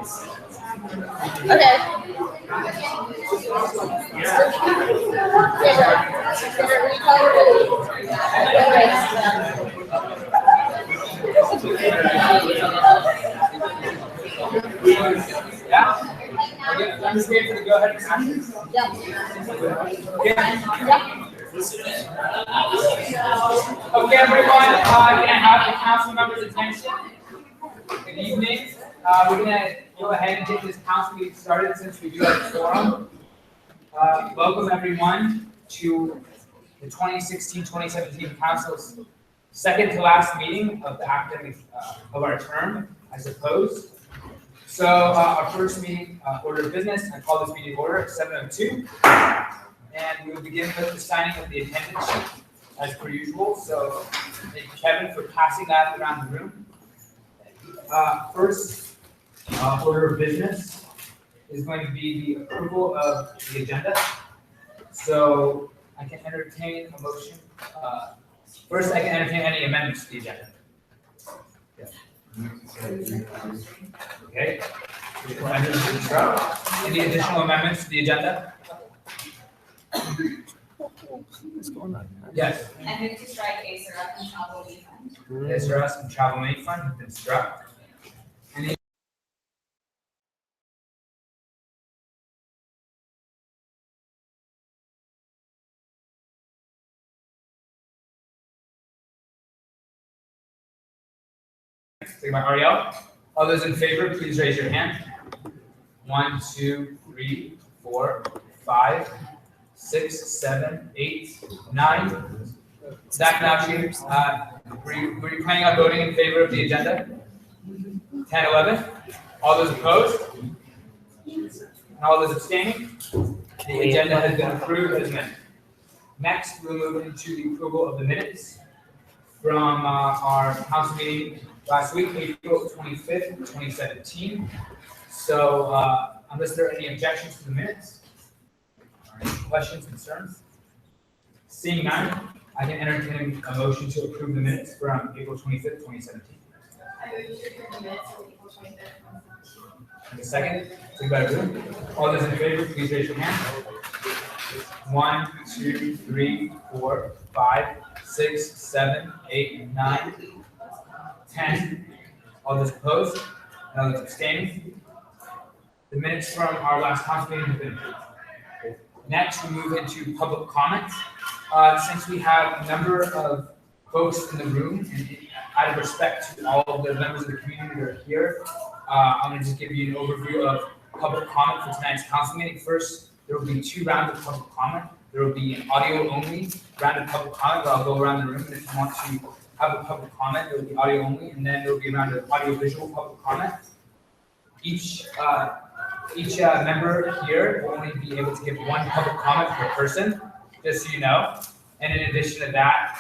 Yeah? Okay, understand for the go ahead discussions? Yeah. Okay, everyone, can I have the council members' attention? Good evening. We're going to go ahead and get this council meeting started since we do have a forum. Welcome, everyone, to the 2016-2017 council's second to last meeting of the academic of our term, I suppose. So our first meeting order of business, I call this meeting order at 7:02, and we will begin with the signing of the attendance sheet as per usual. So thank you, Kevin, for passing that around the room. First order of business is going to be the approval of the agenda. So I can entertain a motion. First, I can entertain any amendments to the agenda. Okay. Any additional amendments to the agenda? Yes. I move to strike ASRF and travel refund. ASRF and travel main fund have been struck. Any Second by Ariel. All those in favor, please raise your hand. 1, 2, 3, 4, 5, 6, 7, 8, 9. Zach Nauchi, were you planning on voting in favor of the agenda? 10, 11. All those opposed? And all those abstaining? The agenda has been approved as amended. Next, we'll move into the approval of the minutes from our council meeting last week, April 25th, 2017. So, unless there are any objections to the minutes, or any questions, concerns, seeing none, I can entertain a motion to approve the minutes from April 25th, 2017. I move to approve the minutes of April 25th, 2017. And a second, all those in favor, please raise your hand. 1, 2, 3, 4, 5, 6, 7, 8, 9, 10. All those opposed? And all those abstaining? The minutes from our last council meeting have been approved. Next, we move into public comments. Since we have a number of folks in the room, and out of respect to all of the members of the community that are here, I'm going to just give you an overview of public comment for tonight's council meeting. First, there will be 2 rounds of public comment. There will be an audio-only round of public comment where I'll go around the room, and if you want to have a public comment, there will be audio-only, and then there will be a round of audio-visual public comment. Each member here will only be able to give 1 public comment per person, just so you know. And in addition to that,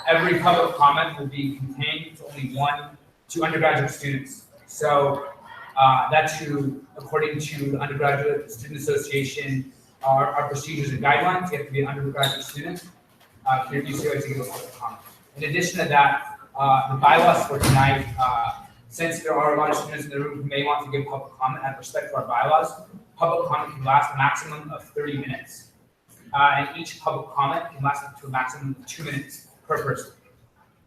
every public comment will be contained to only 2 undergraduate students. So that's according to the Undergraduate Student Association, our procedures and guidelines. You have to be an undergraduate student here at UCLA to give a public comment. In addition to that, the bylaws for tonight, since there are a lot of students in the room who may want to give public comment out of respect to our bylaws, public comment can last a maximum of 30 minutes. And each public comment can last up to a maximum of 2 minutes per person.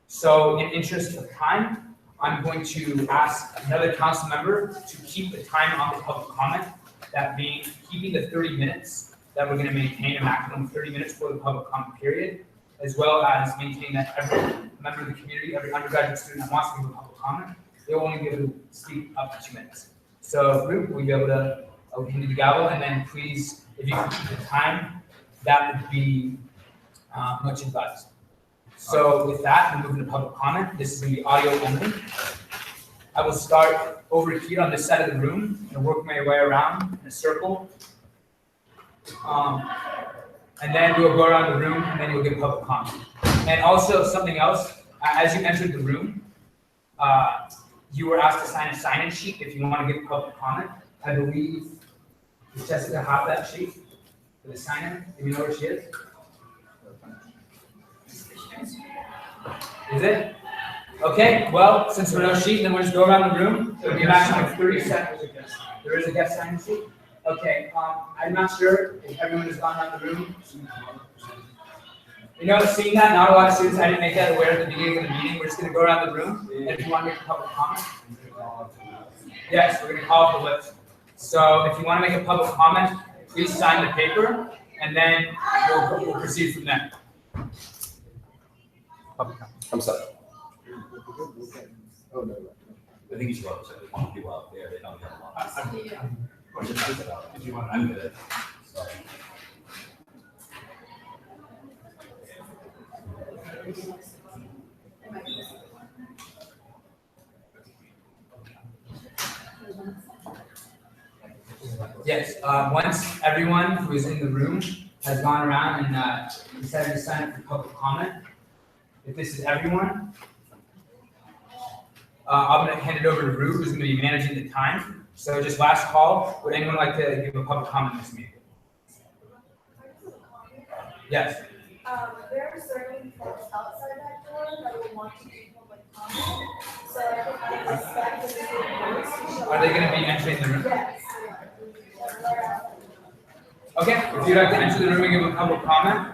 So in interest of time, I'm going to ask another council member to keep the time on the public comment, that being keeping the 30 minutes, that we're going to maintain a maximum of 30 minutes for the public comment period, as well as maintaining that every member of the community, every undergraduate student that wants to give a public comment, they will only be able to speak up to 2 minutes. So group, we'll be able to hand you the gavel, and then please, if you can keep the time, that would be much advised. So with that, we'll move into public comment. This is going to be audio only. I will start over here on this side of the room and work my way around in a circle. And then we'll go around the room, and then you'll give public comment. And also something else, as you entered the room, you were asked to sign a sign-in sheet if you want to give public comment. I believe, does Jessica have that sheet for the sign-in? Do you know where she is? Is it? Okay, well, since we're no sheet, then we'll just go around the room. It'll be a maximum of 30 seconds. There is a guest signing sheet. Okay, I'm not sure if everyone has gone around the room. You know, seeing that, not a lot of students, I didn't make that aware at the beginning of the meeting. We're just gonna go around the room, and if you want to make a public comment. Yes, we're gonna call up the list. So if you want to make a public comment, please sign the paper, and then we'll proceed from there. Public comment. I'm sorry. I think you should let one people out there, they don't get a lot. I'm good. Sorry. Yes, once everyone who is in the room has gone around and decided to sign up for public comment, if this is everyone, I'm gonna hand it over to Rue, who's gonna be managing the time. So just last call, would anyone like to give a public comment this meeting? Yes. There are certain folks outside that door that will want to do public comment, so I think I respect the students. Are they gonna be entering the room? Yes. Okay, if you'd like to enter the room and give a public comment.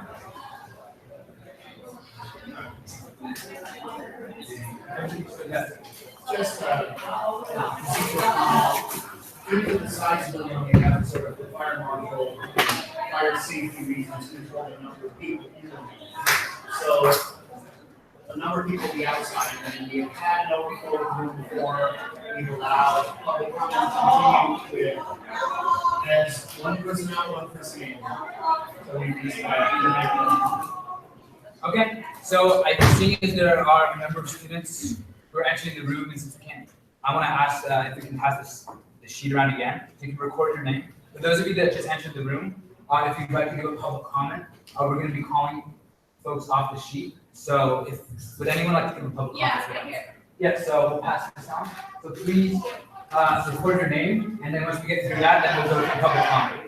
Yes. Just, due to the size of the building, we have sort of the fire marshal, fire safety reasons, control the number of people in the room. So, a number of people will be outside, and we have had no record room before, we've allowed public comment to continue with, as one person out, one person in. So we Okay, so I see as there are a number of students who are entering the room, and since we can't, I want to ask if we can pass the sheet around again. So you can record your name. For those of you that just entered the room, if you'd like to give a public comment, we're going to be calling folks off the sheet. So would anyone like to give a public comment? Yeah, right here. Yeah, so we'll pass this on. So please record your name, and then once we get through that, then we'll go to public comment.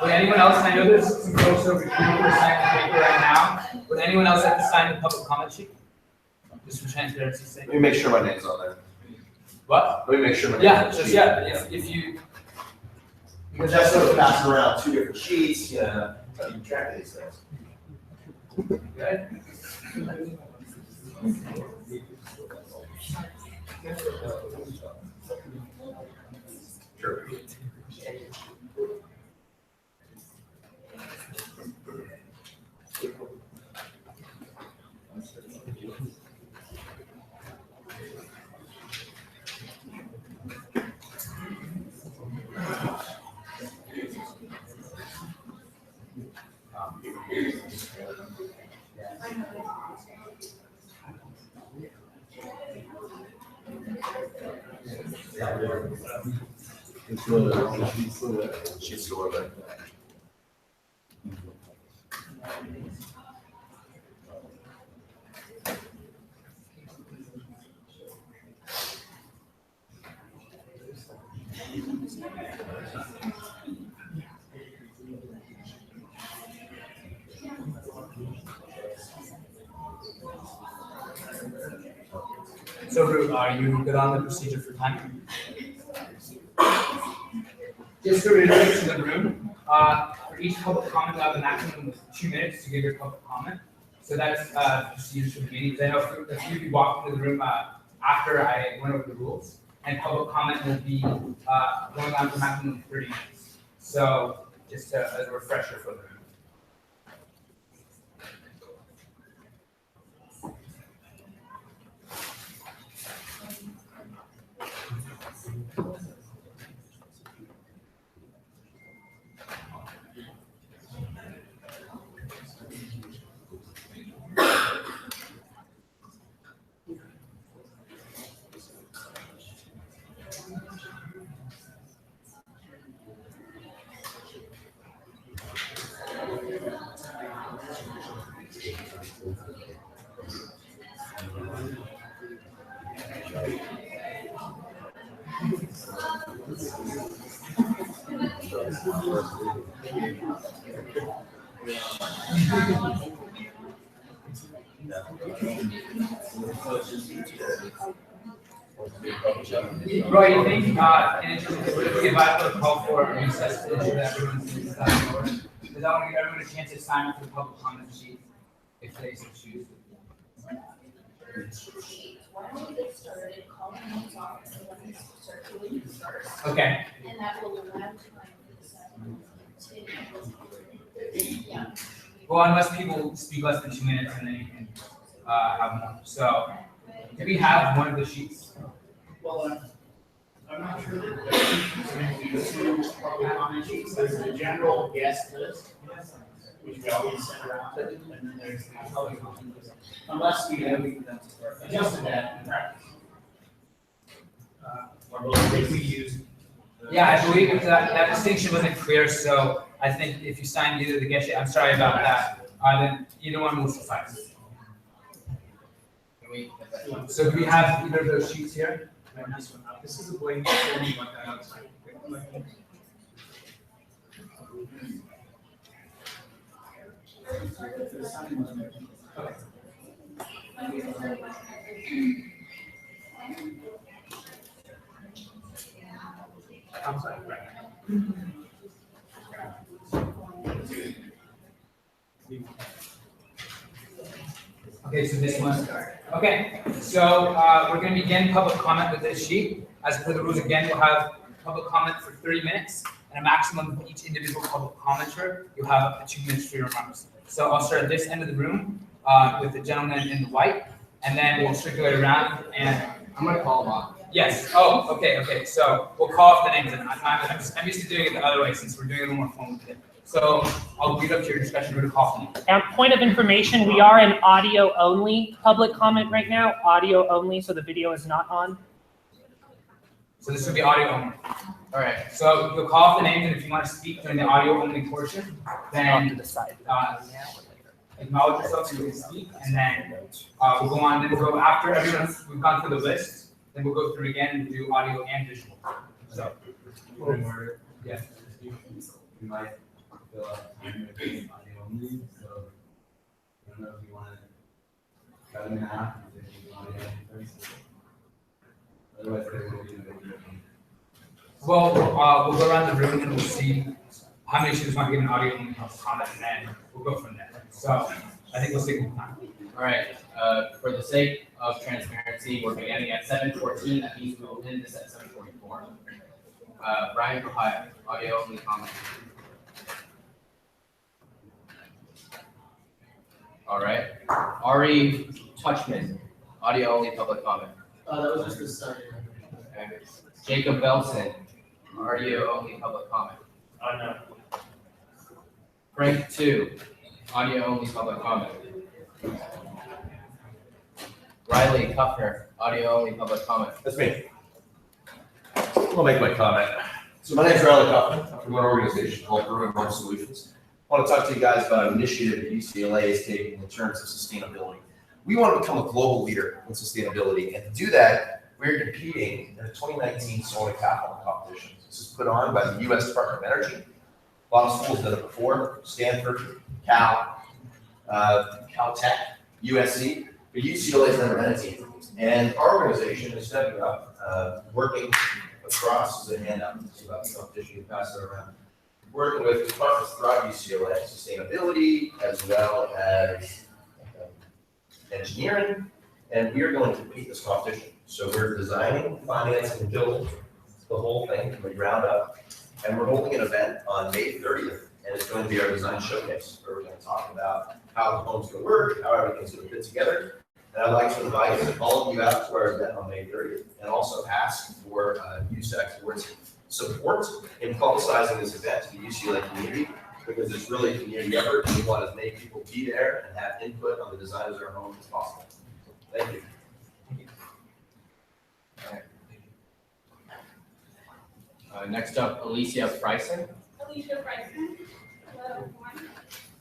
Would anyone else, I know there's some folks over here who are signing the paper right now. Would anyone else like to sign the public comment sheet? Just for transparency's sake. Let me make sure my name's on there. What? Let me make sure my Yeah, name's on just, the yeah, if you. Because that's sort of passing around two different sheets, yeah, how do you track these things? Good. Sure. She's still over there. So Ru, are you good on the procedure for time? Just to reiterate to the room, for each public comment, you'll have a maximum of 2 minutes to give your public comment. So that's the procedure for the meeting. Because I know a few of you walked into the room after I went over the rules, and public comment will be going on for a maximum of 30 minutes. So just as a refresher for the room. Roy, you think, in interest of, would it be advisable to call for a recess to ensure that everyone's in the order? Because I want to give everyone a chance to sign up for the public comment sheet if they so choose. Why don't we get started, call the names off, and let them circulate first, Okay, and that will allow time for the yeah. well, unless people speak less than 2 minutes and then you can, have more. So, do we have one of the sheets? Well, I'm not sure that there's going to be two public comment sheets. There's a general guest list, which we always send around, and then there's the public comment list. Unless we have adjusted that in practice. Or both things we use. Yeah, I believe that distinction wasn't clear, so I think if you sign either the guest sheet, I'm sorry about that, then either one will suffice. So do we have either of those sheets here? This is a blank form like that outside. I'm sorry, right. Okay, so this one. Okay, so we're going to begin public comment with this sheet. As per the rules, again, we'll have public comment for 30 minutes, and a maximum of each individual public commenter, you'll have up to 2 minutes for your remarks. So I'll start at this end of the room with the gentleman in the white, and then we'll circulate around, and I'm gonna call them off. yes, oh, okay, so we'll call off the names, and I'm used to doing it the other way since we're doing it a little more formal today. So I'll leave up to your discretion who to call for names. Point of information, we are in audio only public comment right now, audio only, so the video is not on. So this will be audio only. All right. So you'll call off the names, and if you want to speak during the audio only portion, Off to then the side. acknowledge yourself so you can speak, and then we'll go on, then we'll go after everyone's, we've gone through the list, then we'll go through again and do audio and visual. So, yeah. You might fill out audio only, so I don't know if you want to cut them in half, if you want to first. Otherwise, there will be no video. Well, we'll go around the room and we'll see how many students want to give an audio only comment, and then we'll go from there. So I think we'll stick with time. All right, for the sake of transparency, we're beginning at 7:14, that means we will end this at 7:44. Brian Ohio, audio only comment. All right, Ari Touchman, audio only public comment. That was just the sign. Okay. Jacob Belson, audio only public comment. No. Frank 2, audio only public comment. Riley Kuffner, audio only public comment. That's me. I'll make my comment. So my name's Riley Kaufman. I'm from an organization called Urban Home Solutions. I want to talk to you guys about an initiative that UCLA is taking in terms of sustainability. We want to become a global leader in sustainability, and to do that, we're competing in the 2019 Solar Decathlon competition. This is put on by the U.S. Department of Energy. A lot of schools did it before: Stanford, Cal, Caltech, USC. But UCLA has never been a team, and our organization is stepping up, working across the handout. It's about the competition. You pass it around. Working with departments throughout UCLA, sustainability as well as engineering, and we are going to compete this competition. So we're designing, financing, and building the whole thing from the ground up, and we're holding an event on May 30th, and it's going to be our design showcase, where we're going to talk about how the home's going to work, how everything's going to fit together. And I'd like to invite all of you out to our event on May 30th, and also ask for USAC board's support in publicizing this event to the UCLA community, because it's really a community effort, and we want as many people be there and have input on the design of their home as possible. Thank you. Next up, Alicia Bryson. Alicia Bryson. Hello,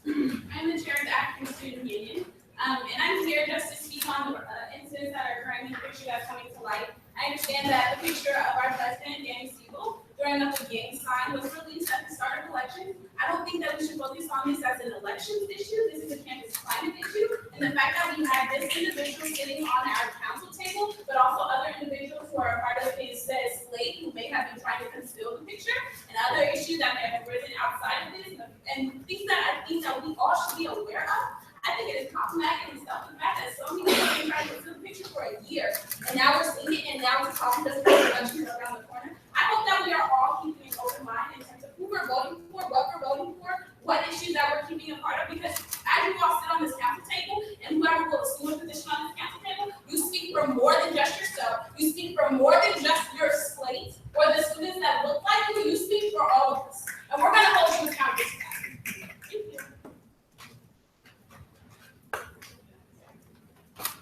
everyone. I'm the chair of the African Student Union, and I'm here just to speak on the incidents that are occurring in the picture that's coming to light. I understand that the picture of our president, Danny Siegel, throwing up the gang sign was released at the start of elections. I don't think that we should focus on this as an elections issue. This is a campus climate issue. And the fact that we have this individual sitting on our council table, but also other individuals who are a part of his slate who may have been trying to conceal the picture and other issues that may have arisen outside of this and things that I think that we all should be aware of. I think it is problematic in itself, the fact that so many people have been trying to conceal the picture for a year, and now we're seeing it, and now we're talking to the election around the corner. I hope that we are all keeping an open mind in terms of who we're voting for, what we're voting for, what issues that we're keeping a part of, because as you all sit on this council table, and whoever will assume a position on this council table, you speak for more than just yourself. You speak for more than just your slate or the students that look like you. You speak for all of us, and we're gonna hold you accountable to that. Thank you.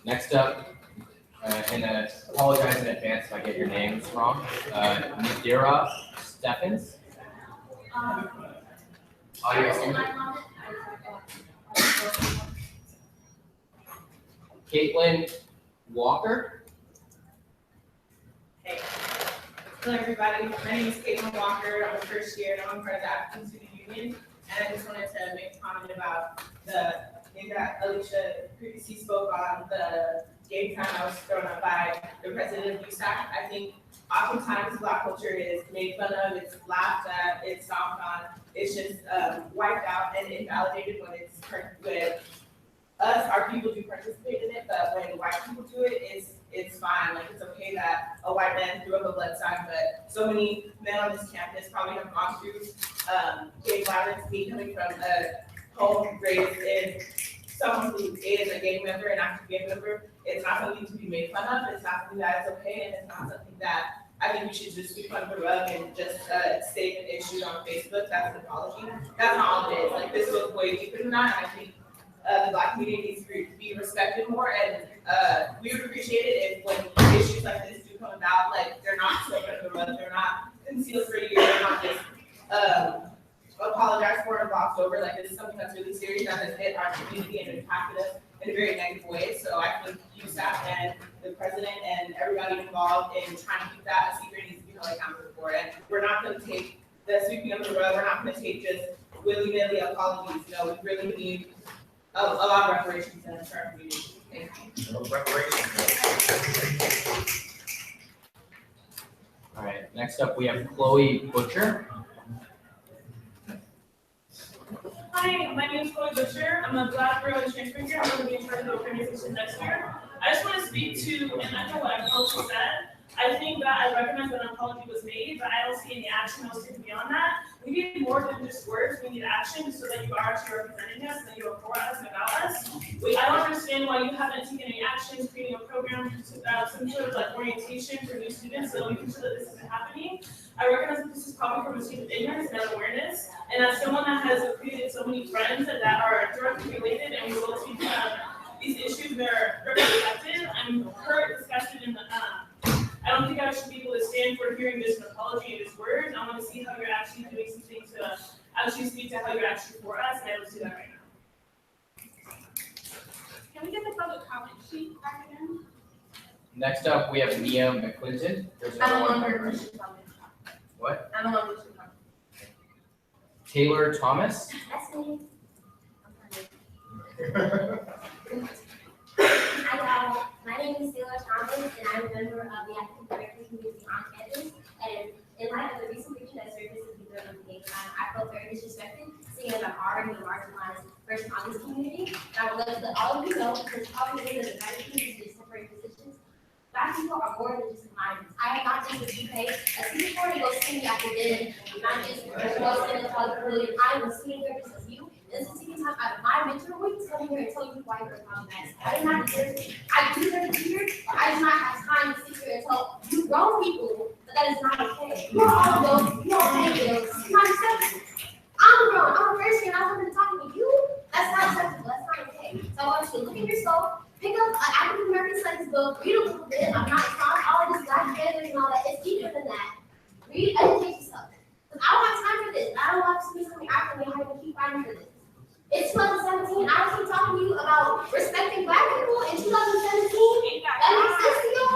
Next up, and apologize in advance if I get your names wrong, Nadira Steffens. Audio only. Caitlin Walker. Hey. Hello, everybody. My name is Caitlin Walker. I'm a first year, and I'm part of the African Student Union. And I just wanted to make a comment about the thing that Alicia previously spoke on, the game time I was thrown up by the president of USAC. I think oftentimes Black culture is made fun of, it's laughed at, it's stomped on, it's just wiped out and invalidated when us, our people do participate in it, but when white people do it, it's fine. Like, it's okay that a white man threw up a blood sign, but so many men on this campus probably have gone through gang violence. Me coming from a home raised in someone who is a gang member, an active gang member, it's not something to be made fun of. It's not something that is okay, and it's not something that I think we should just sweep under the rug and just state an issue on Facebook. That's an apology. That's not all it is. Like, this goes way deeper than that, and I think the Black community needs to be respected more, and we would appreciate it if when issues like this do come about, like, they're not swept under the rug, they're not concealed for a year, they're not just apologized for and glossed over. Like, this is something that's really serious that has hit our community and impacted us in a very negative way. So I think USAC and the president and everybody involved in trying to keep that a secret needs to be held accountable for it. We're not going to take the sweeping under the rug. We're not going to take just willy-nilly apologies. You know, we really need a lot of reparations in our community. Thank you. All right, next up we have Chloe Butcher. Hi, my name is Chloe Butcher. I'm a Black girl in transfer here. I'm going to be in charge of the organization next year. I just want to speak to, and I know what I've also said. I think that I recognize that an apology was made, but I don't see any action that was taken beyond that. We need more than just words. We need action so that you are actually representing us and that you are for us and about us. I don't understand why you haven't taken any action, creating a program, some sort of like orientation for new students so that we can show that this isn't happening. I recognize that this is probably from a state of ignorance and unawareness. And as someone that has created so many friends that are directly related and we will speak these issues that are directly affected, I'm hurt, disgusted, and I don't think I should be able to stand for hearing just an apology and just words. I want to see how you're actually doing something to actually speak to how you're actually for us, and I don't see that right now. Can we get the public comment sheet back again? Next up, we have Mia McClinton. There's I no don't one. want to comment. What? I don't want to comment. Taylor Thomas. That's me. Hi guys, my name is Taylor Thomas, and I'm a member of the African American community on campus. And in light of the recent picture that surfaced with the game time, I felt very disrespected, seeing as I'm already a marginalized person on this community. And I would like to let all of you know, because probably the United States is temporary positions. Black people are more than just minors. I am not just a UK, a student for to go see me after dinner, not just go stand and talk earlier. I am a student therapist of you. This is taking time out of my mentor week to come here and tell you why you're problematic. I do not deserve it. I do deserve to be here, but I do not have time to sit here and tell you grown people that is not okay. You're all adults, you're all paying bills, it's not acceptable. I'm grown, I'm a first year, and I'm coming to talk to you. That's not acceptable, that's not okay. So I want you to look at yourself, pick up an African American studies book, read a little bit. I'm not all this black feathers and all that. It's deeper than that. Read, educate yourself. Because I don't have time for this. I don't want to be something after me. I have to keep fighting for this. It's 2017. I was talking to you about respecting black people in 2017. That makes sense to you?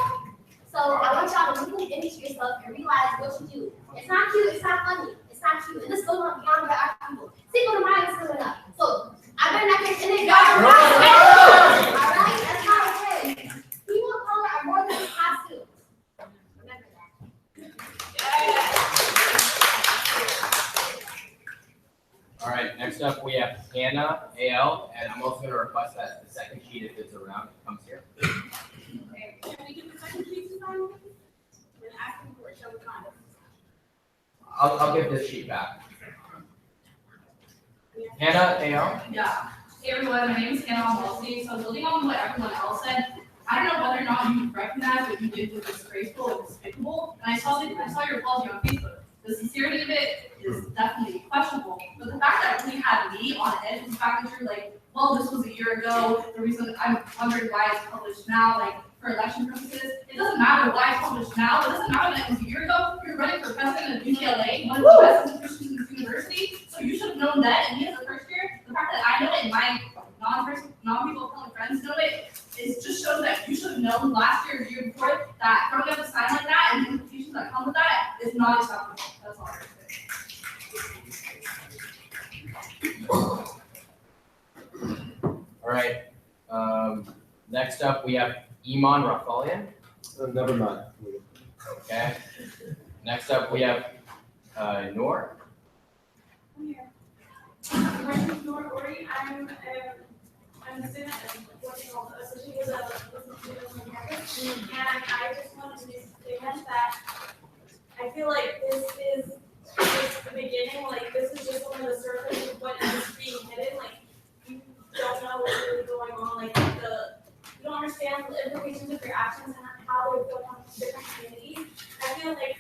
So I want y'all to look in the image of yourself and realize what you do. It's not cute. It's not funny. It's attack you, and this goes on beyond the actual people. Cinco de Mayo is coming up, so I've been at this, and then y'all. All right, that's not okay. People of color are more than just costumes. Remember that. All right, next up, we have Hannah, AL, and I'm also gonna request that the second sheet, if it's around, comes here. Okay, can we get the second sheet to sign, please? We're asking for a show of kindness. I'll give this sheet back. Hannah, AL? Yeah. Hey everyone, my name is Hannah Walsey. So building on what everyone else said, I don't know whether or not you recognize what you did was disgraceful and despicable. And I saw your apology on Facebook. The sincerity of it is definitely questionable. But the fact that it really had me on edge, the fact that you're like, well, this was a year ago. The reason I'm wondering why it's published now, like for election purposes, it doesn't matter why it's published now. It doesn't matter that it was a year ago. You're running for president of UCLA, one of the best institutions in this university. So you should have known that. And me as a first year, the fact that I know it and my non-people of color friends know it, it just shows that you should have known last year or the year before that throwing up a sign like that and the implications that come with that is not acceptable. That's all I have to say. All right, next up, we have Iman Rafalian. Never mind. Okay. Next up, we have Noor. I'm here. My name is Nora Ori. I'm a student and working on the associate with a student on campus. And I just wanted to statement that I feel like this is just the beginning. Like this is just on the surface of what is being hidden. Like you don't know what's really going on. Like you don't understand the implications of your actions and how they go on different communities. I feel like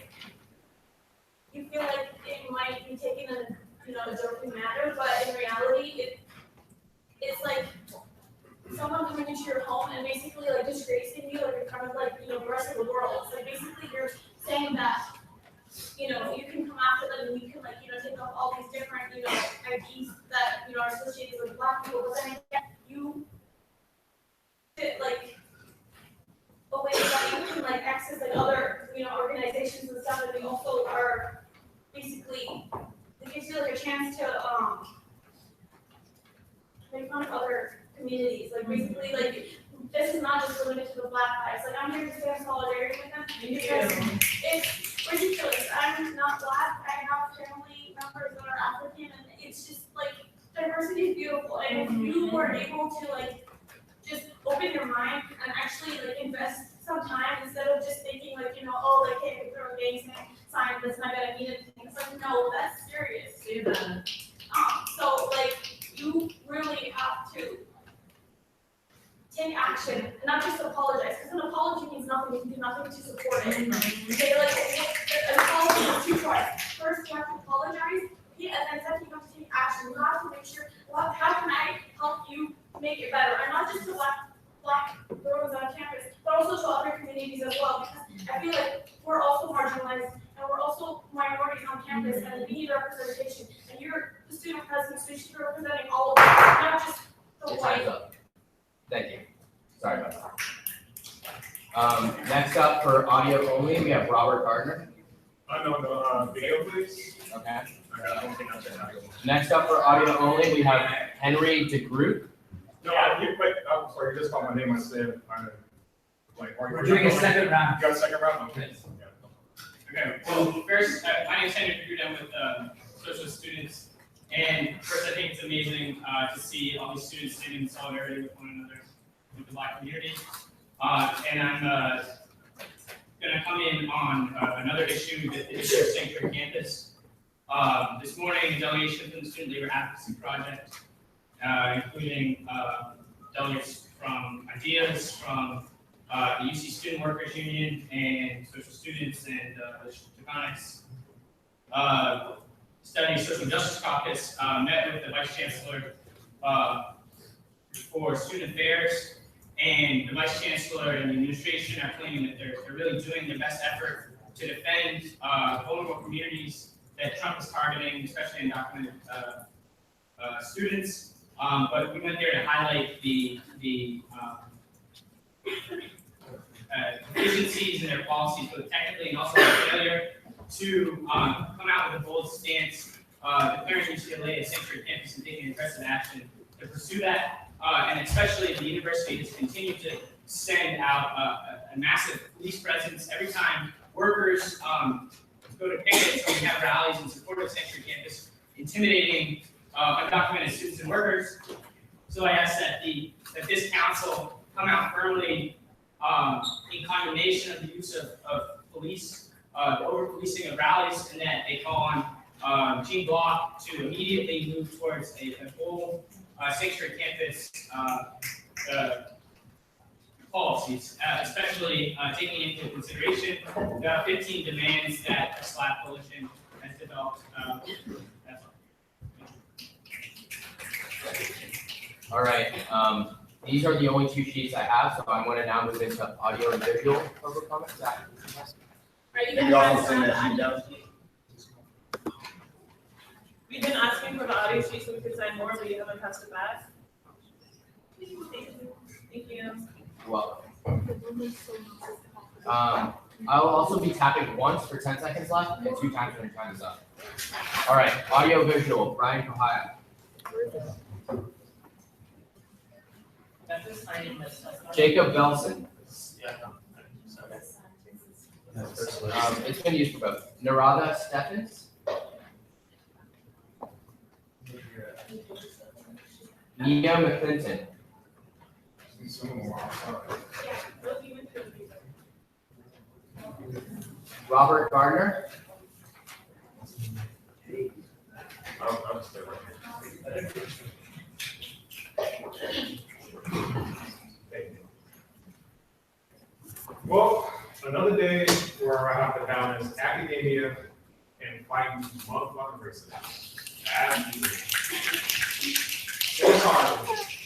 you feel like it might be taken in a joking manner, but in reality, it's like someone coming into your home and basically like disgracing you like in front of like the rest of the world. So basically, you're saying that you can come after them and you can take off all these different IDs that are associated with Black people, but then again, you like a way that you can access other organizations and stuff, and we also are basically. It gives you a chance to make fun of other communities. Basically, this is not just limited to the Black lives. I'm here to stand solidarity with them because it's ridiculous. I'm not Black. I have family members that are African, and it's just diversity is beautiful. And if you were able to just open your mind and actually invest some time instead of just thinking hey, we're throwing gang sign that's not gonna mean anything. It's no, that's serious. So you really have to take action and not just apologize, because an apology means nothing. You can do nothing to support it. An apology is two parts. First, you have to apologize, and then second, you have to take action. You have to make sure, how can I help you make it better? And not just to Black girls on campus, but also to other communities as well, because I feel like we're also marginalized and we're also minorities on campus, and we need representation. And you're the student president, so you should be representing all of us, not just the Your white. time's up. Thank you. Sorry about that. Next up for audio only, we have Robert Gardner. No, video please. Okay. I don't think that's Next up for audio only, we have Henry DeGroot. No, you wait, I'm sorry, you just called my name, I said, We're doing a second round. You got a second round? Okay. Okay, well, first, my name is Henry DeGroot. I'm with social students. And first, I think it's amazing to see all these students standing in solidarity with one another, with the Black community. And I'm going to come in on another issue, the issue of sanctuary campus. This morning, a delegation from the Student Labor Advocacy Project, including delegates from Ideas, from the UC Student Workers Union, and social students, and the Chicanics Study Social Justice Caucus, met with the Vice Chancellor for Student Affairs, and the Vice Chancellor and the administration are claiming that they're really doing their best effort to defend vulnerable communities that Trump is targeting, especially undocumented students. But we went there to highlight the deficiencies in their policies, both technically and also the failure to come out with a bold stance, declaring UCLA a sanctuary campus and taking aggressive action to pursue that. And especially the university has continued to send out a massive police presence every time workers go to pickets or we have rallies in support of sanctuary campus, intimidating undocumented students and workers. So I ask that this council come out firmly in condemnation of the use of police, the over-policing of rallies, and that they call on Gene Block to immediately move towards a full sanctuary campus policies, especially taking into consideration the 15 demands that the SLAP coalition has developed. That's all. All right, these are the only two sheets I have, so I'm going to now move into audio and visual public comments. Are you Maybe gonna also send that sheet down. We've been asking for the audio sheet so we could sign more, but you haven't passed it back. Thank you. Well, I will also be tapping once for 10 seconds left and 2 times when your time is up. All right, audio visual, Brian Kohaya. Jacob Belson. It's been used for both. Narada Stephens. Nia McClinton. Robert Gardner. Well, another day where I have to balance academia and fighting motherfucking racism.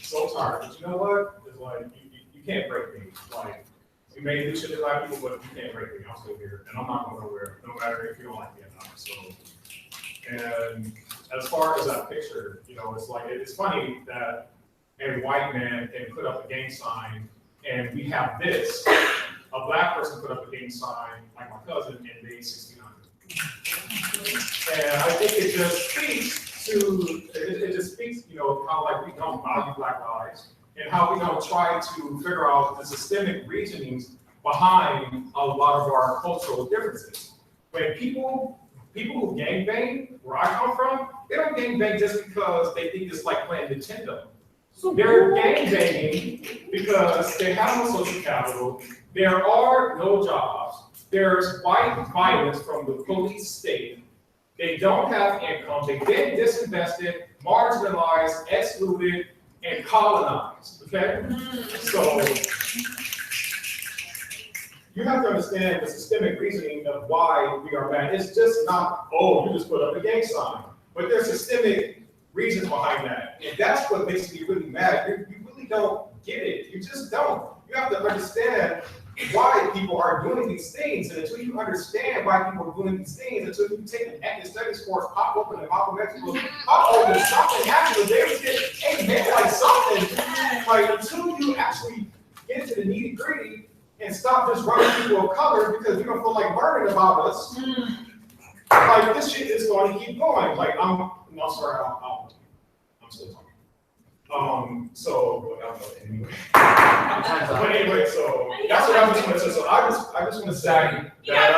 So tired. But you know what? It's like, you can't break me. Like, you may do shit to black people, but you can't break me. I'm still here, and I'm not going nowhere, no matter if you don't like me or not. So, and as far as that picture, you know, it's like, it's funny that a white man can put up a gang sign, and we have this. A black person put up a gang sign, like my cousin, in the 1600s. And I think it just speaks to, it just speaks, you know, how like we don't value black lives and how we don't try to figure out the systemic reasonings behind a lot of our cultural differences. When people who gangbang, where I come from, they don't gangbang just because they think it's like playing Nintendo. They're gangbanging because they have no social capital, there are no jobs, there's white violence from the police state, they don't have income, they've been disinvested, marginalized, excluded, and colonized, okay? So, you have to understand the systemic reasoning of why we are mad. It's just not, oh, you just put up a gang sign. But there's systemic reasons behind that. And that's what makes me really mad. You really don't get it. You just don't. You have to understand why people are doing these things. And until you understand why people are doing these things, until you take an ethnic studies course, pop open and pop Mexico, pop open something happens, they would get, hey man, like something. Like until you actually get into the nitty gritty and stop just running people of color because you don't feel like learning about us. Like this shit is going to keep going. Like I'm sorry, I'm still talking. Anyway. But anyway, so that's what I just want to say. So I just want to say that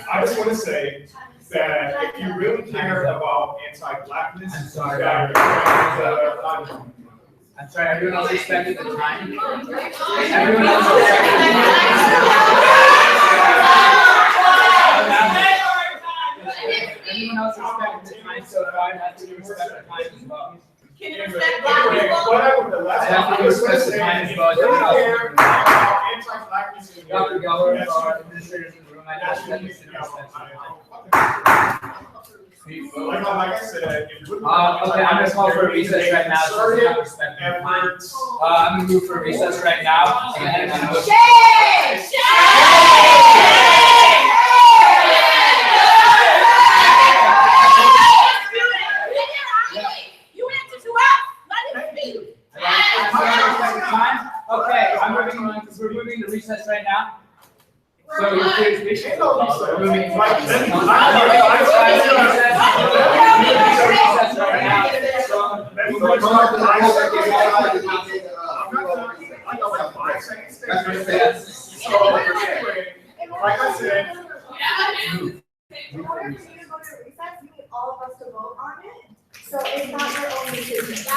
I just want to say that if you really care about anti-blackness, I'm sorry, everyone else respected the time. Everyone else respected the time, so I have to respect the time as well. Can you respect black people? Whatever the last I have to respect the time as well. If you care about anti-blackness in Dr. Geller, our administrators in the room, I ask that you should respect the time. Like I said, if you Okay, I'm gonna call for a recess right now, so we have to respect the time. I'm gonna move for a recess right now. And I'm gonna- Okay, I'm moving on because we're moving to recess right now. So you're Ain't no recess. We're moving to Like, recess. Let me go talk to the I'm not done. I got like 5 seconds. So, like I said, In order for you to go to recess, you need all of us to vote on it. So it's not your own decision. So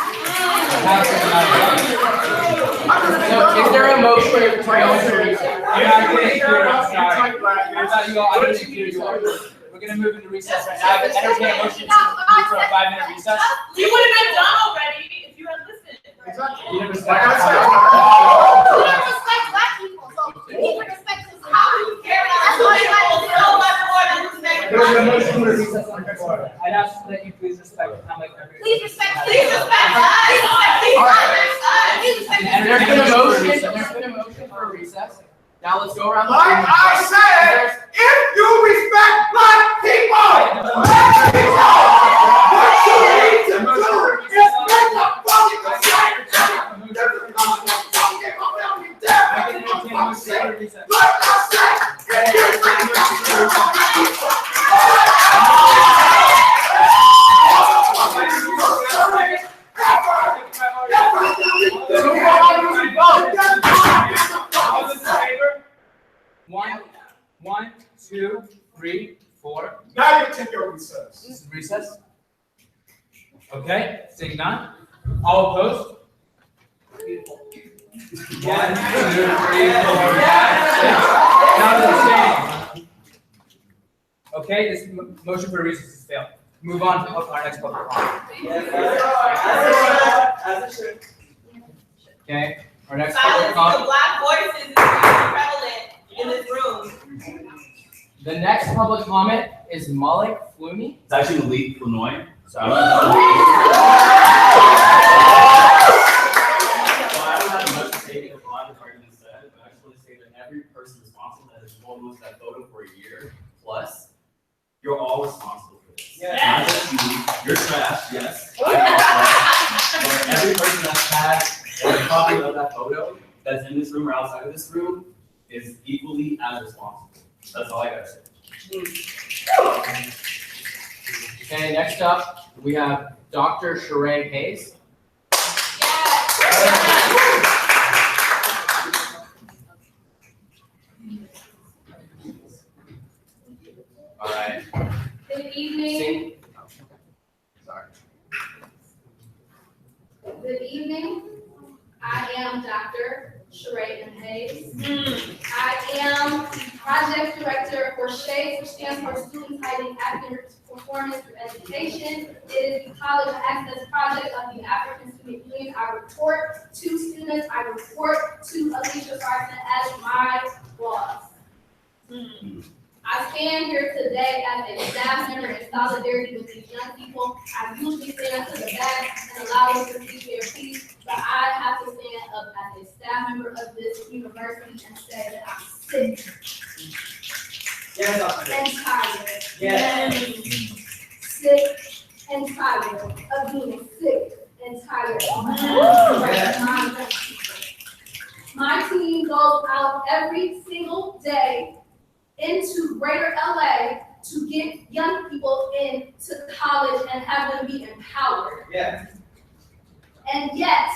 is there a motion to go into recess? We're gonna move into recess right now. Entertain a motion to move for a 5-minute recess. We would have been done already if you had listened. exactly. You never Like I said. We don't respect black people, so we need to respect this. How do you care about There's a motion to recess on the floor. I'd ask that you please respect the time like every. Please respect us. Please respect us. There's been a motion for a recess. Now let's go around. the Like room. I said, if you respect black people, what you need to do is make a fucking mistake. This is not what fucking about me dead. I can entertain a motion for a recess. Like I said, if you respect All those in favor? 1, 1, 2, 3, 4. now you take your recess. This is recess. Okay, seeing none. All opposed? 1, 2, 3, 4, 5, 6. Now they're staying. Okay, this motion for recess is failed. Move on to our next public comment. Okay, our next public Silence comment. the black voices is very prevalent in this room. The next public comment is Malik Flumi. It's actually Malik Flanoy. So I don't have much to say because a lot of the arguments said, but I just want to say that every person responsible that has almost that photo for a year plus, you're all responsible for this. Not just you, you're trash, yes. But every person that's had a copy of that photo that's in this room or outside of this room is equally as responsible. That's all I gotta say. Okay, next up, we have Dr. Sheree Hayes. All right. Good evening. Sorry. Good evening. I am Dr. Sheree Hayes. I am Project Director for SHADES, which stands for Students Hiding Academic Performance Through Education. It is the College Access Project of the African Student Union. I report to students. I report to Alicia Carson as my boss. I stand here today as a staff member in solidarity with these young people. I usually stand to the back and allow them to speak their piece, but I have to stand up as a staff member of this university and say that I'm sick and tired. Sick and tired of being sick and tired. My team goes out every single day into greater LA to get young people into college and have them be empowered. And yet,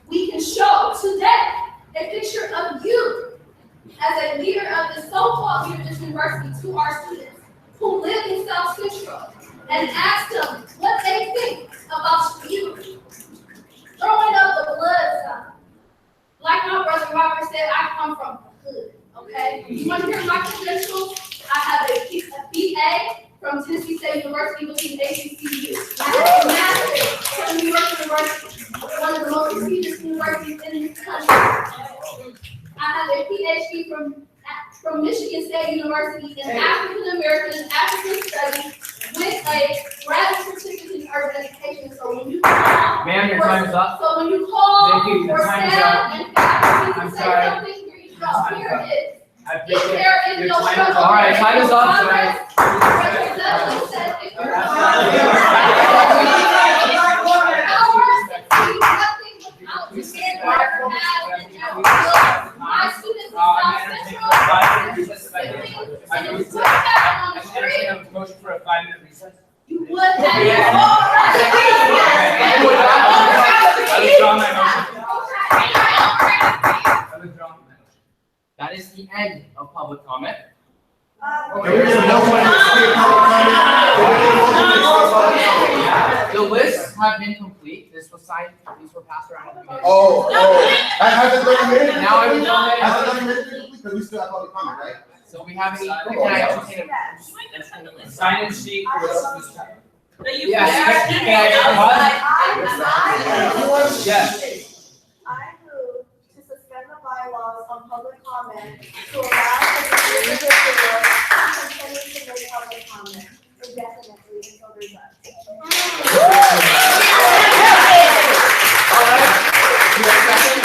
we can show today a picture of you as a leader of the so-called leader of this university to our students who live in South Central and ask them what they think about you throwing up the blood sign. Like my brother Robert said, I come from the hood. Okay, you want to hear my credentials? I have a BA from Tennessee State University, which is HBCU. I have a master's from New York University, one of the most prestigious universities in this country. I have a PhD from Michigan State University in African American African Studies with a graduate certificate in urban education. So when you call, Ma'am, your time is up. So when you call Thank you. for Your time is sound and facts, you I'm can say sorry. something. Here it is. I If there is Your no time is struggle. up. All right, time is up, Congress, Representative said if there is no my students in South Central, a motion for a 5-minute recess? You would I withdraw my motion. I withdraw my motion. That is the end of public comment. The lists have been complete. This was signed, these were passed around at the beginning. I haven't done a minute. Now I will go ahead. Haven't done a minute because we still have public comment, right? So we have any, can I entertain a? Sign in sheet. That you. Yes. Yes. I move to suspend the bylaws on public comment to allow for the individual to continue to make public comment indefinitely until they're done. All right. You have a second?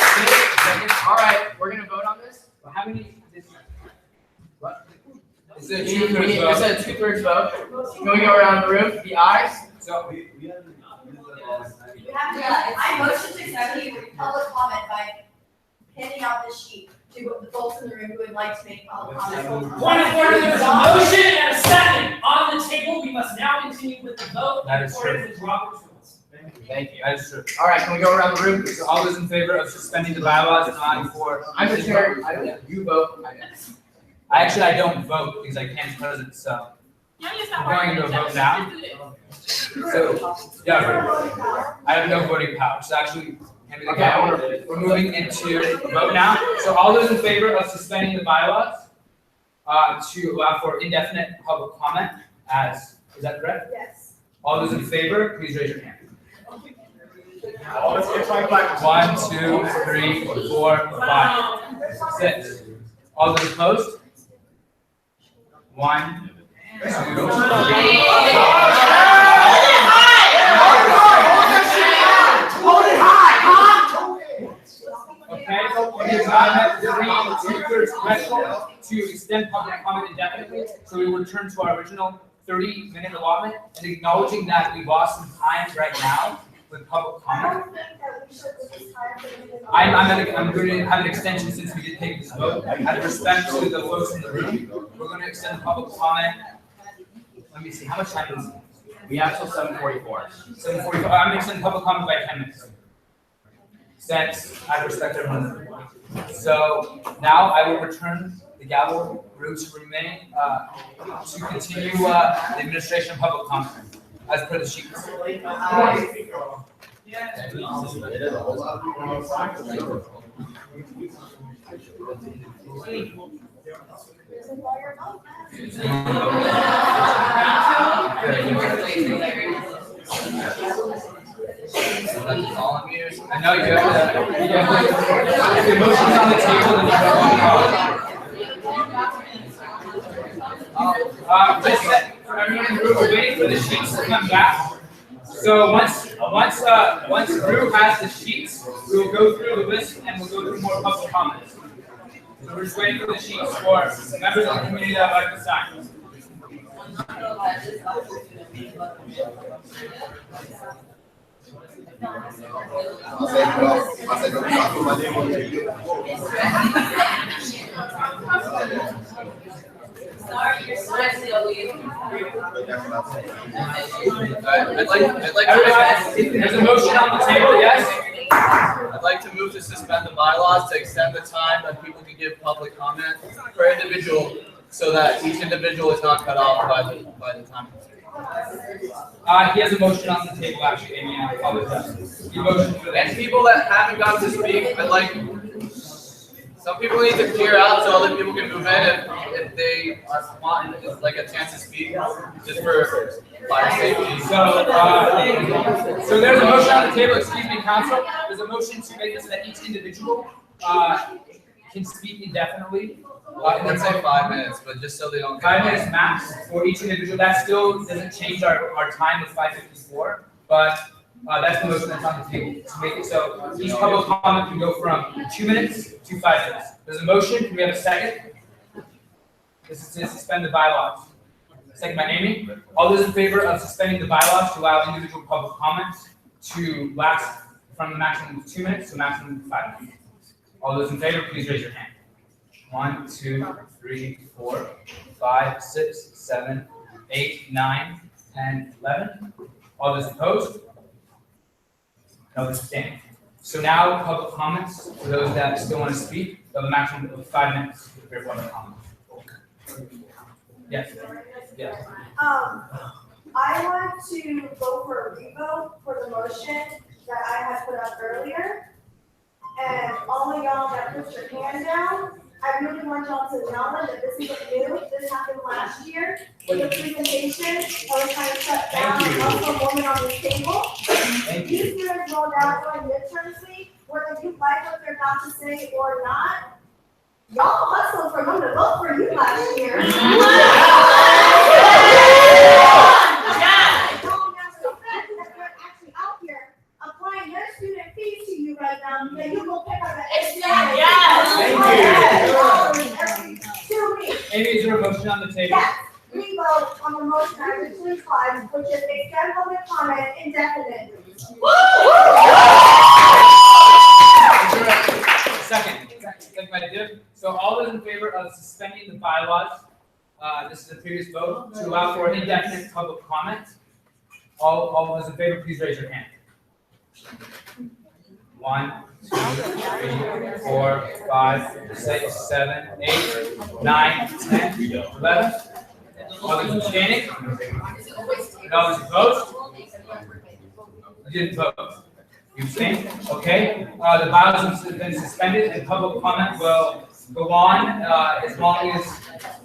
Second. All right, we're gonna vote on this. Well, how many? What? Is it We two thirds it's vote? a 2/3 vote. Can we go around the room? The ayes? So We haven't used that all the time. You have to, I motion to accept the public comment by handing out this sheet to the folks in the room who would like to make public comment. Point of order, there's a motion and a second on the table. We must now continue with the vote. That is according to Robert's rules. Thank you. that is true. All right, can we go around the room? So all those in favor of suspending the bylaws on for? I'm the chair. You vote. I don't vote because I can't present, so. Yeah, yes, I'm going to vote now. So, yeah, I have no voting power, so actually, hand me the gavel. We're moving into vote now. So all those in favor of suspending the bylaws, to allow for indefinite public comment is that correct? Yes. All those in favor, please raise your hand. Oh, let's get right back. 1, 2, 3, 4, 5, 6. All those opposed? 1, 2, 3. Okay, we have not met the 3 2/3 threshold to extend public comment indefinitely, so we will return to our original 30-minute allotment, and acknowledging that we lost some time right now with public I comment. don't think that we should lose time for the. I'm going to have an extension since we did take this vote. Out of respect to the folks in the room, we're going to extend the public comment. Let me see, how much time is it? We have till 7:44. 7:45, I'm going to extend public comment by 10 minutes. Since I respect everyone. So now I will return the gavel room to remain, to continue, the administration of public comment as per the sheets. I know you have to, if the motion's on the table, then you don't just for everyone in the room, we're waiting for the sheets to come back. So once Drew has the sheets, we will go through the list and we'll go through more public comments. So we're just waiting for the sheets for members of the community that would like to sign. Sorry, you're sweating, There's a motion on the table, yes? I'd like to move to suspend the bylaws to extend the time that people can give public comment per individual, so that each individual is not cut off by the time. He has a motion on the table, actually, Amy, I apologize. He motioned for that. And people that haven't gotten to speak, I'd like, some people need to clear out so other people can move in if they want like a chance to speak, just for fire safety. So there's a motion on the table, excuse me, council, there's a motion to make it so that each individual, can speak indefinitely. Let's say 5 minutes, but just so they don't. 5 minutes max for each individual, that still doesn't change our time of 5:54, but, that's the motion that's on the table, to make it so each public comment can go from 2 minutes to 5 minutes. There's a motion, can we have a second? This is to suspend the bylaws. Second by Amy. All those in favor of suspending the bylaws to allow individual public comments to last from the maximum of 2 minutes to a maximum of 5 minutes? All those in favor, please raise your hand. 1, 2, 3, 4, 5, 6, 7, 8, 9, 10, 11. All those opposed? No one's abstaining. So now public comments for those that still want to speak. You have a maximum of 5 minutes for your public comment. Yes. Yes. I want to go for a revote for the motion that I had put up earlier. And all of y'all that put your hand down, I really want y'all to acknowledge that this isn't new. This happened last year with the presentation. I was trying to shut down the Muslim woman on the table. These students rolled out during midterms week, whether you like what they're about to say or not. Y'all hustled for them to vote for you last year. Actually out here applying their student fees to you right now, then you will pick up an extra. Every 2 weeks. Amy, is there a motion on the table? Yes, we vote on the motion I originally filed, which is extend public comment indefinitely. Second by Div. So all those in favor of suspending the bylaws, this is the previous vote, to allow for indefinite public comment. All those in favor, please raise your hand. 1, 2, 3, 4, 5, 6, 7, 8, 9, 10, 11. All those abstaining? And all those opposed? You didn't vote. You abstained? Okay. The bylaws have been suspended and public comment will go on as long as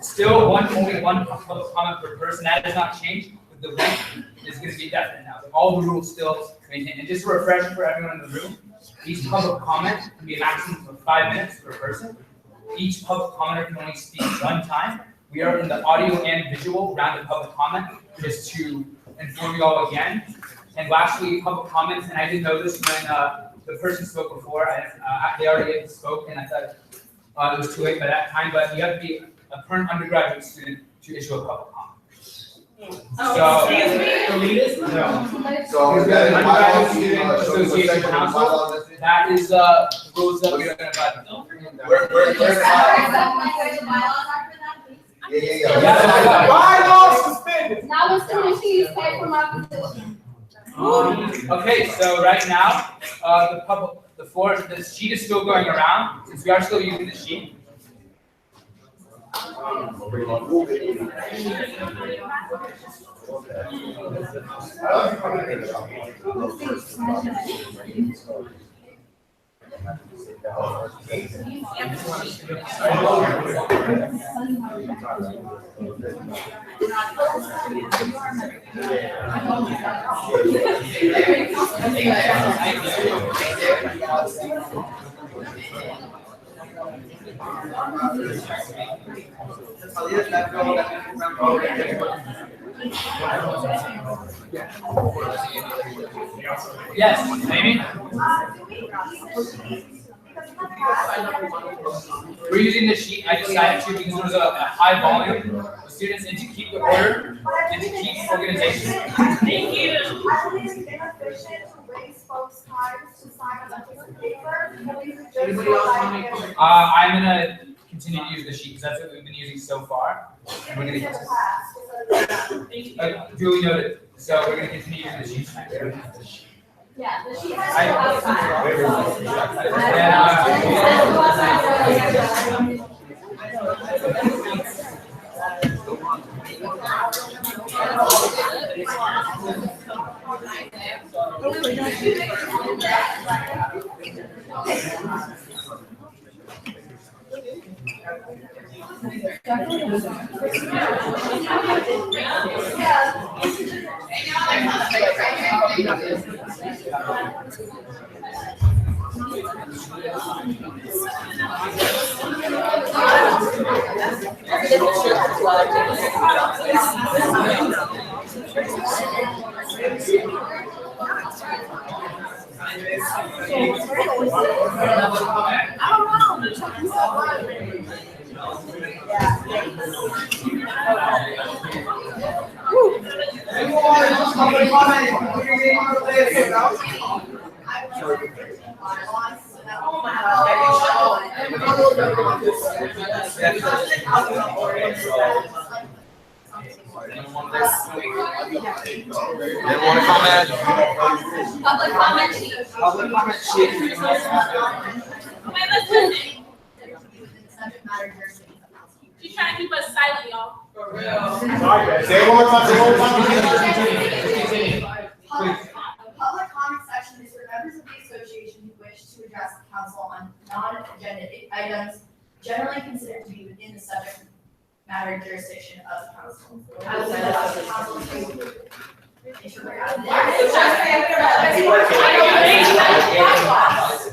still only one public comment per person. That has not changed. But the length is going to be definite now. All the rules still maintain. And just a refresher for everyone in the room, each public comment can be a maximum of 5 minutes per person. Each public commenter can only speak 1 time. We are in the audio and visual round of public comment, just to inform you all again. And lastly, public comments, and I didn't know this when the person spoke before. They already spoke, and I thought it was too late by that time, but you have to be a current undergraduate student to issue a public comment. So is that in the bylaws, you know, show what Association section of the Council. bylaws that's in? That is rules that we're gonna abide by. Where's the Yeah. Bylaws suspended. Now it's the machines pay for my position. Okay, so right now, the floor, the sheet is still going around, since we are still using the sheet. Yes, Amy? We're using the sheet, I decided to because there was a high volume of students and to keep the order and to keep organization. Thank you. I believe it's inefficient to waste folks' time to sign on a piece of paper. I'm gonna continue to use the sheet because that's what we've been using so far. And we're gonna duly noted. So we're gonna continue using the sheet tonight. Yeah, the sheet has to go outside. Anyone want to comment? Public comment sheet. Public comment sheet. Wait, let's listen. Subject matter jurisdiction of housekeeping. She's trying to keep us silent, y'all. Sorry, guys. Say it one more time, say it one more time. Public comment section is for members of the association who wish to address the council on non-agenda items generally considered to be within the subject matter jurisdiction of the council. Outside of the council.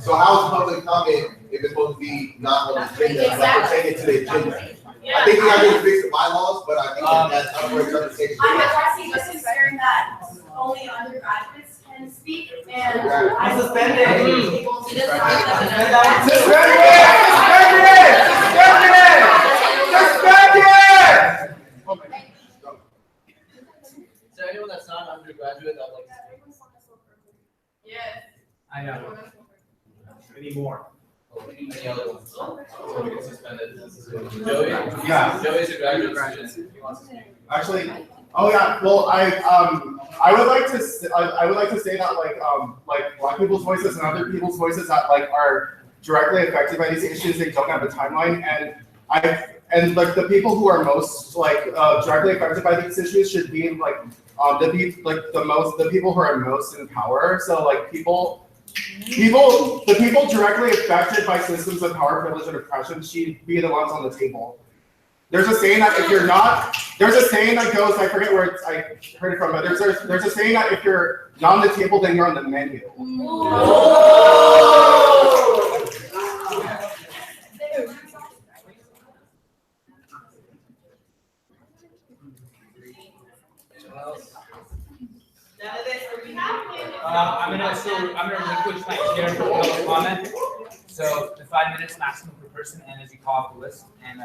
So how is public comment if it's supposed to be not on the agenda, like we're taking it to the agenda? I think we gotta fix the bylaws, but I think that's how we're trying to take it. I'm addressing just considering that only undergraduates can speak and. I'm suspended. Able to decide Is there anyone that's not an undergraduate that like? Yes. I know. Any more? Any other ones? So we get suspended. Joey? Yeah. Joey's a graduate student. He wants to speak. Actually, oh yeah, well, I would like to I would like to say that like Black people's voices and other people's voices that like are directly affected by these issues, they don't have a timeline, and like the people who are most like directly affected by these issues should be like the people who are most in power. So like the people directly affected by systems of power, privilege, and oppression should be the ones on the table. There's a saying that if you're not, there's a saying that goes, I forget where I heard it from, but there's a saying that if you're not on the table, then you're on the menu. I'm gonna relinquish my chair for public comment. So the 5 minutes maximum per person, and as you call off the list, and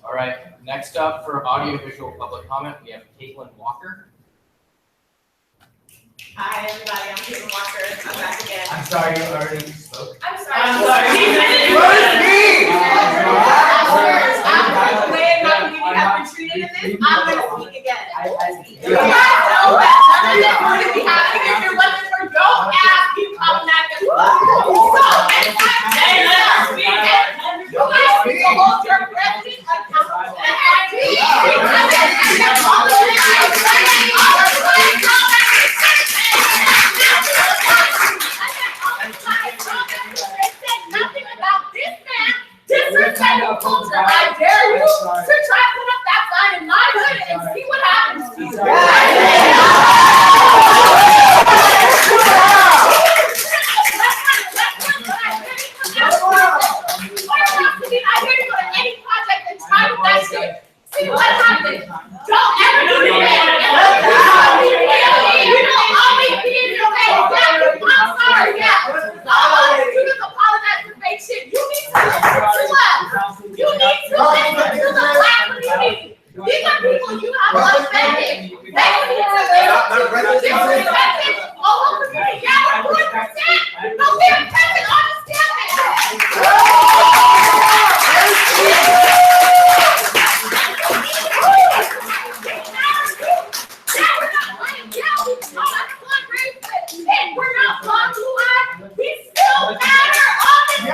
All right, next up for audio-visual public comment, we have Caitlin Walker. Hi, everybody, I'm Caitlin Walker, I'm back again. I'm sorry you already spoke. I'm sorry. I'm way not being have been treated in this, I'm gonna speak again. You guys know that none of this would be happening if it wasn't for your ass keep coming at us. So, next time, say that, we have, you guys need to hold your president accountable. Nothing about this man. Disrespectful culture. I dare you to try to put up that sign in my hood and see what happens to you. I dare you go to any project and try with that shit. See what happens. Don't ever do that. You will always be in your face. Yeah, I'm sorry. Yeah. You just apologize for fake shit. You need to listen to us. You need to listen to the Black community. These are people you have offended. They need to disrespect the whole community. Yeah, 100%. But we're present on the we're not blonde blue eyed, we still matter on the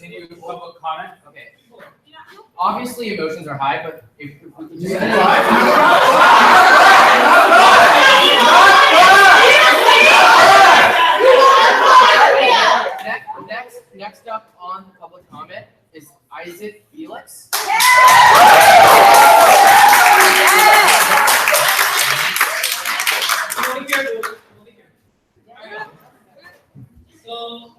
continue with public comment. Okay. Obviously, emotions are high, but if we could just. Next up on the public comment is Isaac Felix. So,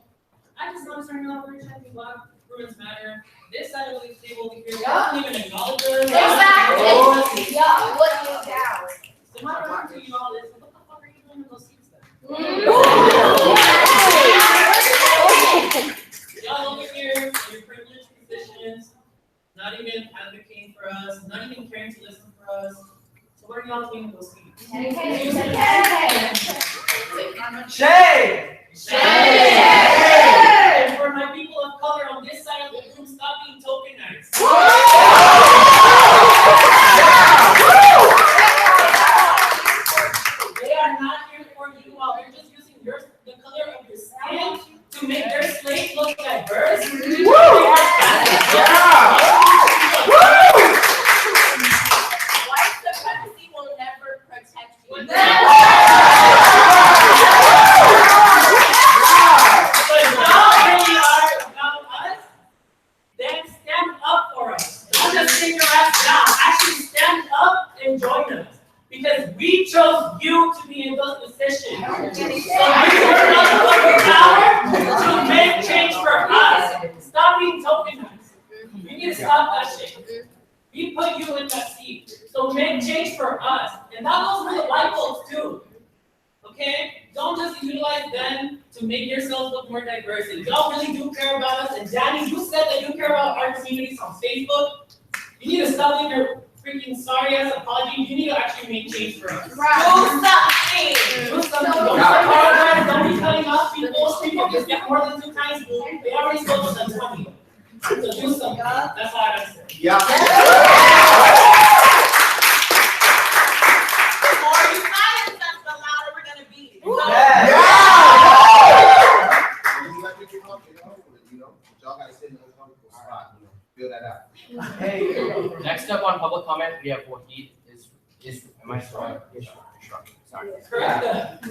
I just want to start an operation, I think Black Bruins matter. This side of the table over here, Yeah. we don't even acknowledge them. Exactly. Yeah, what you down? So my question to you all is, what the fuck are you doing in those seats then? Y'all over here, in your privileged positions, not even advocating for us, not even caring to listen for us. So what are y'all doing in those seats? Shame! And for my people of color on this side of the room, stop being tokenized. They are not here for you all. They're just using the color of your skin to make their slate look diverse. White supremacy will never protect you. But y'all really are about us. Then stand up for us. Don't just sit your ass down. Actually stand up and join us. Because we chose you to be in those positions. So you turn on the power to make change for us. Stop being tokenized. You need to stop that shit. We put you in that seat. So make change for us. And that goes for the white folks too. Okay? Don't just utilize them to make yourselves look more diverse. If y'all really do care about us, and Danny, you said that you care about our communities on Facebook, you need to stop with your freaking sorry ass apology. You need to actually make change for us. Do something. Do something. Don't apologize. Don't be cutting off people. People can speak more than 2 times. They already spoke to them 20. So do something. That's all I have to say. Yeah. The more you silence us, the louder we're gonna be. Y'all gotta sit in those comfortable spot, feel that out. Hey, next up on public comment, we have Wahid. Am I strong? Sorry.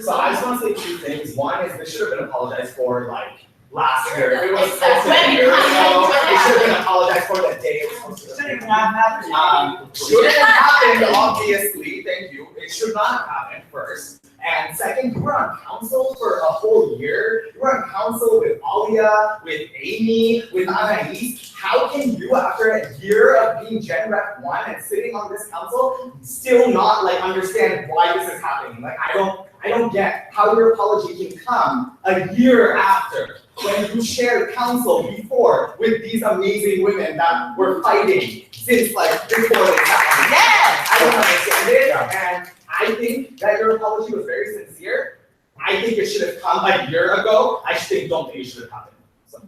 So I just want to say 2 things. One is this should have been apologized for like last year. If it was supposed to be a year ago, it should have been apologized for the day it was supposed to be. Shouldn't have happened. Shouldn't have happened, obviously. Thank you. It should not have happened first. And second, you were on council for a whole year. You were on council with Alia, with Amy, with Anais. How can you, after a year of being Gen Rep 1 and sitting on this council, still not like understand why this is happening? Like I don't get how your apology can come a year after when you shared council before with these amazing women that were fighting since like before this happened. Yeah, I don't understand it, and I think that your apology was very sincere. I think it should have come a year ago. I just don't think it should have happened. So.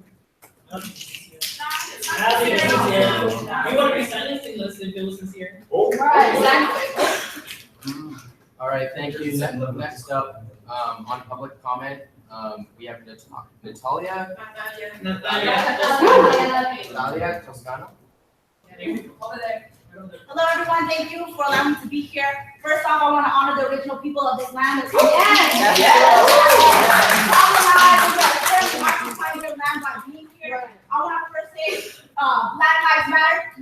You want to be silencing us if it was sincere. Oh, Exactly. All right, thank you. Next up, on public comment, we have Natalia Toscano. Over there. Hello, everyone. Thank you for allowing me to be here. First off, I want to honor the original people of this land. Occupying their land by being here. I want to first say, Black Lives Matter.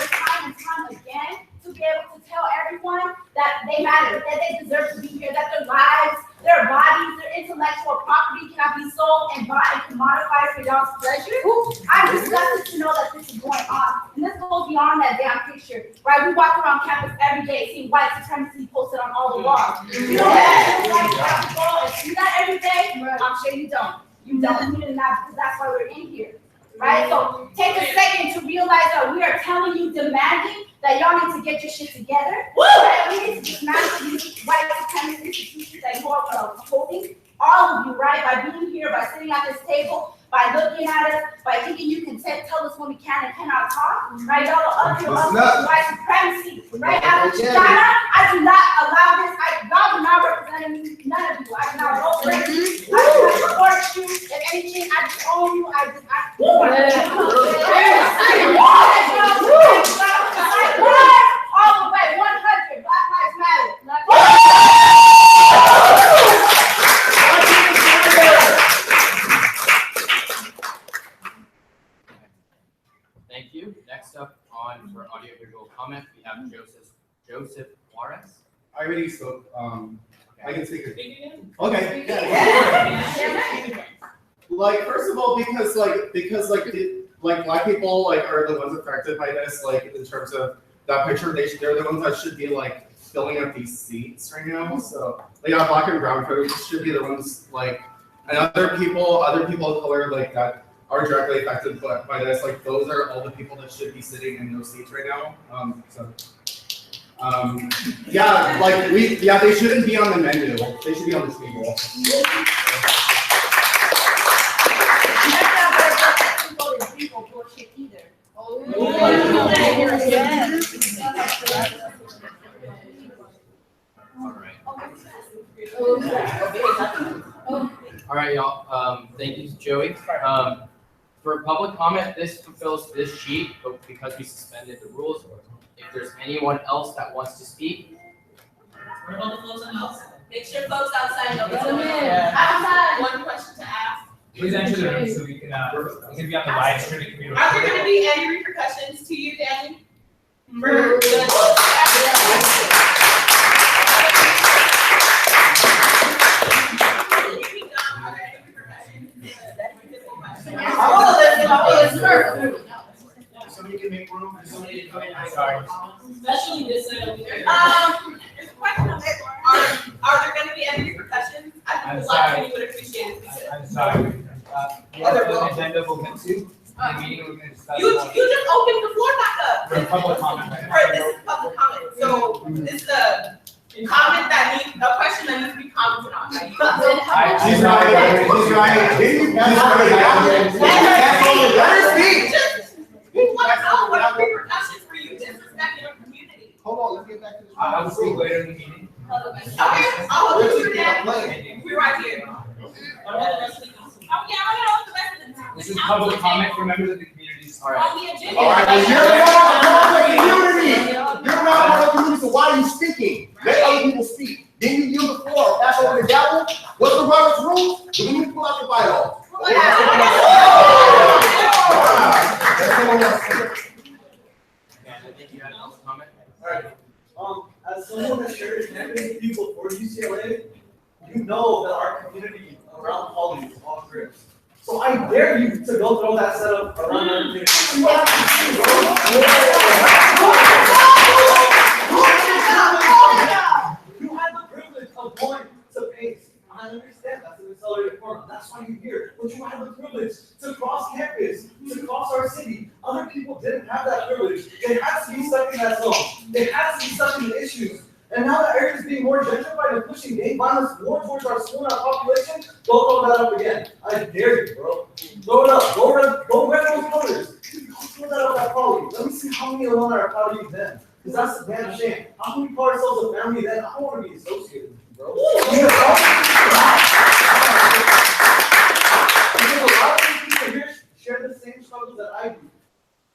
Time and time again to be able to tell everyone that they matter, that they deserve to be here, that their lives, their bodies, their intellectual property cannot be sold and bought and commodified for y'all's pleasure. I'm disgusted to know that this is going on. And this goes beyond that damn picture, right? We walk around campus every day seeing white supremacy posted on all the walls. You know that? You see that every day? I'm sure you don't. You don't need it now because that's why we're in here. Right? So take a second to realize that we are telling you, demanding that y'all need to get your shit together. Right? We need to dismantle these white supremacist institutions that you are holding. All of you, right? By being here, by sitting at this table, by looking at us, by thinking you can tell us when we can and cannot talk. Right? Y'all are up here with white supremacy. Right? As a China, I do not allow this. Y'all do not represent me. None of you. I do not vote for you. I do not support you. Joseph Juarez. I already spoke, I can speak. Speak again? Okay. Like, first of all, because black people like are the ones affected by this, like in terms of that picture, they're the ones that should be like filling up these seats right now. So black and brown folks should be the ones like, and other people of color like that are directly affected by this. Like those are all the people that should be sitting in those seats right now. They shouldn't be on the menu. They should be on the table. All right, y'all. Thank you, Joey. For public comment, this fulfills this sheet, but because we suspended the rules, if there's anyone else that wants to speak. Make sure folks outside know what's going on. I have one question to ask. Please enter the room so we can be on the live stream. Are there gonna be any repercussions to you, Danny? For the Somebody can make room for somebody to come in. Sorry. Especially this side over here. There's a question on this. Are there gonna be any repercussions? I think the last thing would appreciate it. I'm sorry. The agenda will get to the meeting. We're going to discuss. You just opened the floor back up. For public comment. This is public comment, so this is a comment that needs, a question that needs to be commented on. Like, She's right. Let her speak. We want to know what are the repercussions for you disrespecting your community. Hold on, let's get back to this. I will speak later in the meeting. Okay, I'll hold you to that. We're right here. Oh, yeah, I know the rest of the time. This is public comment for members of the community. On the agenda. All right, well, you're not part of the community. You're not part of the community, so why are you speaking? Let other people speak. Then you yield the floor, pass over the gavel. What's the Robert's rule? Do we need to pull out the bylaw? I think you had another comment. Alright, as someone that shared many people for UCLA, you know that our community around Poly is all grips. So I dare you to go throw that setup around our community. You had the privilege of going to PACE. I understand that's an accelerated program. That's why you're here. But you had the privilege to cross campus, to cross our city. Other people didn't have that privilege. They had to be stuck in that zone. They had to be stuck in the issues. And now that area is being more gentrified and pushing gang violence more towards our school and our population, go throw that up again. I dare you, bro. Throw it up. Go red those colors. Go throw that up at Poly. Let me see how many alone are proud of you then. Because that's a damn shame. How can we call ourselves a family then? I don't want to be associated with you, bro. Because a lot of these people here share the same struggles that I do.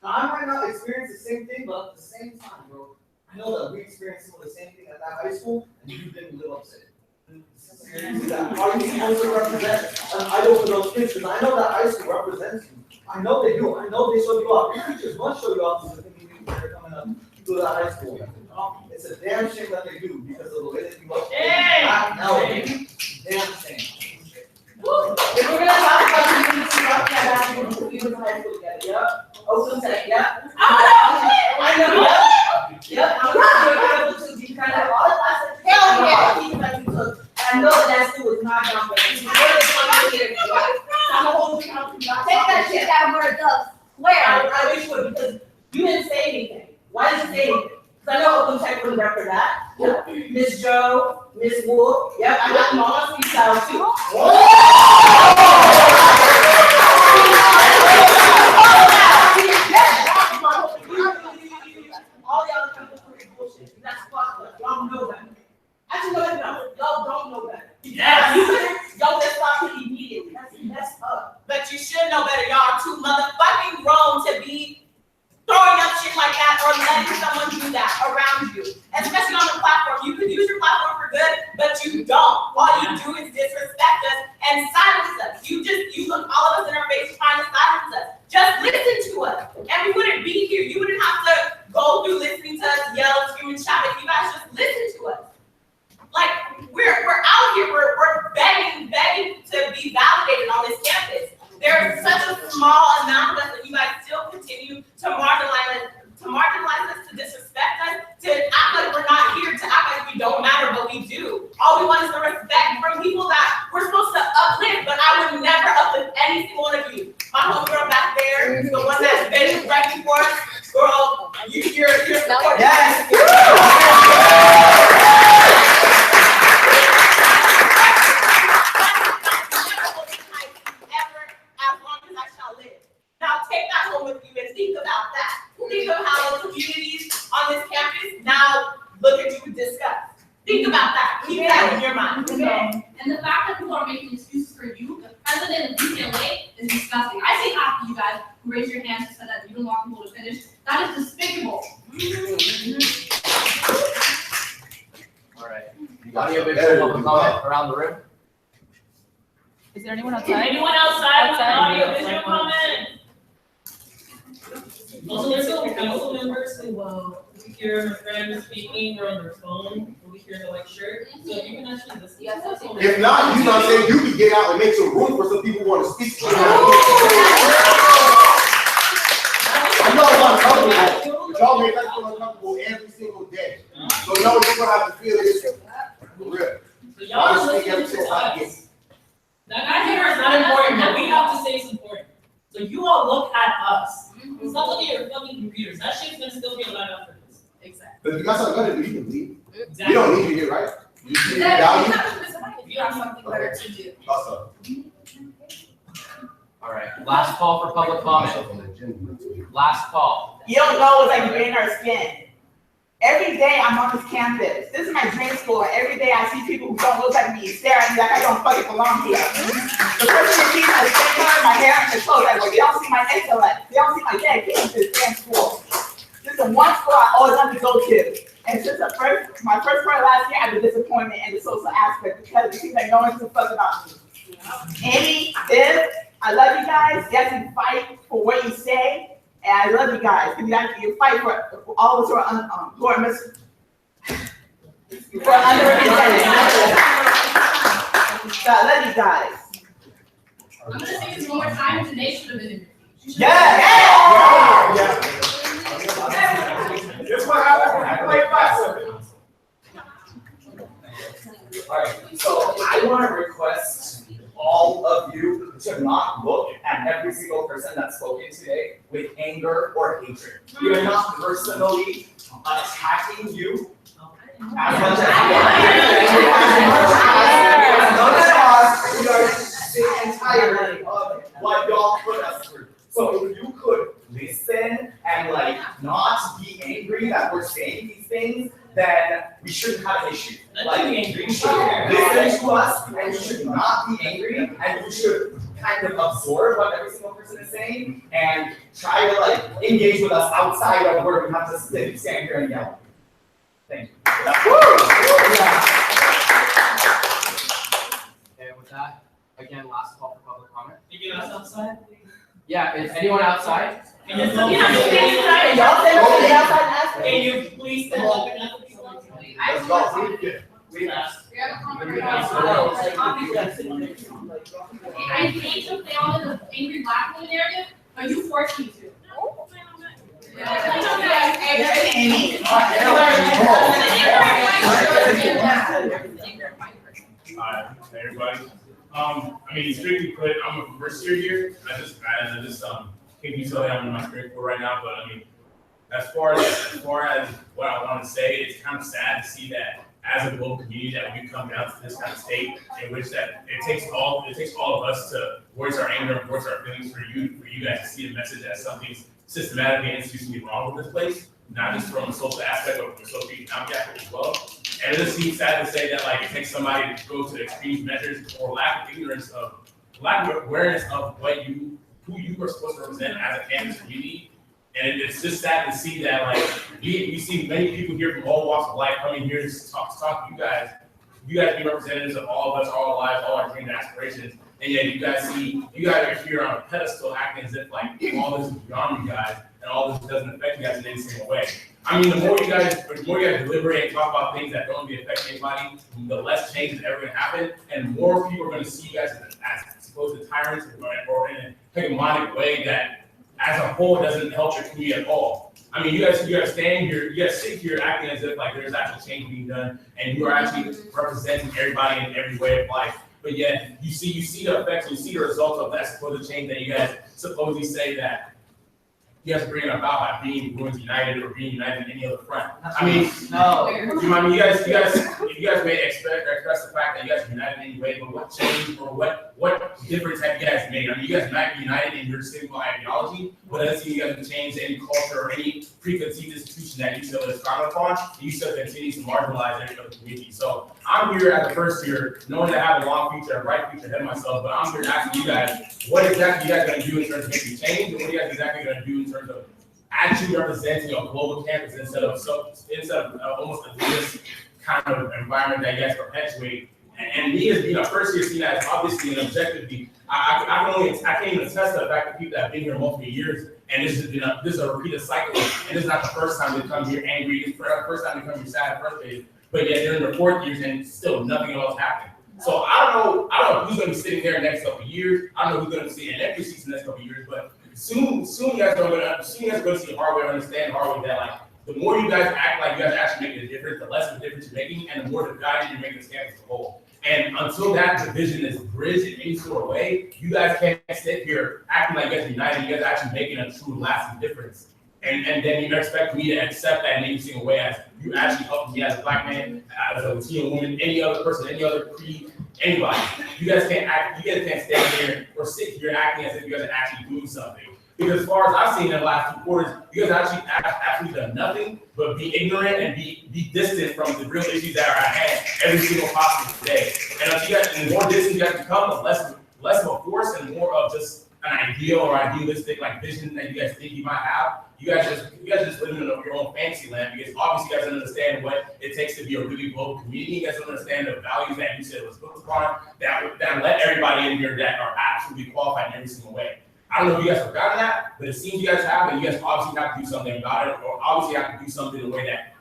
Now, I might not experience the same thing, but at the same time, bro, I know that we experienced some of the same thing at that high school, and you didn't live up to it. Are you supposed to represent an idol for those kids? Because I know that high school represents you. I know they do. I know they show you off. Your teachers must show you off to the things that are coming up to that high school. It's a damn shame that they do because of the way that you look. Damn shame. If we're gonna talk about community, rock that back to we were in high school together, yep. Oakland Tech, yep. I know. Yep. I'm not able to be kind of all the classes. Hell yeah. Teachers that you took. I know that school is not down for you. I'm a whole take that shit down where it does. Where? I wish you would because you didn't say anything. Why did you say anything? Because I know Oakland Tech wouldn't rep for that. Yep. Miss Joe, Miss Wolf. Yep, I got them all on speed style too. All y'all come to bullshit. That's fucked up. Y'all know that. Actually, no. Y'all don't know that. Yes. Y'all just stop it immediately. That's messed up. But you should know better. Y'all are too motherfucking grown to be throwing up shit like that or letting someone do that around you. Especially on the platform. You could use your platform for good, but you don't. All you do is disrespect us and silence us. You look all of us in our face trying to silence us. Just listen to us. And we wouldn't be here. You wouldn't have to go through listening to us yell, scream, and shout job if you guys just listen to us. Like, we're out here, we're begging to be validated on this campus. There's such a small amount of us that you guys still continue to marginalize us, to disrespect us, to act like we're not here, to act like we don't matter, but we do. All we want is the respect from people that we're supposed to uplift, but I would never uplift any single one of you. My homegirl back there, the one that's been right before us, girl, you're supporting. Yes. Now take that home with you and think about that. Think of how the communities on this campus now look at you with disgust. Think about that. Keep that in your mind. And the fact that people are making excuses for you, the president of UCLA, is disgusting. I see half of you guys who raised your hands and said that you don't want people to finish. That is despicable. All right. Audio visual public comment around the room. Is there anyone outside? Anyone outside with an audio visual comment? Also, there's some council members who, we hear a friend speaking or on their phone, we hear the white shirt, so if you can actually listen to us. If not, you know what I'm saying, you can get out and make some room for some people who want to speak. I know it's uncomfortable, but y'all make us feel uncomfortable every single day. So know you're gonna have to feel this for real. So y'all are listening to us. That here is not important, but we have to say it's important. So you all look at us. Stop looking at your fucking computers. That shit's gonna still be alive after this. Exactly. But if you got something better to do, you can leave. Exactly. We don't need you here, right? You see the value? You have something better to do. Awesome. All right. Last call for public comment. Last call. You don't know what's like in our skin. Every day I'm on this campus. This is my dream school. Every day I see people who don't look like me stare at me like I don't fucking belong here. The person that sees my skin color, my hair, and my clothes, I go, they don't see my intellect. They don't see my dedication to this damn school. This is the one school I always wanted to go to. And since my first part of last year, I've been disappointed in the social aspect because it seems like no one gives a fuck about me. Amy, Viv, I love you guys. Yes, you fight for what you say. And I love you guys. You fight for all of us who are underrepresented. So I love you guys. I'm gonna say this one more time. Today should have been in your feed. Yeah. This what happened when I play classic. Alright, so I want to request all of you to not look at every single person that's spoken today with anger or hatred. We are not personally attacking you as much as we are sick and tired of what y'all put us through. So if you could listen and like not be angry that we're saying these things, then we shouldn't have an issue. Like, you should listen to us, and you should not be angry, and you should kind of absorb what every single person is saying, and try to like engage with us outside of where we have to stand here and yell. Thank you. And with that, again, last call for public comment. You get us outside? Yeah, is anyone outside? Can you please stand up and ask people? Let's go. We asked. I hate to play on the angry black woman narrative, but you forced me to. Hi, everybody. I mean, strictly put, I'm a first year here. I just can't be so down in my strength for right now. But I mean, as far as what I want to say, it's kind of sad to see that as a global community that we come down to this kind of state in which that it takes all of us to voice our anger and voice our feelings for you guys to see a message that something's systematically and institutionally wrong with this place, not just from a social aspect, but from a socioeconomic aspect as well. And it just seems sad to say that like it takes somebody to go to extreme measures or lack of awareness of who you are supposed to represent as a campus community. And it's just sad to see that like we see many people here from all walks of life coming here to talk to you guys. You guys be representatives of all of us, all our lives, all our dreams and aspirations. And yet you guys are here on a pedestal acting as if like all this is beyond you guys. and all this doesn't affect you guys in any single way. I mean, the more you guys deliberate and talk about things that don't really affect anybody, the less change is ever gonna happen, and more people are gonna see you guys as supposed tyrants or in a hegemonic way that, as a whole, doesn't help your community at all. I mean, you guys stand here, you guys sit here acting as if like there's actual change being done, and you are actually representing everybody in every way of life. But yet, you see the effects, you see the results of that supposed change that you guys supposedly say that you guys are bringing about by being Bruins United or being united in any other front. I mean, you guys may express the fact that you guys are united in any way, but what change or what difference have you guys made? I mean, you guys might be united in your single ideology, but it doesn't seem you guys have changed any culture or any preconceived institution that you still is frowned upon. You still continue to marginalize every other community. So I'm here as the first year, knowing that I have a long future, a bright future ahead of myself, but I'm here asking you guys, what exactly you guys going to do in terms of making change, and what are you guys exactly going to do in terms of actually representing a global campus instead of almost a this kind of environment that you guys perpetuate. And me as being a first year seen as obviously and objectively, I can't even attest to the fact that people that have been here multiple years, and this is a repeated cycle, and this is not the first time they come here angry, it's the first time they come here sad first days, but yet they're in their fourth years and still nothing else happened. So I don't know who's gonna be sitting there in the next couple of years. I don't know who's gonna be sitting in every seat in the next couple of years, but soon you guys are gonna see the hard way, understand the hard way that like the more you guys act like you guys are actually making a difference, the less of a difference you're making, and the more divided you're making this campus as a whole. And until that division is bridged in any sort of way, you guys can't sit here acting like you guys are united, you guys are actually making a true lasting difference. And then you expect me to accept that in any single way as you actually helped me as a black man, as a Latino woman, any other person, any other creed, anybody. You guys can't stand here or sit here acting as if you guys are actually doing something. Because as far as I've seen in the last 2 quarters, you guys actually done nothing but be ignorant and be distant from the real issues that are at hand every single possible day. And the more distant you guys become, the less of a force and more of just an ideal or idealistic like vision that you guys think you might have. You guys just live in your own fantasy land, because obviously you guys don't understand what it takes to be a really global community. You guys don't understand the values that you said was built upon that let everybody in here that are absolutely qualified in every single way. I don't know if you guys have forgotten that, but it seems you guys have, and you guys obviously have to do something about it, or obviously have to do something in a way that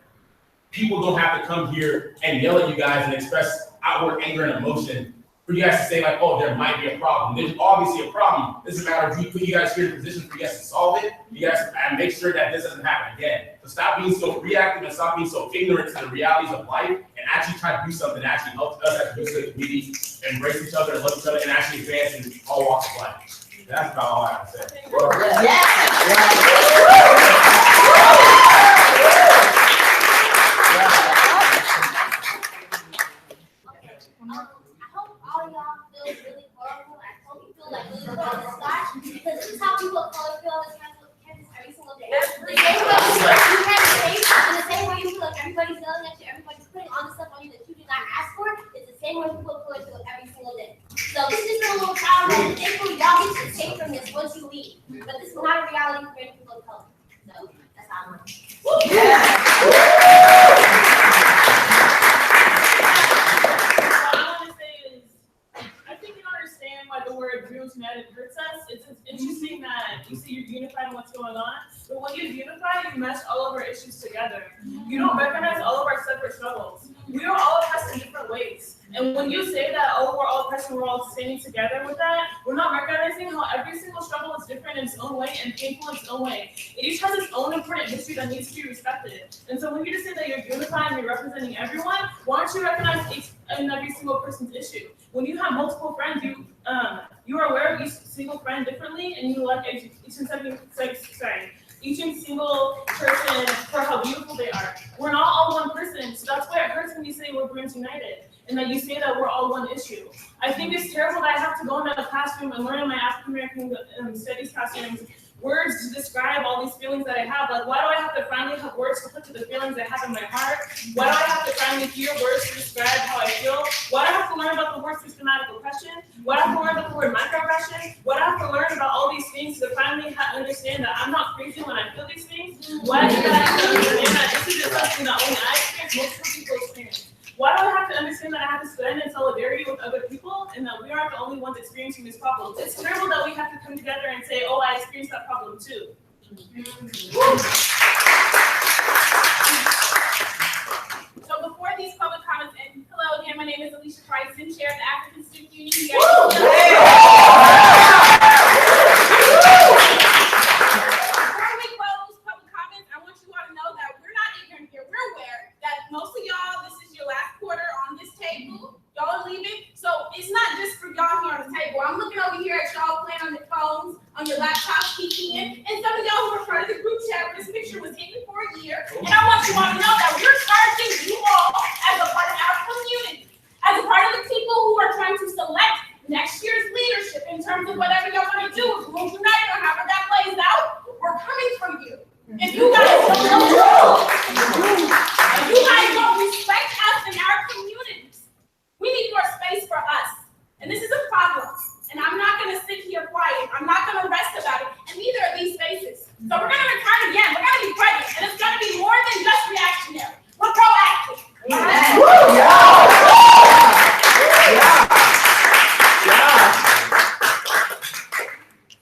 people don't have to come here and yell at you guys and express outward anger and emotion for you guys to say like, oh, there might be a problem. There's obviously a problem. This is a matter of we put you guys here in a position for you guys to solve it. You guys and make sure that this doesn't happen again. So stop being so reactive and stop being so ignorant to the realities of life, and actually try to do something that actually helps us as a community embrace each other and love each other and actually advance in all walks of life. That's about all I have to say. Because this is how people of color feel on this campus every single day. The same way you have space, in the same way you feel like everybody's yelling at you, everybody's putting on the stuff on you that you did not ask for, it's the same way people of color feel every single day. So this is a little trial run, and thankfully y'all get to escape from this once you leave. But this is not a reality for many people of color. So that's how I'm the word Bruins United hurts us. It's interesting that you see you're unified in what's going on, but when you unify, you mesh all of our issues together. You don't recognize all of our separate struggles. We are all oppressed in different ways. And when you say that, oh, we're all oppressed and we're all standing together with that, we're not recognizing how every single struggle is different in its own way and painful in its own way. It each has its own important history that needs to be respected. And so when you just say that you're unifying and you're representing everyone, why don't you recognize each and every single person's issue? When you have multiple friends, you are aware of each single friend differently, and you like each single person for how beautiful they are. We're not all one person, so that's why it hurts when you say we're Bruins United, and that you say that we're all one issue. I think it's terrible that I have to go into the classroom and learn in my African American studies classrooms words to describe all these feelings that I have. Like, why do I have to finally have words to put to the feelings I have in my heart? Why do I have to finally hear words to describe how I feel? Why do I have to learn about the word systematic oppression? Why do I have to learn about the word microaggression? Why do I have to learn about all these things to finally understand that I'm not crazy when I feel these things? Why do I have to understand that this is just something that only I experience, multiple people experience? Why do I have to understand that I have to stand in solidarity with other people and that we aren't the only ones experiencing these problems? It's terrible that we have to come together and say, oh, I experienced that problem too. So before these public comments, and hello again, my name is Alicia Bryson, Chair of the African Student Union here. Before we close public comments, I want you all to know that we're not ignorant here. We're aware that most of y'all, this is your last quarter on this table. Y'all are leaving. So it's not just for y'all here on the table. I'm looking over here at y'all playing on your phones, on your laptops, peeking in, and some of y'all who were part of the group chat where this picture was hidden for a year. And I want you all to know that we're charging you all as a part of our community, as a part of the people who are trying to select next year's leadership in terms of whatever y'all want to do with Group United or however that plays out. We're coming for you. If you guys don't know, if you guys don't respect us in our communities, we need more space for us. And this is a problem. And I'm not going to sit here quiet. I'm not going to rest about it. And neither are these spaces. So we're going to return again. We're going to be present. And it's going to be more than just reactionary. We're proactive.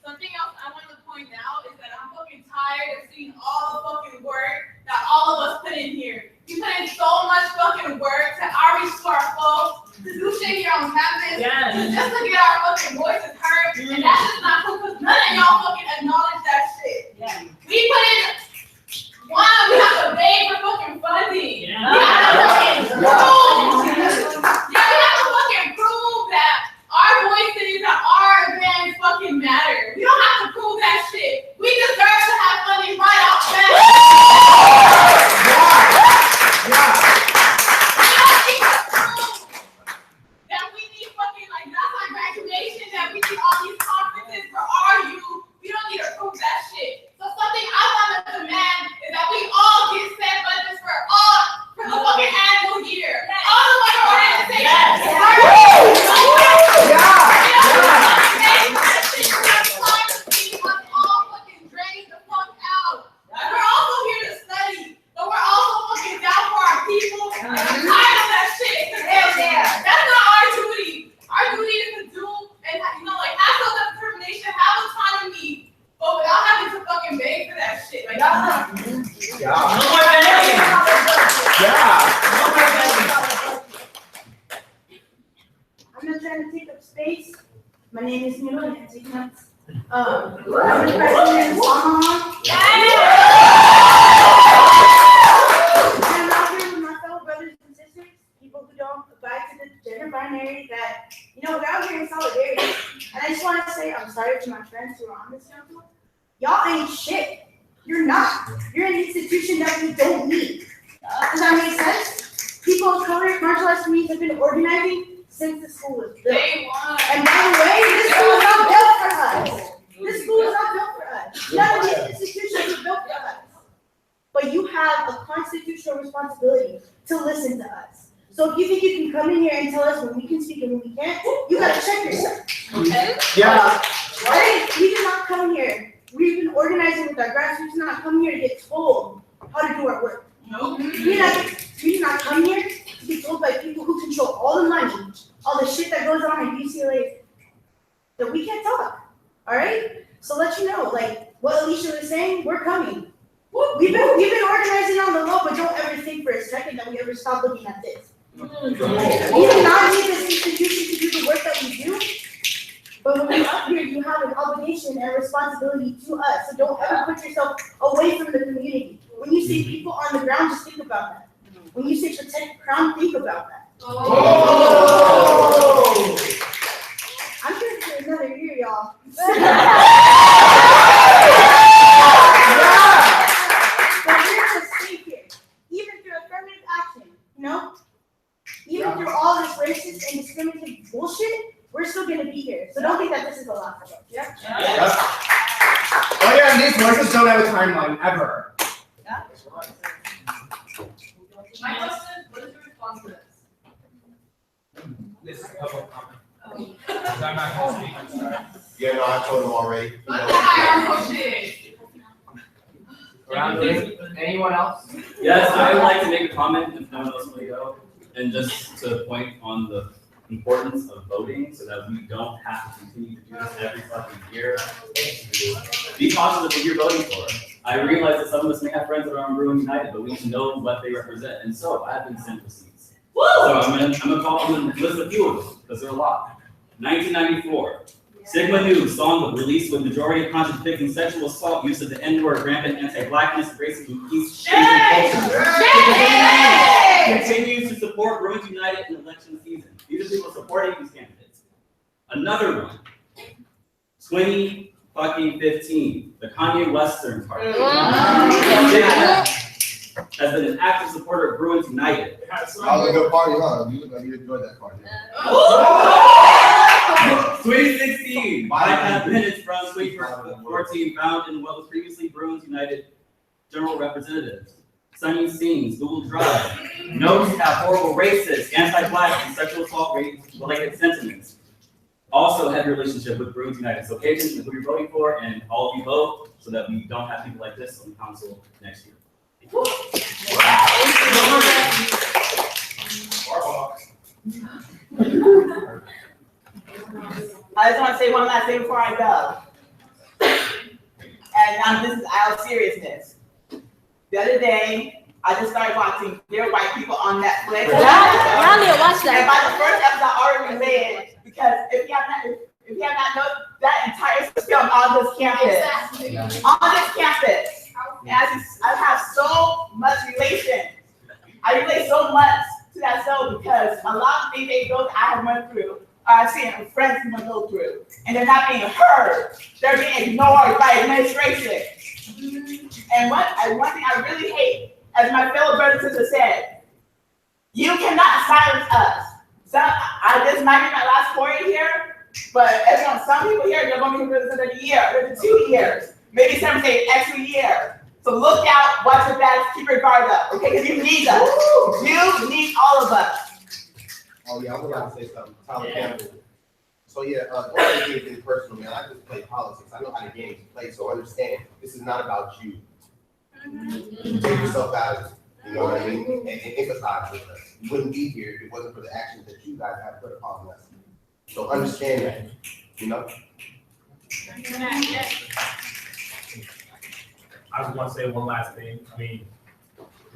Something else I want to point out is that I'm fucking tired of seeing all the fucking work that all of us put in here. You put in so much fucking work to outreach to our folks, to do shit here on campus, just to get our fucking voices heard, and that's just not cool because none of y'all fucking acknowledge that shit. We put in, one, we have to beg for fucking funding. We have to fucking prove, we have to fucking prove that our voices, that our events fucking matter. We don't have to prove that shit. We deserve to have funding right off bat. That we need fucking, like, that's our graduation, that we need all these conferences for our youth. We don't need to prove that shit. So something I want to demand is that we all get set budgets for the fucking annual year. All the way around the table. We're also here to study, but we're also fucking down for our people. And I'm tired of that shit. That's not our duty. Our duty is to do and, you know, like, have self-determination, have autonomy, but without having to fucking beg for that shit. Like, that's not. No more begging. I'm not trying to take up space. My name is Milo and I'm the president. I'm out here with my fellow brothers and sisters, people who don't abide to the gender binary, that, you know, we're out here in solidarity. And I just want to say I'm sorry to my friends who are on this council. Y'all ain't shit. You're not. You're an institution that we don't need. Does that make sense? People of color, marginalized communities have been organizing since the school was built. And by the way, this school is not built for us. This school is not built for us. None of these institutions are built for us. But you have a constitutional responsibility to listen to us. So if you think you can come in here and tell us when we can speak and when we can't, you gotta check yourself. Okay? Right? We did not come here. We've been organizing with our grassroots. We did not come here to get told how to do our work. No. We did not come here to be told by people who control all the money, all the shit that goes on at UCLA, that we can't talk. All right? So let you know, like what Alicia was saying, we're coming. We've been organizing on the low, but don't ever think for a second that we ever stop looking at this. We do not need this institution to do the work that we do. But when you're up here, you have an obligation and responsibility to us. So don't ever put yourself away from the community. When you see people on the ground, just think about that. When you say protect the crown, think about that. I'm here for another year, y'all. But we're gonna stay here, even through affirmative action, you know? Even through all this racist and discriminatory bullshit, we're still gonna be here. So don't think that this is the last of us. Yeah? Oh yeah, and these voices don't have a timeline ever. My question, what is your response to this? This is public comment. I'm not gonna speak, I'm sorry. Yeah, no, I told him already. What the hierarchical shit? Anyone else? Yes, I would like to make a comment if no one else will go. And just to point on the importance of voting so that we don't have to continue to do this every fucking year. Be cautious of what you're voting for. I realize that some of us may have friends that are on Bruin United, but we need to know what they represent. And so I have been sent receipts. So I'm gonna call them and list a few of them, because there are a lot. 1994, Sigma News song was released with majority of content depicting sexual assault, use of the N-word, rampant anti-blackness, racism, East Asian culture. Continues to support Bruins United in election season. These are people supporting these candidates. Another one, 2015, the Kanye Western Party. Has been an active supporter of Bruins United. That was a good party, huh? You look like you enjoyed that party. 2016, 5 minutes from 2014, found in what was previously Bruins United General Representatives. Sunny Sings, Google Drive. Notes have horrible racist, anti-black, and sexual assault related sentiments. Also have a relationship with Bruins United. So pay attention to who you're voting for, and all of you vote so that we don't have people like this on the council next year. I just want to say one last thing before I go. And this is out of seriousness. The other day, I just started watching Dear White People on Netflix. Y'all need to watch that. And by the first episode, I already read, because if you have not known that entire film on this campus. Exactly. On this campus. And I have so much relation. I relate so much to that show because a lot of things they go I have went through, I've seen friends who go through, and they're not being heard. They're being ignored by administration. And one thing I really hate, as my fellow brothers and sisters said, you cannot silence us. So this might be my last 4 year, but some people here, they're going to be here for a year, for 2 years, maybe some say an extra year. So look out, watch your backs, keep your guard up, okay? Because you need us. You need all of us. Oh yeah, I'm gonna say something. Tyler Campbell. So yeah, don't let me get personal, man. I just play politics. I know how the game's played, so understand this is not about you. Take yourself out of it. You know what I mean? And empathize with us. You wouldn't be here if it wasn't for the actions that you guys have put upon us. So understand that. You know. I just want to say one last thing. I mean,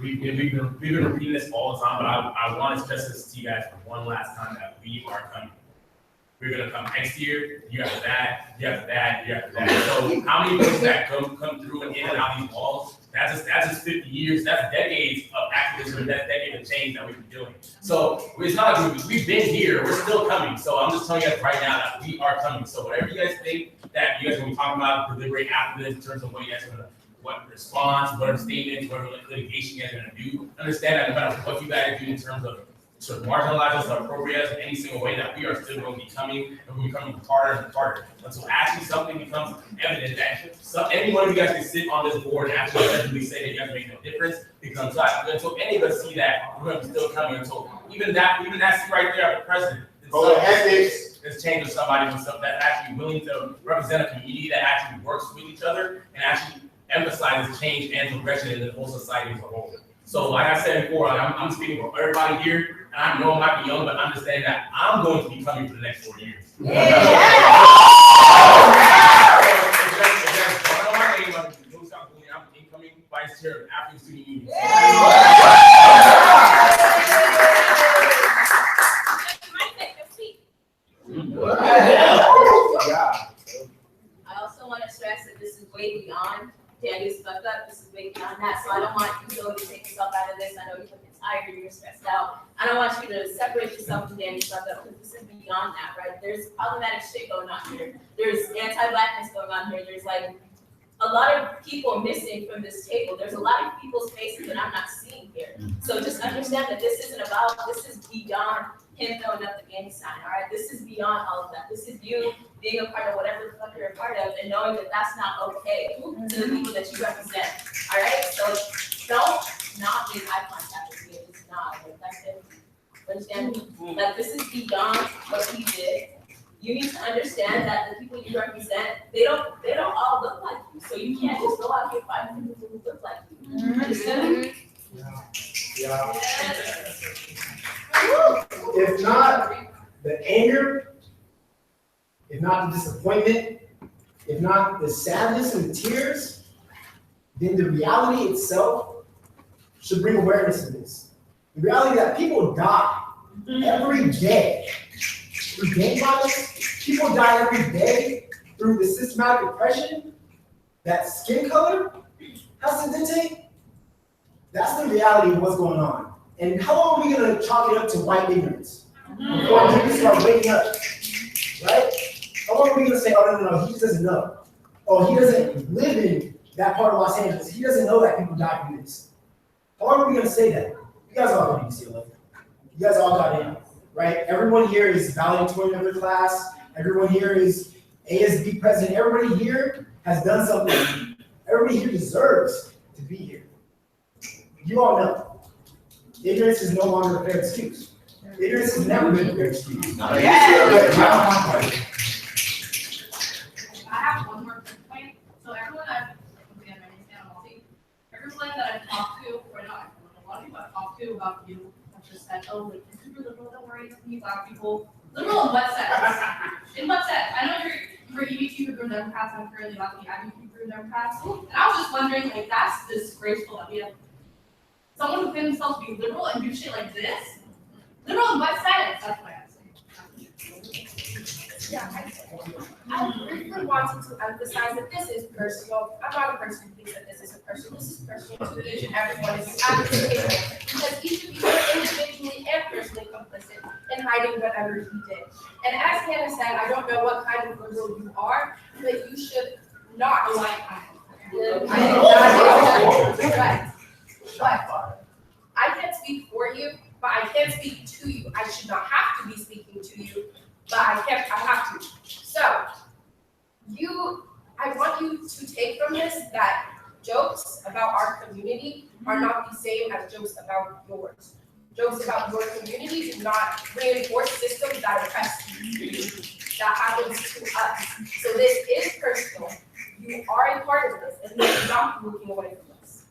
we've been repeating this all the time, but I want to stress this to you guys for one last time that we are coming. We're gonna come next year, year after that, year after that, year after that. So how many things that come through and in and out these walls? That's just 50 years. That's decades of activism. That's decades of change that we've been doing. So it's not like we've been here. We're still coming. So I'm just telling you guys right now that we are coming. So whatever you guys think that you guys are gonna be talking about, deliberate after this in terms of what you guys are gonna. What response, whatever statements, whatever litigation you guys are gonna do, understand that no matter what you guys do in terms of sort of marginalize us or appropriate us in any single way, that we are still going to be coming and we're becoming harder and harder. Until actually something becomes evident that any one of you guys can sit on this board and actually legibly say that you guys make no difference, because until any of us see that, we're going to be still coming. Until even that seat right there at the president. It's changed with somebody that's actually willing to represent a community that actually works with each other and actually emphasizes change and progression in the whole society as a whole. So like I said before, I'm speaking for everybody here, and I know I might be young, but understand that I'm going to be coming for the next 4 years. I'm incoming vice chair of African Student Union. I also want to stress that this is way beyond Danny's fuck up. This is way beyond that. So I don't want you to take yourself out of this. I know you're tired, you're stressed out. I don't want you to separate yourself from Danny's fuck up, because this is beyond that, right? There's problematic shit going on here. There's anti-blackness going on here. There's like a lot of people missing from this table. There's a lot of people's faces that I'm not seeing here. So just understand that this isn't about, this is beyond him throwing up the gang sign, all right? This is beyond all of that. This is you being a part of whatever the fuck you're a part of and knowing that that's not okay to the people that you represent, all right? So don't not make eye contact with me. It's not, like, that's it. Understand me? Like, this is beyond what he did. You need to understand that the people you represent, they don't all look like you. So you can't just go out here fighting people who look like you. Understand? Yeah. If not, the anger, if not the disappointment, if not the sadness and the tears, then the reality itself should bring awareness to this. The reality that people die every day through gang violence, people die every day through the systematic oppression that skin color has to dictate. That's the reality of what's going on. And how long are we gonna chalk it up to white ignorance before people start waking up, right? How long are we gonna say, oh, no, he just doesn't know. Oh, he doesn't live in that part of Los Angeles. He doesn't know that people die from this. How long are we gonna say that? You guys all got UCLA. You guys all got in, right? Everyone here is valedictorian of their class. Everyone here is ASB president. Everybody here has done something. Everybody here deserves to be here. You all know, ignorance is no longer a fair excuse. Ignorance has never been a fair excuse. I have one more quick point. So everyone that I've talked to, or not everyone, a lot of people I've talked to about you have just said, oh, like, you're super liberal, don't worry, you black people. Liberal in what sense? In what sense? I know you're EBT group Democrats, I'm currently about the IBT group Democrats. And I was just wondering, like, that's disgraceful that we have someone who claims themselves to be liberal and do shit like this? Liberal in what sense? That's what I'm saying. Yeah, I really wanted to emphasize that this is personal. I'm not a person who thinks that this isn't personal. This is personal to each and every one of you at this table. Because each of you are individually and personally complicit in hiding whatever you did. And as Hannah said, I don't know what kind of liberal you are, but you should not like Right. But I can't speak for you, but I can speak to you. I should not have to be speaking to you, but I have to. So, I want you to take from this that jokes about our community are not the same as jokes about yours. Jokes about your community do not reinforce systems that oppress you. That happens to us. So this is personal. You are a part of this, and you should not be looking away from this.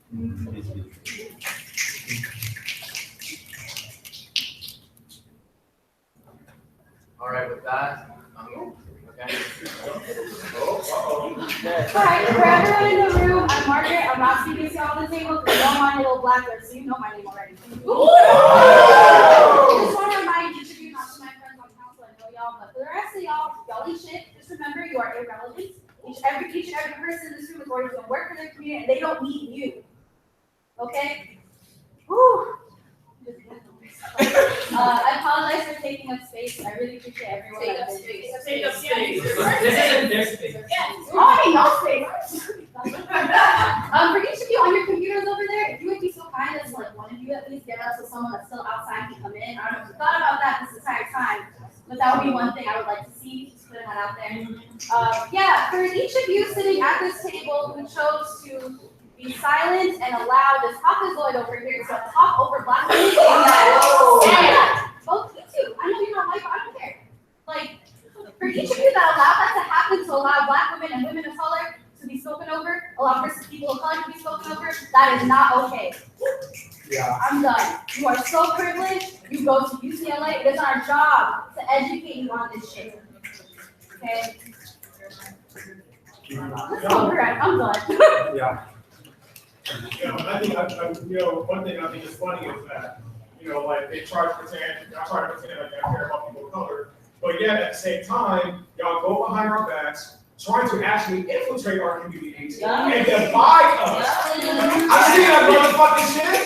All right, with that, okay. Hi, for everyone in the room, I'm Margaret. I'm not speaking to all the table because you don't mind little black girls, so you know my name already. I just want to remind each of you, not to my friends on council, I know y'all, but for the rest of y'all eat shit. Just remember, you are irrelevant. Each and every person in this room is going to work for their community, and they don't need you. Okay? Whew. I apologize for taking up space. I really appreciate everyone. Take up space. Take up space. This isn't their space. Oh, I know space. For each of you on your computers over there, if you would be so kind as like one of you at least get up so someone that's still outside can come in. I don't know if you thought about that this entire time, but that would be one thing I would like to see. Just putting that out there. Yeah, for each of you sitting at this table who chose to be silent and allow this Hawkazoid over here to talk over black people. Both of you too. I know you're not white, but I don't care. Like, for each of you that allowed that to happen, to allow black women and women of color to be spoken over, allow people of color to be spoken over, that is not okay. Yeah. I'm done. You are so privileged. You go to UCLA. It is our job to educate you on this shit. Okay? Let's go, correct. I'm done. Yeah. I think, one thing I think is funny is that, like they try to pretend like they care about people of color, but yet at the same time, y'all go behind our backs, trying to actually infiltrate our communities and divide us. I see that motherfucking shit.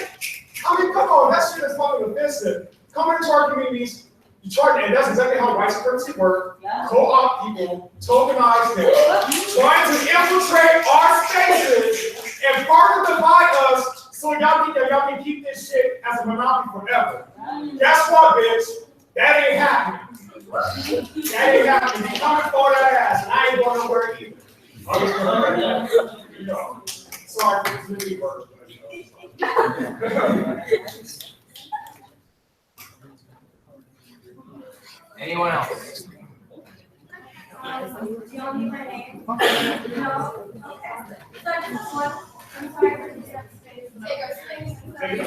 I mean, come on, that shit is fucking offensive. Come into our communities, you try, and that's exactly how white supremacy works. Co-opt people, tokenize them, trying to infiltrate our spaces and further divide us so y'all can keep this shit as a monopoly forever. Guess what, bitch? That ain't happening. That ain't happening. You coming for that ass, and I ain't going nowhere either. Sorry for this movie work. Anyone else? Do y'all need my name? No? Okay. So I just want, I'm sorry for taking up space. Take up space. I just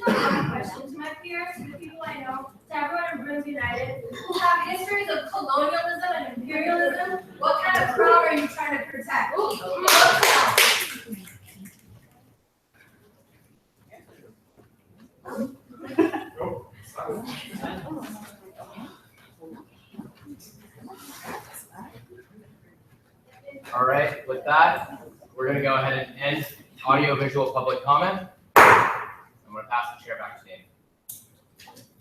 want to have a question to my here, to the people I know, to everyone in Bruins United, who have histories of colonialism and imperialism, what kind of crown are you trying to protect? All right, with that, we're gonna go ahead and end audio-visual public comment. I'm gonna pass the chair back to Dave.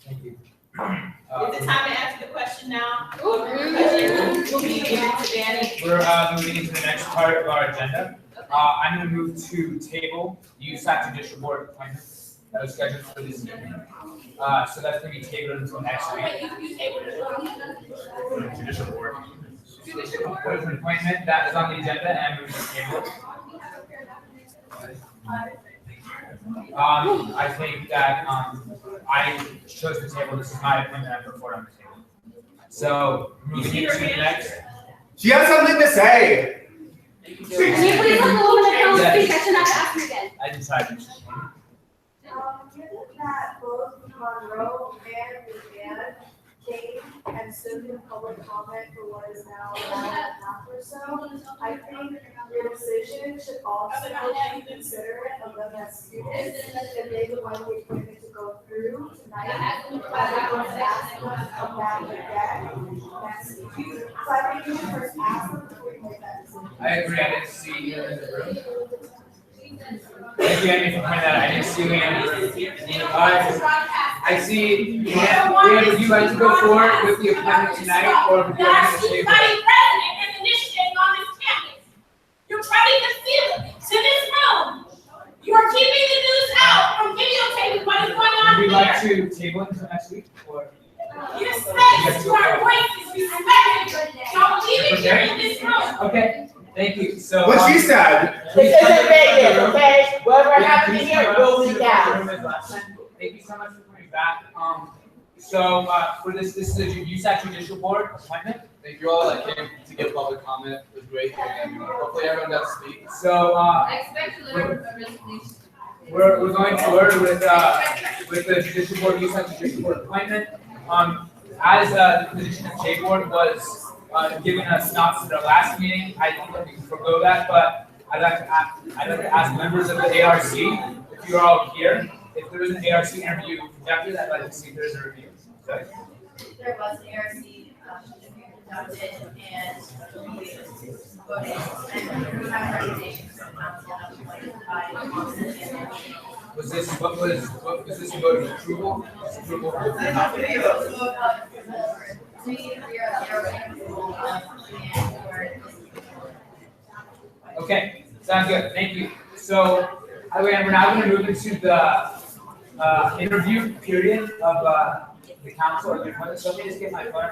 Thank you. Is it time to answer the question now? We'll be given to Danny. We're moving into the next part of our agenda. I'm gonna move to table the USAC Judicial Board appointment that was scheduled for this evening. So that's gonna be tabled until next week. Judicial board. Judicial Board appointment that is on the agenda and moving to table. I think that, I chose the table, this is my appointment, I put forward on the table. So, moving into the next. She has something to say. Can you please let the woman that comes speak? I should not ask her again. I decided. Given that both Monroe and Leanne came and stood in public comment for what is now an hour and a half or so, I think your decision should also be considerate of them as students, and they would want the appointment to go through tonight. I don't want to ask them to come back again next week. So I think you should first ask them before you make that decision. I agree, I didn't see you in the room. Thank you, Amy, for pointing that out. I didn't see you in the room. I see, we have, you guys go forward with the appointment tonight, or would you like to say? Vice President is initiating on this campus. You're trying to conceal it to this room. You are keeping the news out from videotaping what is going on Would you here. like to table it until next week, or? Your space, you are racist, respected. Don't leave it here in this room. Okay, thank you, so. What she said. This isn't Vegas, okay? Whatever happens here, we'll leave down. Thank you so much for coming back. For this is the USAC Judicial Board appointment. Thank you all that came to give public comment. It was great hearing everyone. Hopefully everyone got to speak. So, I expect a letter of resignation. we're going to order with the Judicial Board, USAC Judicial Board appointment. As the position of J Board was given a synopsis at our last meeting, I think that we can forego that, but I'd like to ask members of the ARC, if you're all here, if there is an ARC interview conducted, I'd like to see if there's a review. Okay? There was an ARC interview conducted, and we voted, and we have recommendations from council appointed by. Was this a vote of approval? Okay, sounds good, thank you. So, we're now going to move into the interview period of the council. So let me just get my phone and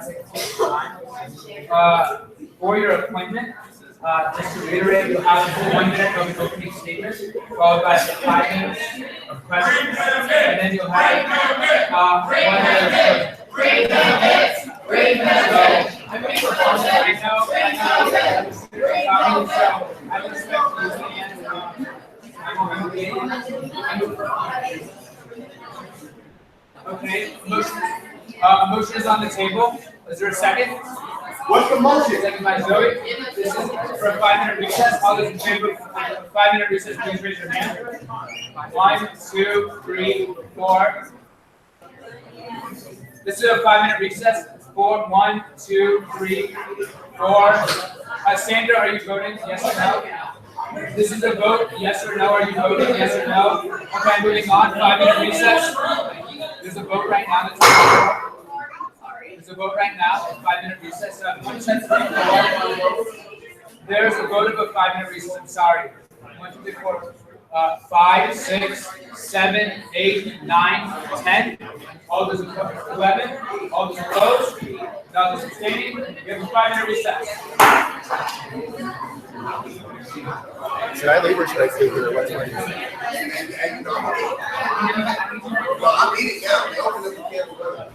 time. For your appointment, just to reiterate, you'll have 1 minute of an opening statement, followed by 5 minutes of questions, and then you'll have 1 minute of. Okay, motion is on the table. Is there a second? What's the motion? Second by Zoe. This is for a 5-minute recess. All those in favor of a 5-minute recess, please raise your hand. 1, 2, 3, 4. This is a 5-minute recess. 4, 1, 2, 3, 4. Sandra, are you voting? Yes or no? This is a vote. Yes or no? Are you voting? Yes or no? Okay, moving on. 5-minute recess. There's a vote right now. There's a vote right now. 5-minute recess. 1, 2, 3, 4. There's a vote of a 5-minute recess. I'm sorry. 1, 2, 3, 4. 5, 6, 7, 8, 9, 10. All those opposed. 11. All those opposed. All those abstaining. We have a 5-minute recess. Should I leave or should I stay here? What's my Well, I'm eating now. They opened up the can of butter.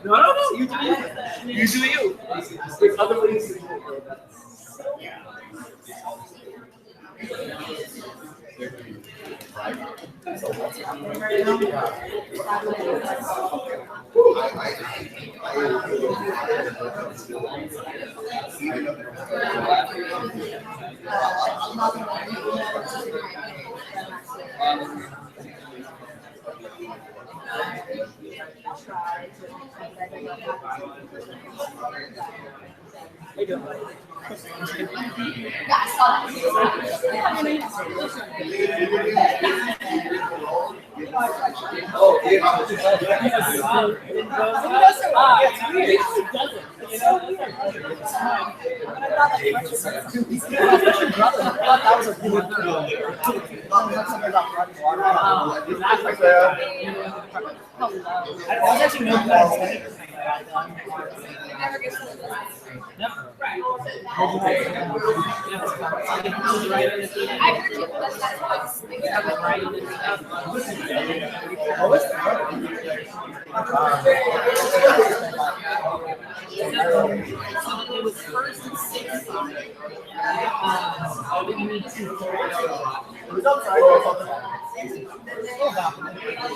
No, you do you. You do you. There's other ways to do it. Yeah, I saw It was first and sixth.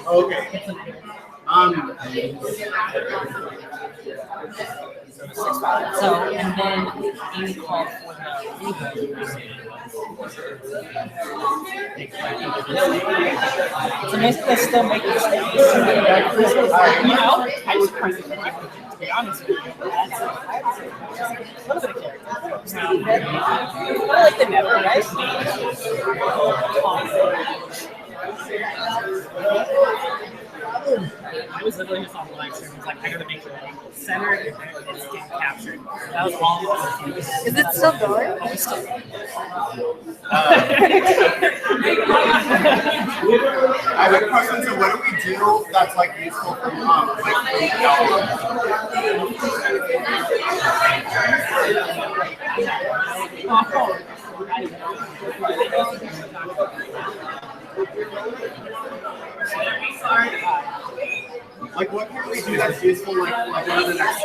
Okay. So, and then Amy called for the basically still making mistakes. You know, I was crazy. To be honest with you, that's a little bit of character. I like the never, right? I was literally just on the live stream. It's like, I gotta make sure center and it's getting captured. That was all. Is it still going? Oh, it's still going. I have a question. So, what do we do that's like useful for Like, what can we do that's useful, like one of the next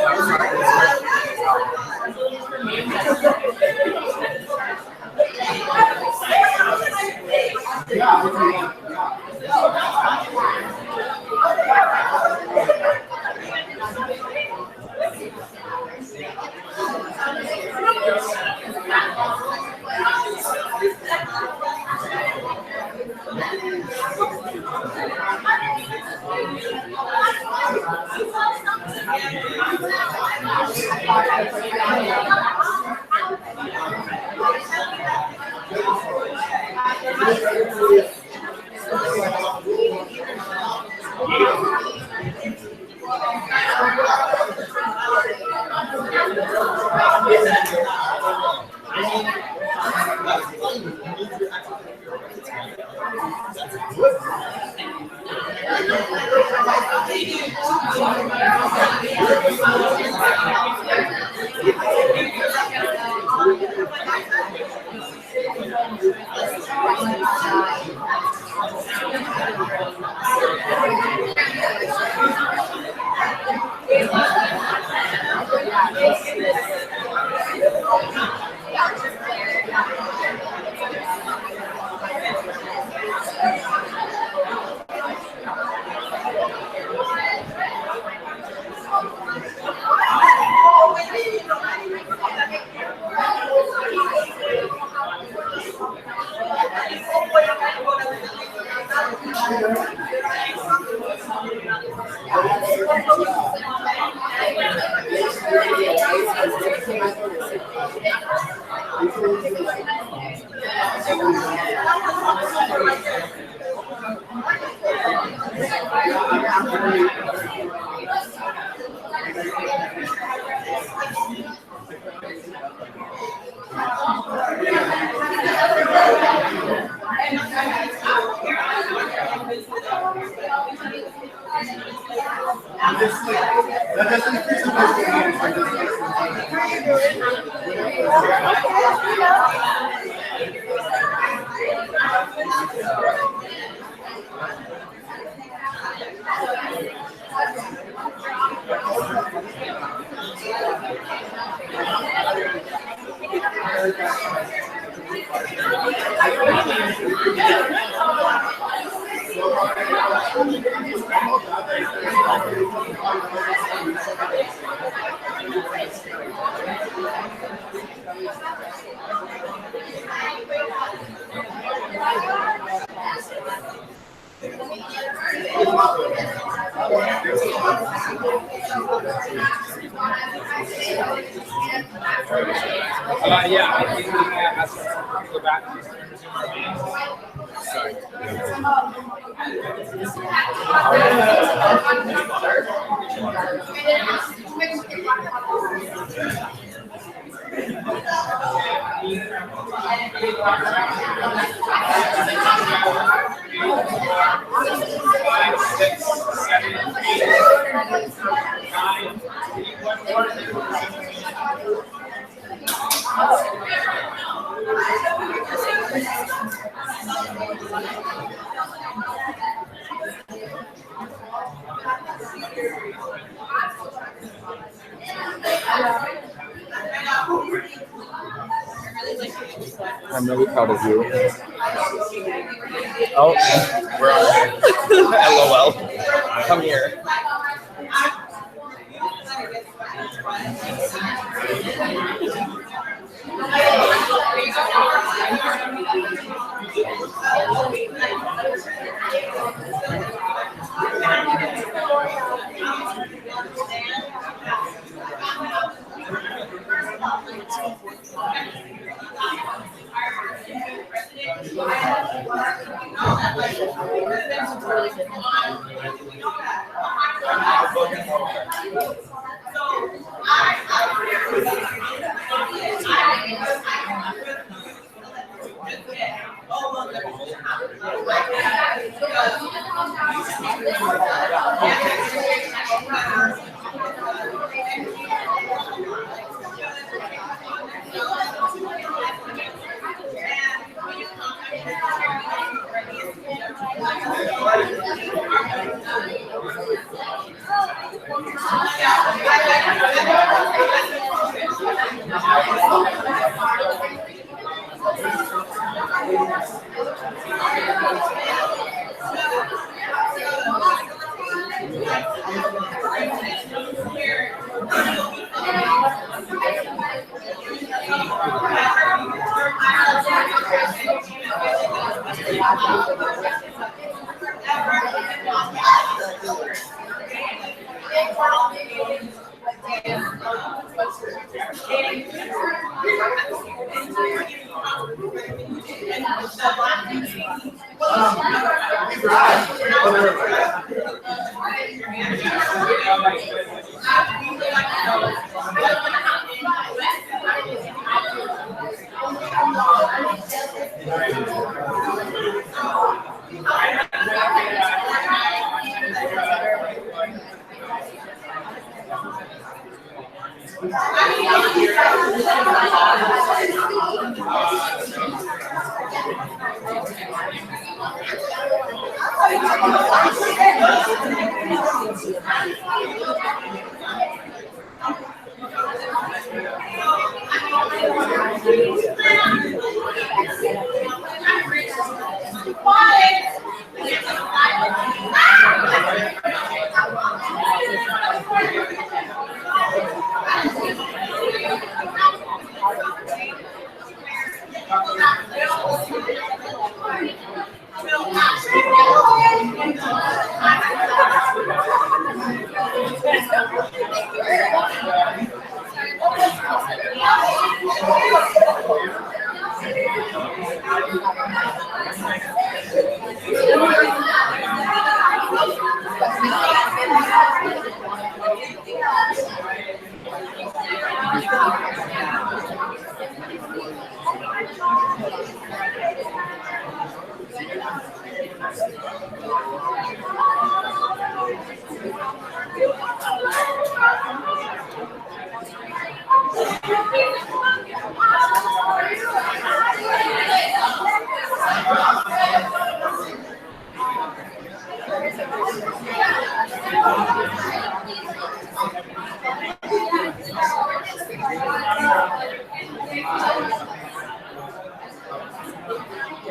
Yeah, I think we can ask to go back and resume our meeting. Sorry. Five, 6, 7, 8, 9, 1 more. I'm really proud of you. Oh, we're on. LOL. Come here.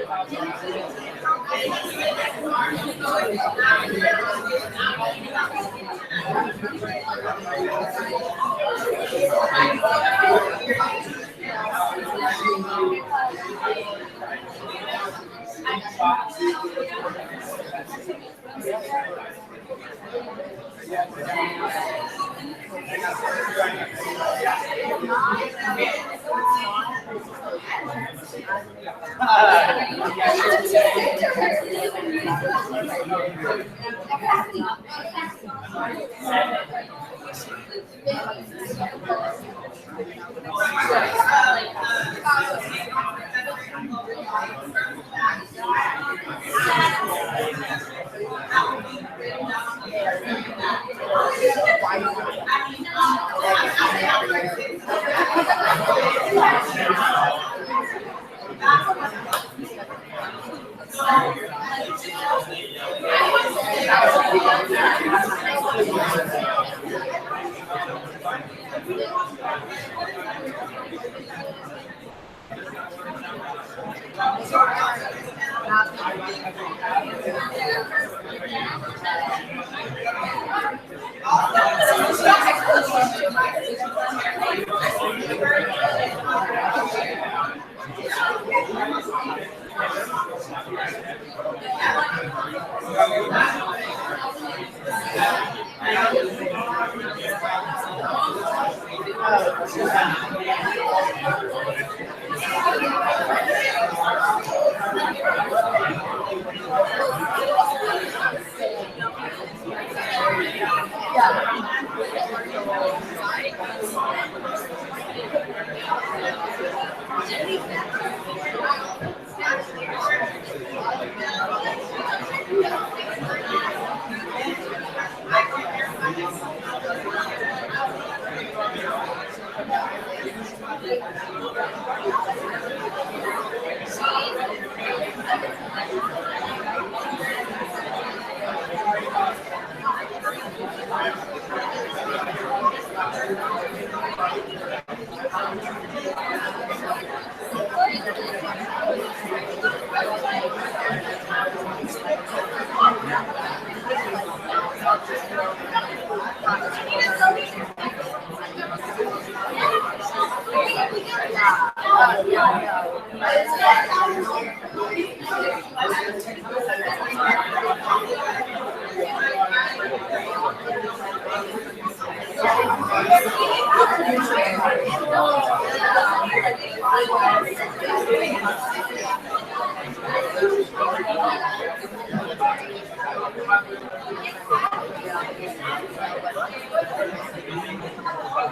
Okay,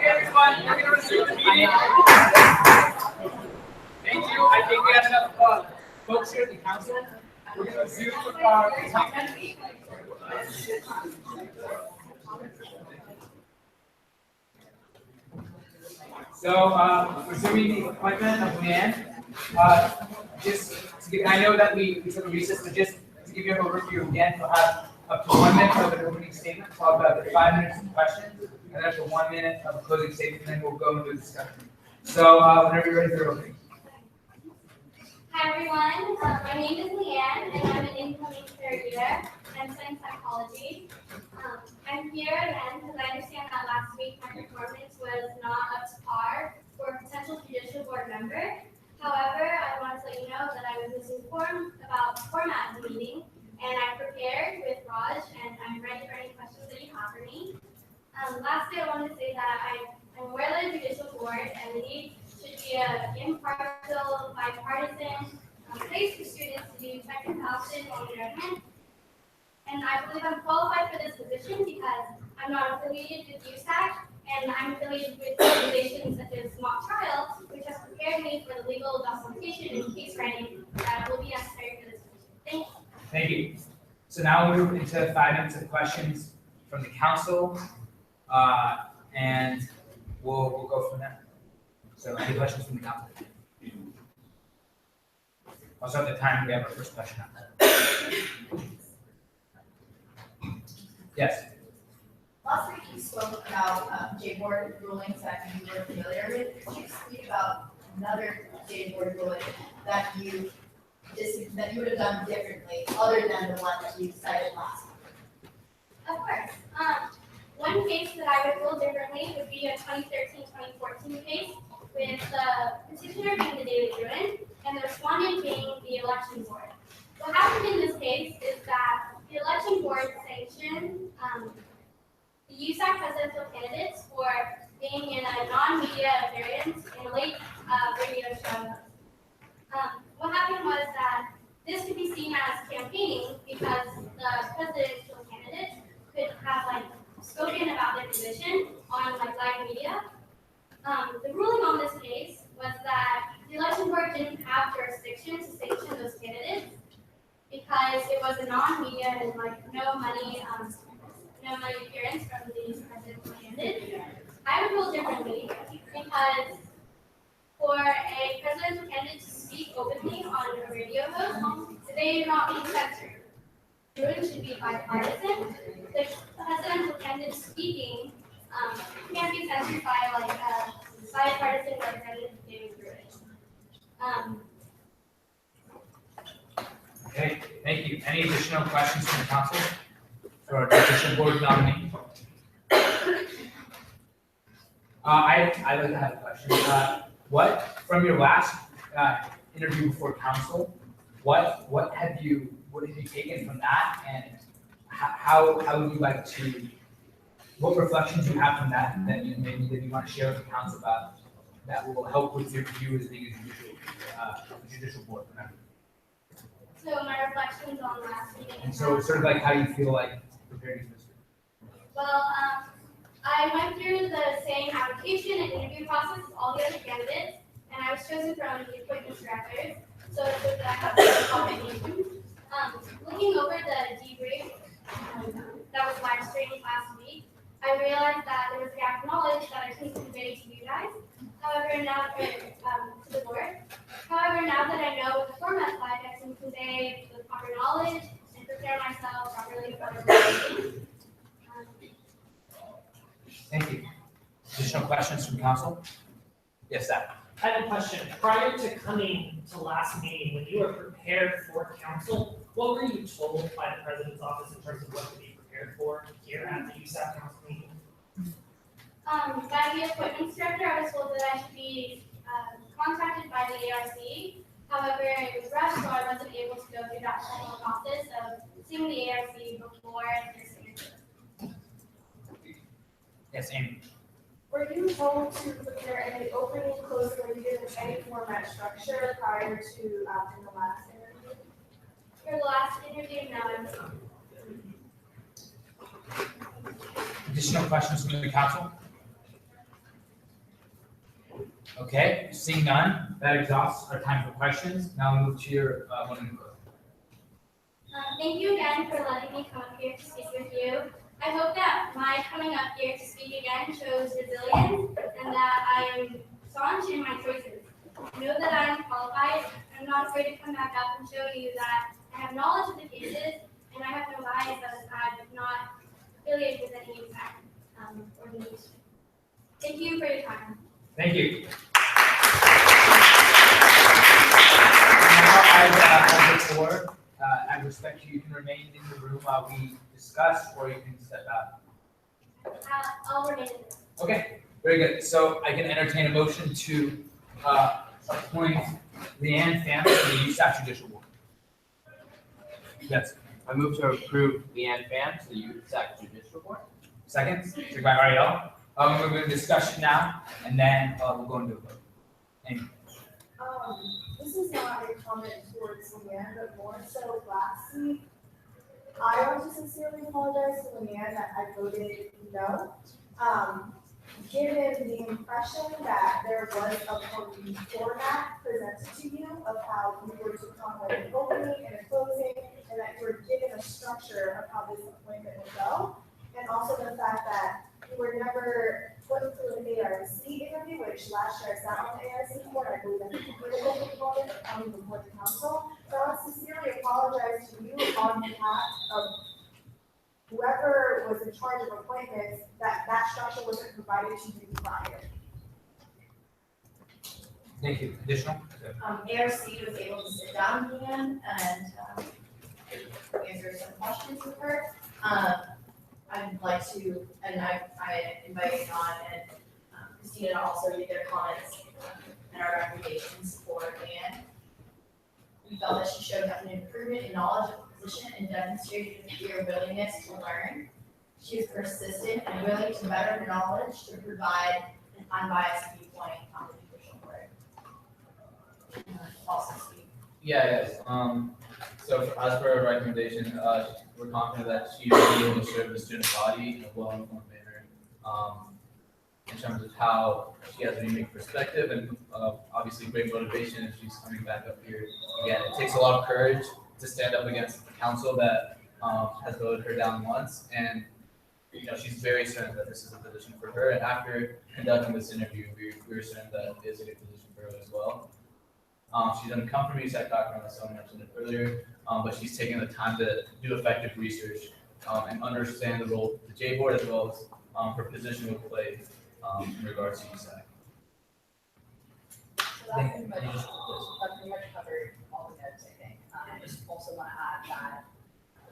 everyone, we're gonna resume the meeting. Thank you. I think we have enough folks here at the council. We're gonna resume our. So, resuming the appointment of Leanne. Just to give, I know that we took a recess, but just to give you an overview again, we'll have up to 1 minute of an opening statement, followed by up to 5 minutes of questions, and then up to 1 minute of a closing statement, and then we'll go into discussion. So, whenever you're ready for your opening. Hi everyone, my name is Leanne and I'm an incoming third year. I'm studying psychology. I'm here again because I understand that last week my performance was not up to par for a potential judicial board member. However, I want to let you know that I was misinformed about the format of the meeting and I prepared with Raj and I'm ready for any questions that you have for me. Lastly, I wanted to say that I'm aware that a judicial board and the need should be an impartial, bipartisan place for students to do effective analysis on their hand. And I believe I'm qualified for this position because I'm not affiliated with USAC and I'm affiliated with organizations such as Mock Trial, which has prepared me for the legal documentation and case writing that will be necessary for this position. Thank you. Thank you. So now we'll move into 5 minutes of questions from the council, and we'll go from there. So any questions from the council? Also at the time, we have our first question on. Yes. Last week you spoke about J-board rulings that you were familiar with. Could you speak about another J-board ruling that you that you would have done differently, other than the one that you cited last? Of course. One case that I would rule differently would be a 2013-2014 case with the petitioner being the David Bruin and the respondent being the election board. What happened in this case is that the election board sanctioned the USAC presidential candidates for being in a non-media appearance in a late radio show. What happened was that this could be seen as campaigning because the presidential candidates could have spoken about their position on live media. The ruling on this case was that the election board didn't have jurisdiction to sanction those candidates because it was a non-media and no money appearance from these presidential candidates. I would rule differently because for a presidential candidate to speak openly on a radio host, they are not being censored. Ruling should be bipartisan. The presidential candidate speaking can't be censored by bipartisan Representative David Bruin. Okay, thank you. Any additional questions from the council for our judicial board nominee? I'd like to have a question. What, from your last interview before council, what have you taken from that, and how would you like to? What reflections do you have from that that you want to share with the council about that will help with your view as being a judicial board member? So my reflections on last meeting. And so sort of how you feel preparing for this. Well, I went through the same application and interview process as all the other candidates, and I was chosen from the appointment directors. So it's good that I have some qualifications. Looking over the debrief that was live streamed last week, I realized that there was a gap of knowledge that I couldn't convey to you guys. However, now to the board. However, now that I know the format slide, I can convey the proper knowledge and prepare myself properly for the meeting. Thank you. Additional questions from council? Yes, Zach. I have a question. Prior to coming to last meeting, when you were prepared for council, what were you told by the president's office in terms of what to be prepared for here at the USAC council meeting? By the appointments director, I was told that I should be contacted by the ARC. However, it was rushed, so I wasn't able to go through that formal process of seeing the ARC before their signature. Yes, Amy. Were you told to prepare any opening, closing, or you did any format structure prior to in the last interview? For the last interview, no. Additional questions from the council? Okay, seeing none, that exhausts our time for questions. Now we'll move to your one. Thank you again for letting me come up here to speak with you. I hope that my coming up here to speak again shows resilience and that I am staunch in my choices. Know that I am qualified. I'm not afraid to come back up and show you that I have knowledge of the cases and I have no bias as I'm not affiliated with any organization. Thank you for your time. Thank you. Now, as before, I respect you can remain in the room while we discuss, or you can step out. I'll remain. Okay, very good. So I can entertain a motion to appoint Leanne Pham to the USAC Judicial Board. Yes. I move to approve Leanne Pham to the USAC Judicial Board. Second, second by Ariel. We're going to discussion now, and then we'll go into a vote. Amy. This is not a comment towards Leanne, but more so lastly, I want to sincerely apologize to Leanne that I voted no. Given the impression that there was a format presented to you of how you were to come with an opening and a closing, and that you were given a structure of how this appointment would go, and also the fact that you were never put through an ARC interview, which last year I sat on the ARC board, I believe that's a critical component of coming before the council. So I want to sincerely apologize to you on behalf of whoever was in charge of appointments, that structure wasn't provided to you prior. Thank you. Additional? ARC was able to sit down again and answer some questions with her. I'd like to, and I invited on and Christina to also read their comments and our recommendations for Leanne. We felt that she showed an improvement in knowledge of the position and demonstrated a clear willingness to learn. She is persistent and willing to better her knowledge to provide an unbiased viewpoint on the judicial board. Also speak. Yes, so as for our recommendation, we're confident that she will be able to serve the student body in a well-informed manner, in terms of how she has a unique perspective and, obviously great motivation if she's coming back up here again. It takes a lot of courage to stand up against the council that, has voted her down once, and, you know, she's very certain that this is a position for her, and after conducting this interview, we're certain that it is a good position for her as well. She doesn't come from USAC background, as someone mentioned it earlier, but she's taking the time to do effective research and understand the role of the J board as well as her position will play in regards to USAC. So that pretty much covered all the notes, I think. I just also want to add that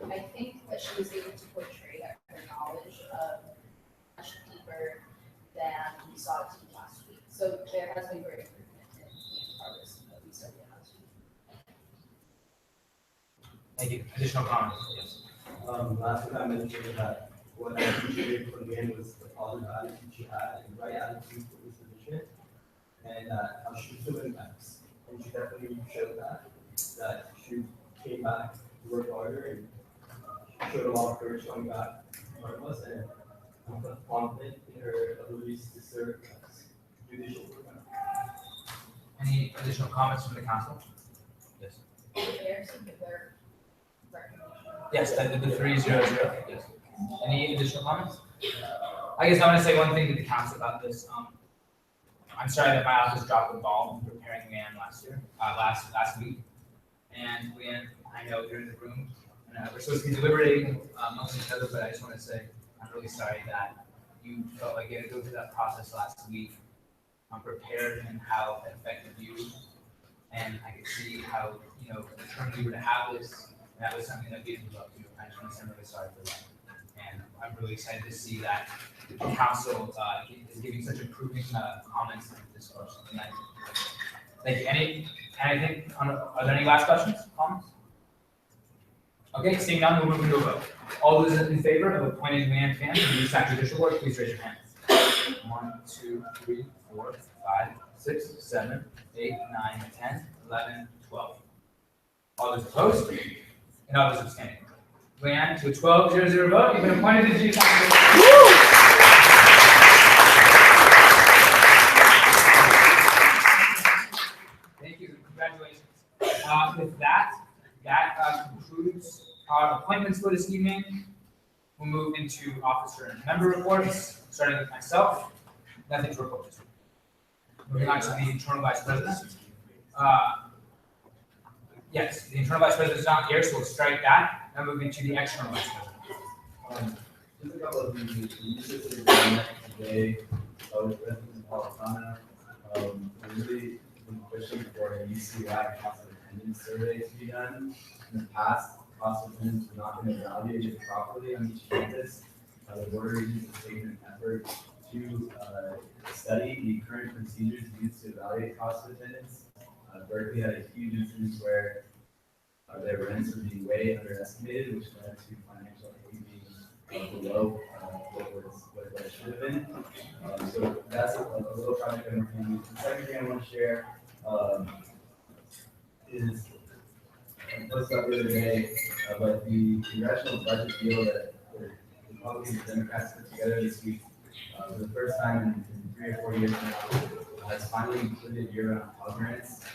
I think that she was able to portray that her knowledge of much deeper than we saw it last week. So there has been great improvement in progress that we studied last week. Thank you. Additional comments? Yes. Last week I mentioned that what I appreciated from the end was the positive attitude she had and the right attitude for this position, and how she took impacts. And she definitely showed that she came back to work harder and she showed a lot of courage coming back in front of us, and I'm confident in her abilities to serve as judicial program. Any additional comments from the council? Yes. Yes, the 300, yes. Any additional comments? I guess I want to say one thing to the council about this. I'm sorry that my office dropped the ball in preparing Leanne last week. And Leanne, I know you're in the room, and we're supposed to be deliberating amongst each other, but I just want to say I'm really sorry that you felt like you had to go through that process last week. I'm prepared and how it affected you, and I could see how, you know, determined you were to have this. That was something that gave you up to. I just want to say I'm really sorry for that. And I'm really excited to see that the council is giving such improving comments and discourse tonight. Thank you. Anything? Are there any last questions, comments? Okay, seeing none, we'll move into a vote. All those in favor of appointing Leanne Fan to the USAC Judicial Board, please raise your hands. 1, 2, 3, 4, 5, 6, 7, 8, 9, 10, 11, 12. All those opposed? And all those abstaining. Leanne, to a 12-0-0 vote, you've been appointed to the USAC. Thank you. Congratulations. With that concludes our appointments for this evening. We'll move into officer and member reports, starting with myself. Nothing to report. Moving on to the internal vice president. Yes, the internal vice president is not here, so we'll strike that. Now moving to the external vice president. Just a couple of things. Today, with President Palatana, we really been pushing for a UCI cost of attendance survey to be done. In the past, cost of attendance has not been evaluated properly on each campus. The board of regents has taken an effort to study the current procedures used to evaluate cost of attendance. Berkeley had a huge instance where their rents were being way underestimated, which led to financial aid being below what it should have been. So that's a little project I'm working on. The second thing I want to share is I posted up the other day, but the congressional budget deal that the Republicans and Democrats put together this week for the first time in 3 or 4 years now has finally included year-round Pell Grants.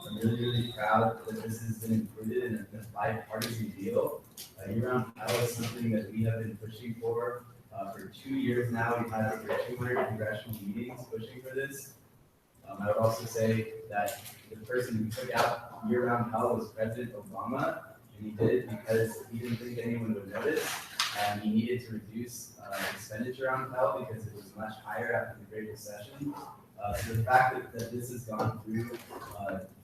I'm really proud that this has been included in a bipartisan deal. Year-round Pell is something that we have been pushing for 2 years now. We've had over 200 congressional meetings pushing for this. I would also say that the person who took out year-round Pell was President Obama, and he did it because he didn't think anyone would notice, and he needed to reduce expenditure on Pell because it was much higher after the Great Recession. The fact that this has gone through,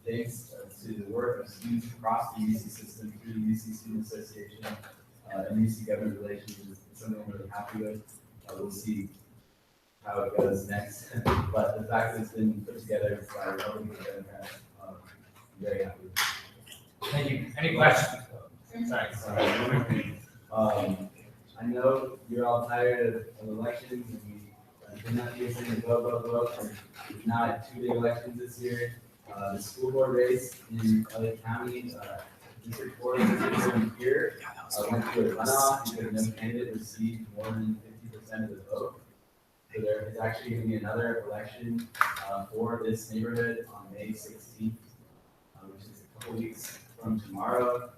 thanks to the work of students across the UC system, through the UC Student Association, and UC Government Relations is something I'm really happy with. We'll see how it goes next. But the fact that it's been put together by Republicans and Democrats, I'm very happy with it. Thank you. Any questions? Sorry. I know you're all tired of elections and we cannot be saying vote, and we've now had 2 big elections this year. The school board race in LA County, District 4 here, went to a runoff because no candidate received more than 50% of the vote. So there is actually going to be another election for this neighborhood on May 16th, which is a couple weeks from tomorrow.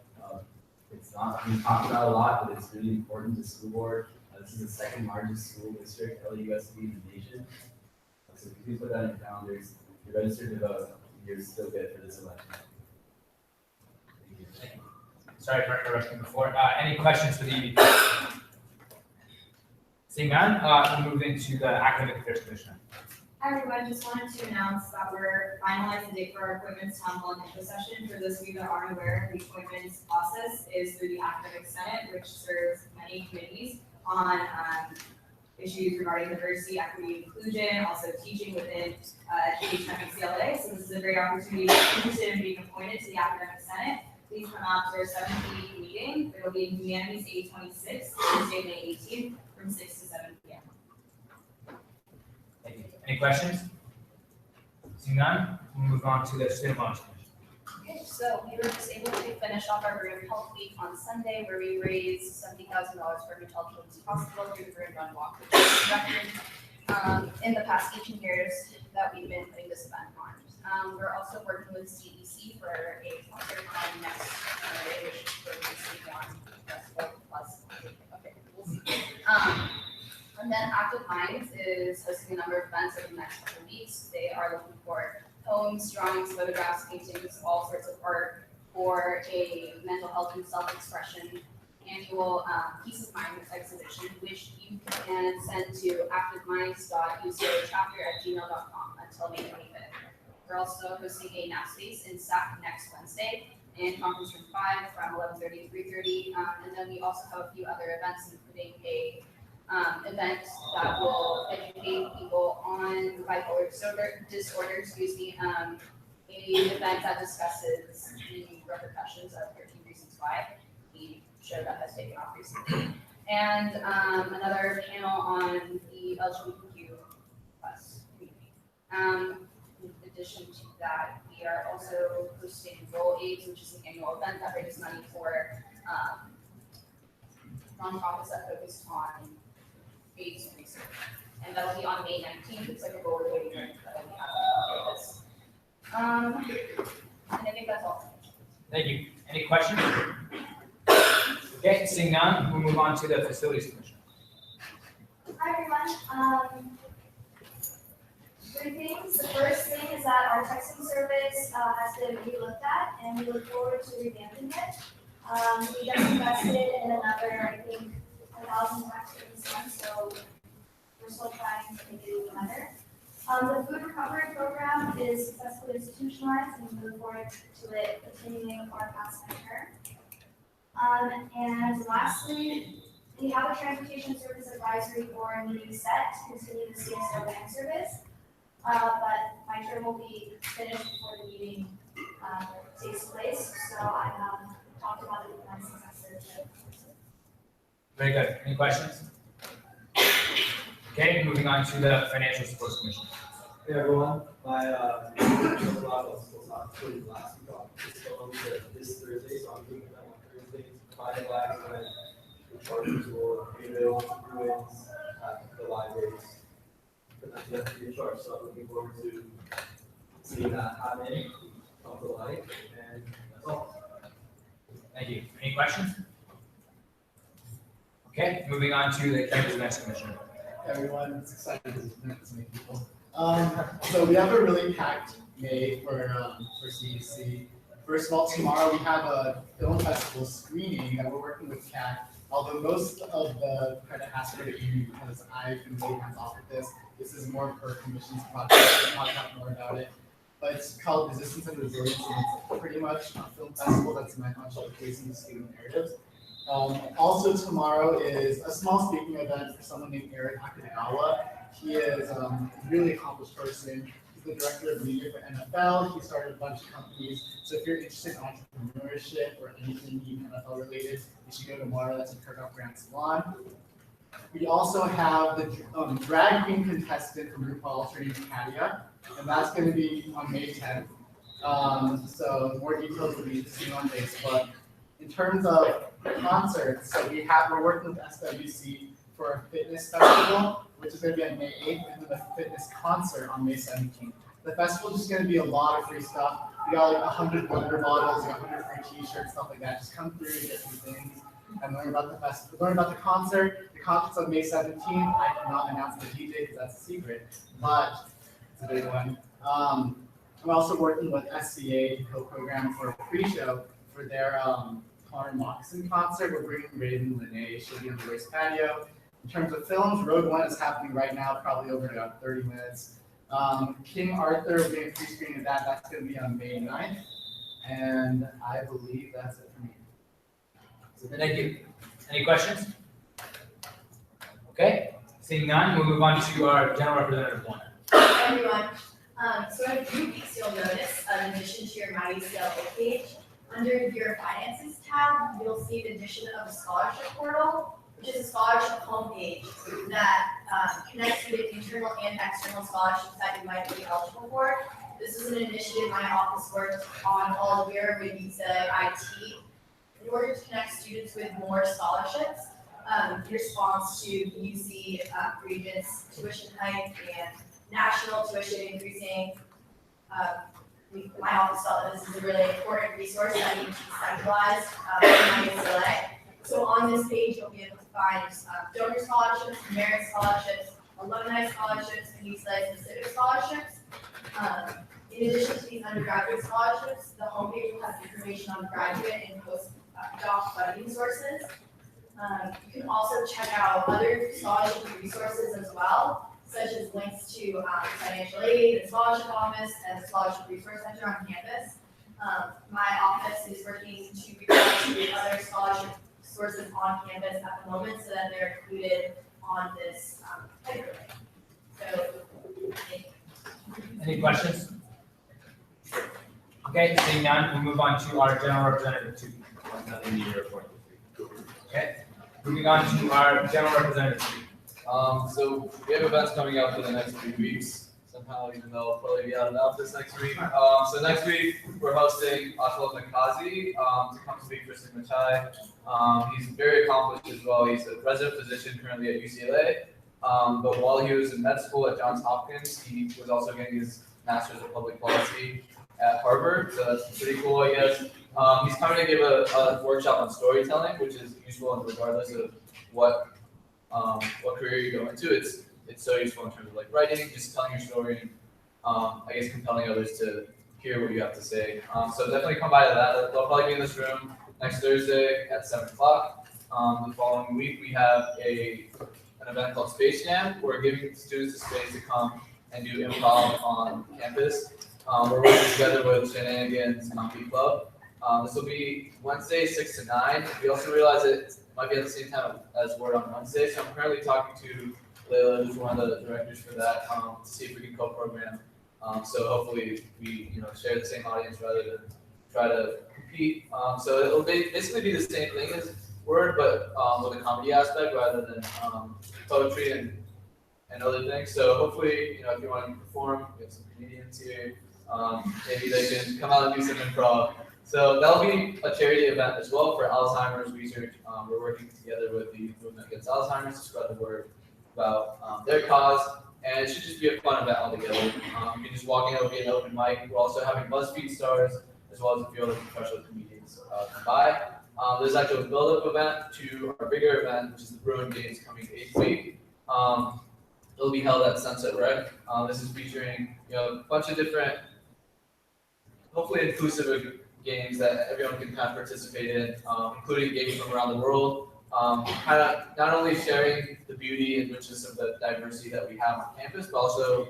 It's not being talked about a lot, but it's really important to the school board. This is the second largest school district, LUSD, in the nation. So if you put that in your calendars, you're registered to vote, you're still good for this election. Thank you. Sorry for interrupting before. Any questions for the evening? Seeing none, we'll move into the Academic Affairs Commissioner. Hi everyone, just wanted to announce that we're finalizing the date for our appointments town hall and info session. For those of you that aren't aware, the appointments process is through the Academic Senate, which serves many committees on issues regarding diversity, equity, inclusion, also teaching within education at UCLA. So this is a great opportunity if you're interested in being appointed to the Academic Senate. Please come out to our 7th meeting. It will be in Humanities 826, Thursday, May 18th, from 6 to 7 p.m. Thank you. Any questions? Seeing none, we'll move on to the Student Wellness Commission. Okay, so we were just able to finish off our Room Health Week on Sunday, where we raised $70,000 for Retail Children's Hospital through the Room Run Walk, which is a record in the past 18 years that we've been putting this event on. We're also working with CDC for a concert on next Sunday, which is going to be on Festival Plus. Okay, we'll see. And then Active Minds is hosting a number of events over the next couple of weeks. They are looking for poems, drawings, photographs, paintings, all sorts of art for a mental health and self-expression annual Peace of Mind exhibition, which you can send to activeminds.uclachapter@gmail.com until May 25th. We're also hosting a nap space in SAC next Wednesday in Conference Room 5 from 11:30 to 3:30. And then we also have a few other events, including a event that will educate people on bipolar disorder, an event that discusses the repercussions of 13 Reasons Why, the show that has taken off recently, and another panel on the LGBTQ plus community. In addition to that, we are also hosting Roll AIDS, which is an annual event that raises money for nonprofits that focus on AIDS research. And that'll be on May 19th. It's like a rollerblading event that we have on campus. And I think that's all. Thank you. Any questions? Okay, seeing none, we'll move on to the Facilities Commission. Hi everyone. Three things. The first thing is that our texting service has been re-looked at, and we look forward to revamping it. We just invested in another, I think, 1,000 texts this month, so we're still trying to make it even better. The food recovery program is successfully institutionalized, and we look forward to it continuing our past term. And lastly, we have a transportation service advisory board meeting set to continue the CSO van service. But my term will be finished before the meeting takes place, so I talked about it with my successor. Very good. Any questions? Okay, moving on to the Financial Supports Commission. Hey everyone, my was not fully last week on this Thursday, so I'm doing them on Thursdays. Friday last night, the charges will be available to students at the libraries. But that's yet to be charged, so I'm looking forward to seeing that happen, come to life, and that's all. Thank you. Any questions? Okay, moving on to the Campus Events Commission. Everyone, it's exciting to meet people. So we have a really packed May for CEC. First of all, tomorrow we have a film festival screening that we're working with CAC Although most of the credit has to go to Amy because I've been really hands off with this. This is more of her commission's project. I'll talk more about it. But it's called Resistance and Resilience, and it's pretty much a film festival that's meant on showcasing the student narratives. Also tomorrow is a small speaking event for someone named Eric Akutagawa. He is a really accomplished person. He's the director of media for NFL. He started a bunch of companies. So if you're interested in entrepreneurship or anything even NFL related, you should go tomorrow. That's in Kirkhoff Grand Salon. We also have the drag queen contestant from RuPaul, her name's Katia, and that's going to be on May 10th. So more details will be seen on Facebook. In terms of concerts, so we're working with SWC for a fitness festival, which is going to be on May 8th, and then the fitness concert on May 17th. The festival is just going to be a lot of free stuff. We got like 100 wonder bottles, 100 free t-shirts, stuff like that. Just come through and get some things and learn about the festival, learn about the concert. The concert's on May 17th. I cannot announce the DJ because that's a secret, but it's a big one. I'm also working with SCA to co-program for a pre-show for their Connor Moccasin concert. We're bringing Raven Lene. She'll be on the race patio. In terms of films, Rogue One is happening right now, probably over in about 30 minutes. King Arthur, we're getting a free screening of that. That's going to be on May 9th. And I believe that's it for me. So thank you. Any questions? Okay, seeing none, we'll move on to our general representative one. Hi, everyone. So in a few weeks, you'll notice, in addition to your Mighty Scale page, under your finances tab, you'll see the addition of a scholarship portal, which is a scholarship homepage that connects you with internal and external scholarships that you might be eligible for. This is an initiative my office worked on all year with USAC IT in order to connect students with more scholarships. In response to the UC Regents tuition hike and national tuition increasing, my office felt that this is a really important resource that needs to be centralized in UCLA. So on this page, you'll be able to find donor scholarships, merit scholarships, alumni scholarships, and UCLA specific scholarships. In addition to these undergraduate scholarships, the homepage will have information on graduate and postdoc funding sources. You can also check out other scholarship resources as well, such as links to financial aid, the scholarship office, and the scholarship resource center on campus. My office is working to reach out to other scholarship sources on campus at the moment so that they're included on this hyperlink. So, thank you. Any questions? Okay, seeing none, we'll move on to our general representative two. Nothing new to report. Okay, moving on to our general representative three. So we have events coming up for the next 3 weeks. Somehow, even though I'll probably be out of the office next week. So next week we're hosting Ashwal Nakazi to come speak for Sigma Chi. He's very accomplished as well. He's a resident physician currently at UCLA. But while he was in med school at Johns Hopkins, he was also getting his master's of public policy at Harvard. So that's pretty cool, I guess. He's coming to give a workshop on storytelling, which is useful regardless of what career you go into. It's so useful in terms of like writing, just telling your story, and I guess compelling others to hear what you have to say. So definitely come by to that. They'll probably be in this room next Thursday at 7 o'clock. The following week we have an event called Space Jam. We're giving students the space to come and do improv on campus. We're working together with Shenanigans Monkey Club. This will be Wednesday, 6 to 9. We also realize it might be at the same time as Word on Wednesday. So I'm currently talking to Layla, who's one of the directors for that, to see if we can co-program. So hopefully we share the same audience rather than try to compete. So it'll basically be the same thing as Word, but with a comedy aspect rather than poetry and other things. So hopefully, if you want to perform, we have some comedians here. Maybe they can come out and do some improv. So that'll be a charity event as well for Alzheimer's research. We're working together with the Movement Against Alzheimer's to spread the word about their cause, and it should just be a fun event altogether. You can just walk in, it'll be an open mic. We're also having BuzzFeed stars as well as a few other professional comedians come by. There's actually a build-up event to our bigger event, which is the Bruin Games coming 8th week. It'll be held at Sunset Rec. This is featuring a bunch of different, hopefully inclusive games that everyone can kind of participate in, including games from around the world. kind of not only sharing the beauty and richness of the diversity that we have on campus, but also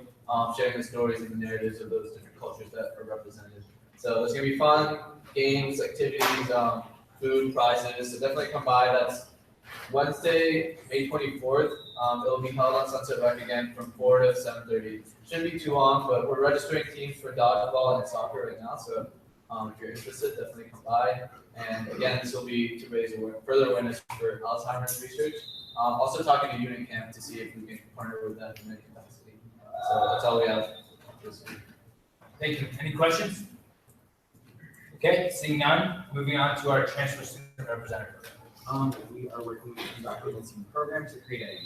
sharing the stories and the narratives of those different cultures that are represented. So it's gonna be fun, games, activities, food, prizes. So definitely come by. That's Wednesday, May 24th. It'll be held on Sunset Rec again from 4 to 7:30. Shouldn't be too long, but we're registering teams for dodgeball and soccer right now. So if you're interested, definitely come by. And again, this will be to raise further awareness for Alzheimer's research. Also talking to Unit Camp to see if we can partner with them in any capacity. So that's all we have this week. Thank you. Any questions? Okay, seeing none, moving on to our transfer student representative. We are working with the documenting program to create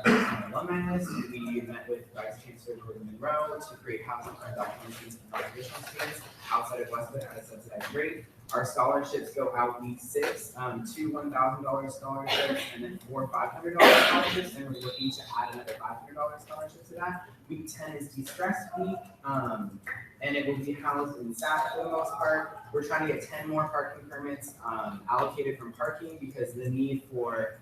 an alumni list. We met with Vice Chancellor Gordon Monroe to create housing and documentation for non-traditional students outside of Westwood at a subsidized rate. Our scholarships go out week 6, 2 $1,000 scholarships and then 4 $500 scholarships, and we're looking to add another $500 scholarship to that. Week 10 is de-stress week, and it will be housed in SAC for the most part. We're trying to get 10 more parking permits allocated from parking because the need for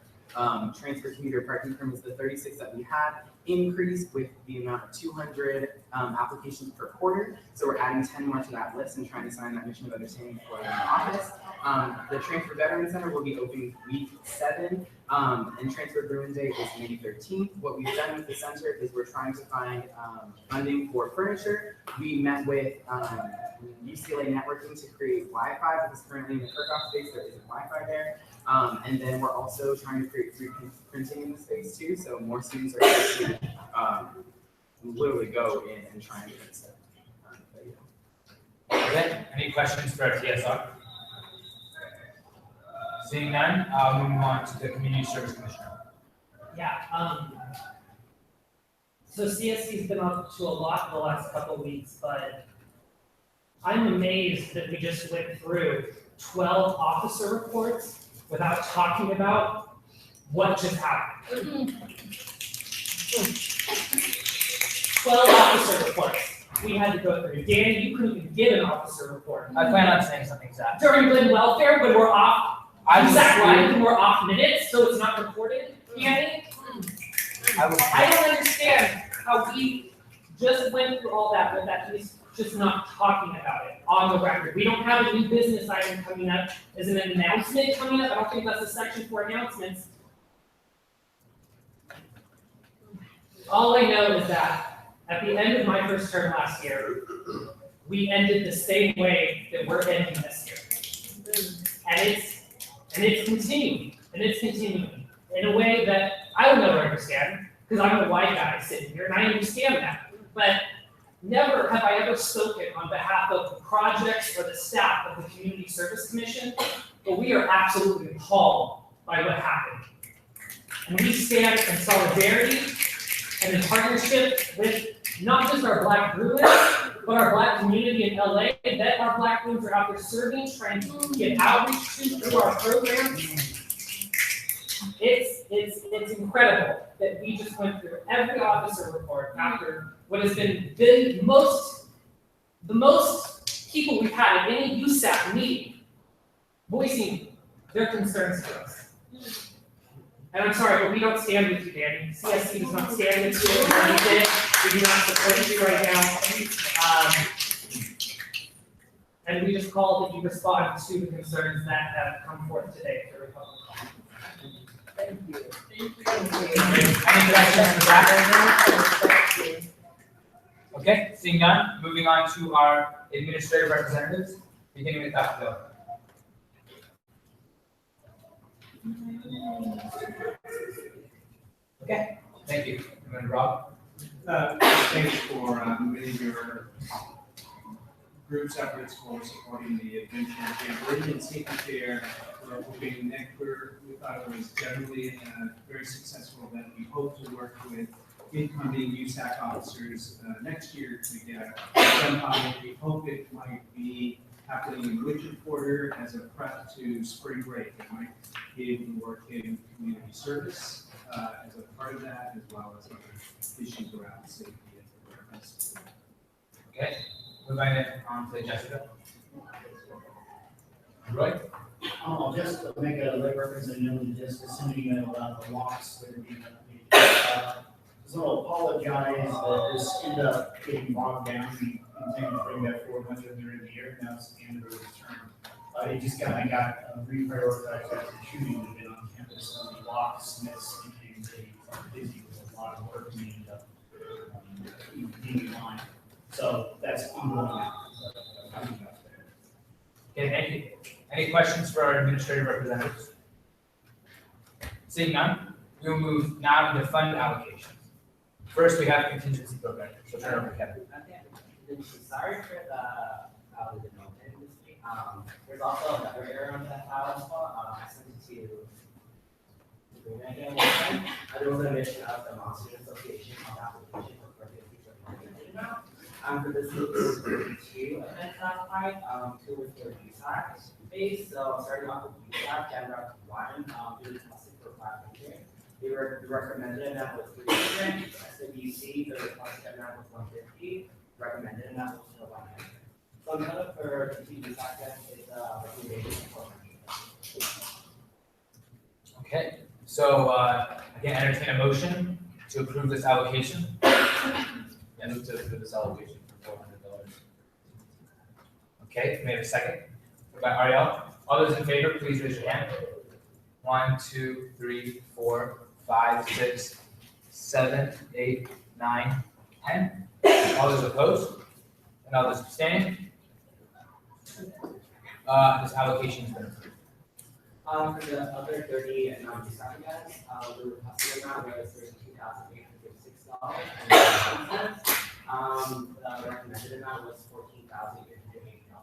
transfer commuter parking permits, the 36 that we had, increased with the amount of 200 applications per quarter. So we're adding 10 more to that list and trying to sign that mission of understanding for the office. The Transfer Veteran Center will be opening week 7, and Transfer Bruin Day is May 13th. What we've done with the center is we're trying to find funding for furniture. We met with UCLA Networking to create Wi-Fi because currently in the Kirkhoff space there isn't Wi-Fi there. And then we're also trying to create 3D printing in the space too, so more students are able to literally go in and try and print stuff. Okay, any questions for our TSR? Seeing none, we'll move on to the Community Service Commissioner. Yeah, so CSC's been up to a lot the last couple weeks, but I'm amazed that we just went through 12 officer reports without talking about what just happened. 12 officer reports we had to go through. Danny, you couldn't even give an officer report. I plan on saying something, Zach. During good welfare, when we're off, I exactly, when we're off minutes, so it's not recorded, Danny? I don't understand how we just went through all that, but that he's just not talking about it on the record. We don't have a new business item coming up. Is an announcement coming up? I don't think that's a section for announcements. All I know is that at the end of my first term last year, we ended the same way that we're ending this year. And it's continuing, in a way that I would never understand, because I'm a white guy sitting here, and I understand that. But never have I ever spoken on behalf of the projects or the staff of the Community Service Commission, but we are absolutely appalled by what happened. And we stand in solidarity and in partnership with not just our Black Bruins, but our Black community in LA, that our Black Bruins are out there serving, trying to get outreach to through our programs. It's incredible that we just went through every officer report after what has been the most people we've had at any USAC meeting voicing their concerns to us. And I'm sorry, but we don't stand with you, Danny. CSC does not stand with you or anything. We do not support you right now. And we just call that you respond to the concerns that have come forth today at the Republic. Thank you. Any questions for that? Okay, seeing none, moving on to our administrative representatives, beginning with Dr. Bill. Okay, thank you. And then Rob. Thanks for moving your group's efforts for supporting the adventure jamboree and safety fair. We're hoping we thought it was generally a very successful event. We hope to work with incoming USAC officers next year to get somehow. We hope it might be happening in winter quarter as a prep to spring break. It might be able to work in community service as a part of that, as well as other issues around safety and awareness. Okay, moving on to Jessica. Roy? Just to make a lay reference, I know that just sent an email about the locks that are being updated. So I'll apologize that this ended up getting bogged down. We intended to bring that forward much earlier in the year, now it's the end of the term. It just got reprioritized after shooting that been on campus, and the locksmiths became busy with a lot of work and ended up being in line. So that's ongoing now. Okay, thank you. Any questions for our administrative representatives? Seeing none, we will move now into fund allocations. First, we have contingency program, so turn it over to Kevin. Sorry for the development this week. There's also another error on that file as well. I sent it to the Green Idea website. There was a mention of the Mount Student Association of application for future market amount. For this week, there's 32 events classified. 2 were for USAC base. So starting off with USAC, January 1, we requested for 500. The recommended amount was 300. SWC, the requested amount was 150. Recommended amount was 100. So another for the USAC is recommendation for 400. Okay, so I can entertain a motion to approve this allocation. And move to approve this allocation for $400. Okay, may I have a second? By Ariel. All those in favor, please raise your hand. 1, 2, 3, 4, 5, 6, 7, 8, 9, 10. All those opposed? And all those abstaining? This allocation has been approved. For the other 30 and non-USAC events, the requested amount was $32,856.07. The recommended amount was $14,880.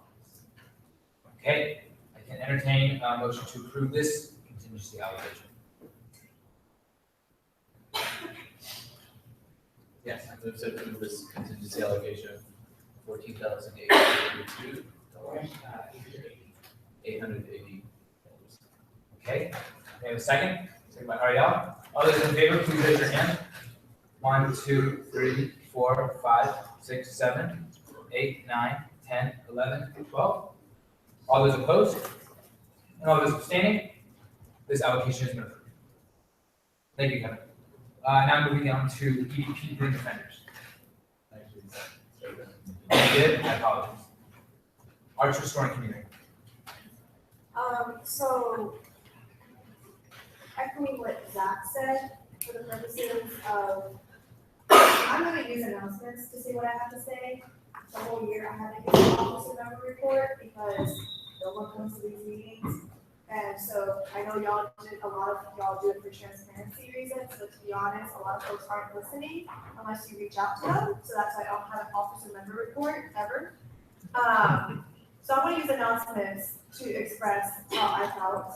Okay, I can entertain a motion to approve this contingency allocation. Yes, I move to approve this contingency allocation of $14,882. $880. Okay, may I have a second? Second by Ariel. All those in favor, please raise your hand. 1, 2, 3, 4, 5, 6, 7, 8, 9, 10, 11, 12. All those opposed? And all those abstaining? This allocation has been approved. Thank you, Kevin. Now moving on to EDP Green Defenders. You did? I apologize. Arts Restoring Community. So, echoing what Zach said, for the purposes of, I'm gonna use announcements to say what I have to say. The whole year I haven't given an officer member report because no one comes to these meetings. And so I know a lot of y'all do it for transparency reasons, but to be honest, a lot of folks aren't listening unless you reach out to them. So that's why I don't have an officer member report ever. So I'm gonna use announcements to express how I felt,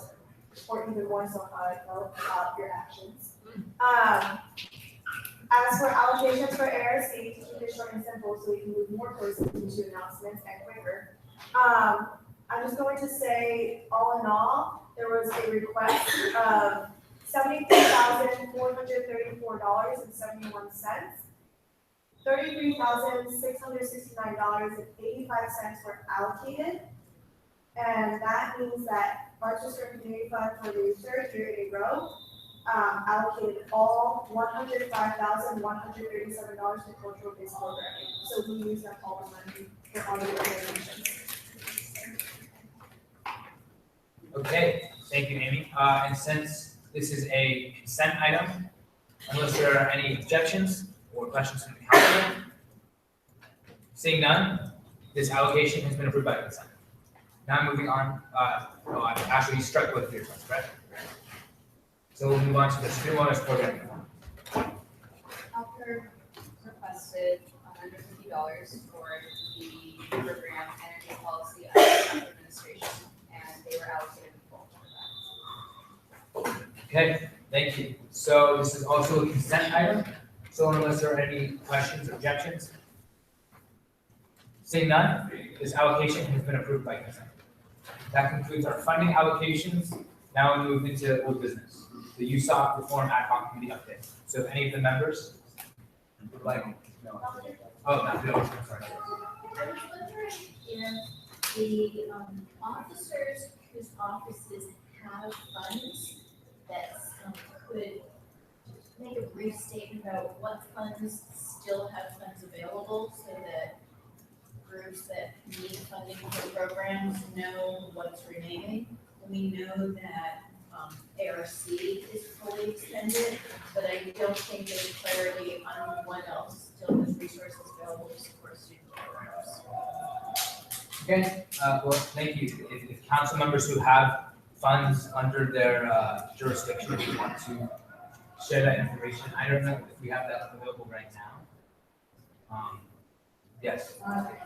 or even more so how I felt about your actions. As for allocations for ARC, to keep it short and simple so we can move more closely into announcements and quicker. I'm just going to say, all in all, there was a request of $73,434.71. $33,669.85 were allocated. And that means that Rochester Community Fund for the third year in a row allocated all $105,137 to cultural-based programming. So we use up all the money for all the organizations. Okay, thank you, Amy. And since this is a consent item, unless there are any objections or questions from the council, seeing none, this allocation has been approved by consent. Now moving on, actually you struck both of your points, correct? So we'll move on to the student wellness program. Alper requested $150 for the program Energy Policy Administration, and they were allocated full for that. Okay, thank you. So this is also a consent item. So unless there are any questions or objections, seeing none, this allocation has been approved by consent. That concludes our funding allocations. Now we move into old business, the USAC Reform Ad Hoc Committee update. So if any of the members would like, oh, no, I'm sorry. I was wondering if the officers whose offices have funds that could make a brief statement about what funds still have funds available so that groups that need funding for programs know what's remaining. We know that ARC is fully expended, but I don't think there's clarity on what else still has resources available to support student programs. Okay, well, thank you. If council members who have funds under their jurisdiction, if you want to share that information, I don't know if we have that available right now. Yes.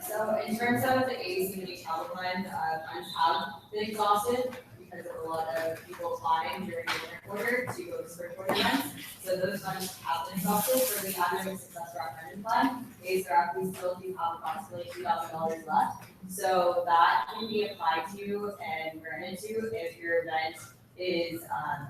So in terms of the ACB travel fund, funds have been exhausted because of a lot of people applying during the winter quarter to go to spiritual events. So those funds have been exhausted. For the academic success recommended fund, ACB, we still do have approximately $2,000 left. So that can be applied to and granted to if your event is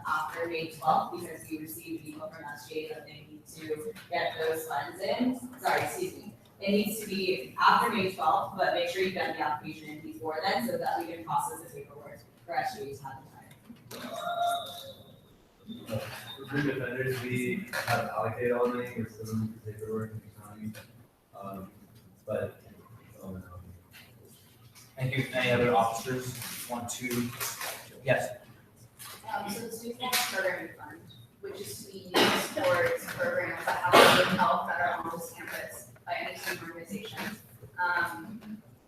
after May 12th, because you received email from SGA that they need to get those funds in. Sorry, excuse me. It needs to be after May 12th, but make sure you get the application in before then so that we can process the paperwork for SGA to have the time. For group defenders, we have allocated all the money, we're still doing the paperwork and accounting. But, Thank you. Any other officers want to? Yes. So the student programming fund, which is to be used towards programs that have public health that are on this campus by any student organization,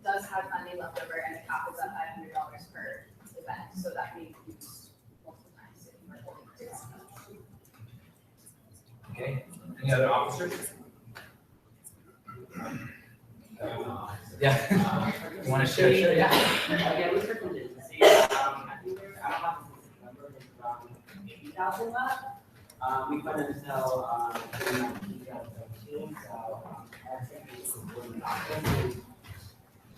does have funding left over and the cap is at $500 per event, so that can be used multiple times if we're holding to. Okay. Any other officers? Yeah. You want to share? Sure. Yeah. Yeah, we for contingency. I think we're at about September, there's around 80,000 left. We fund until 2019, so our expectation is we're not going to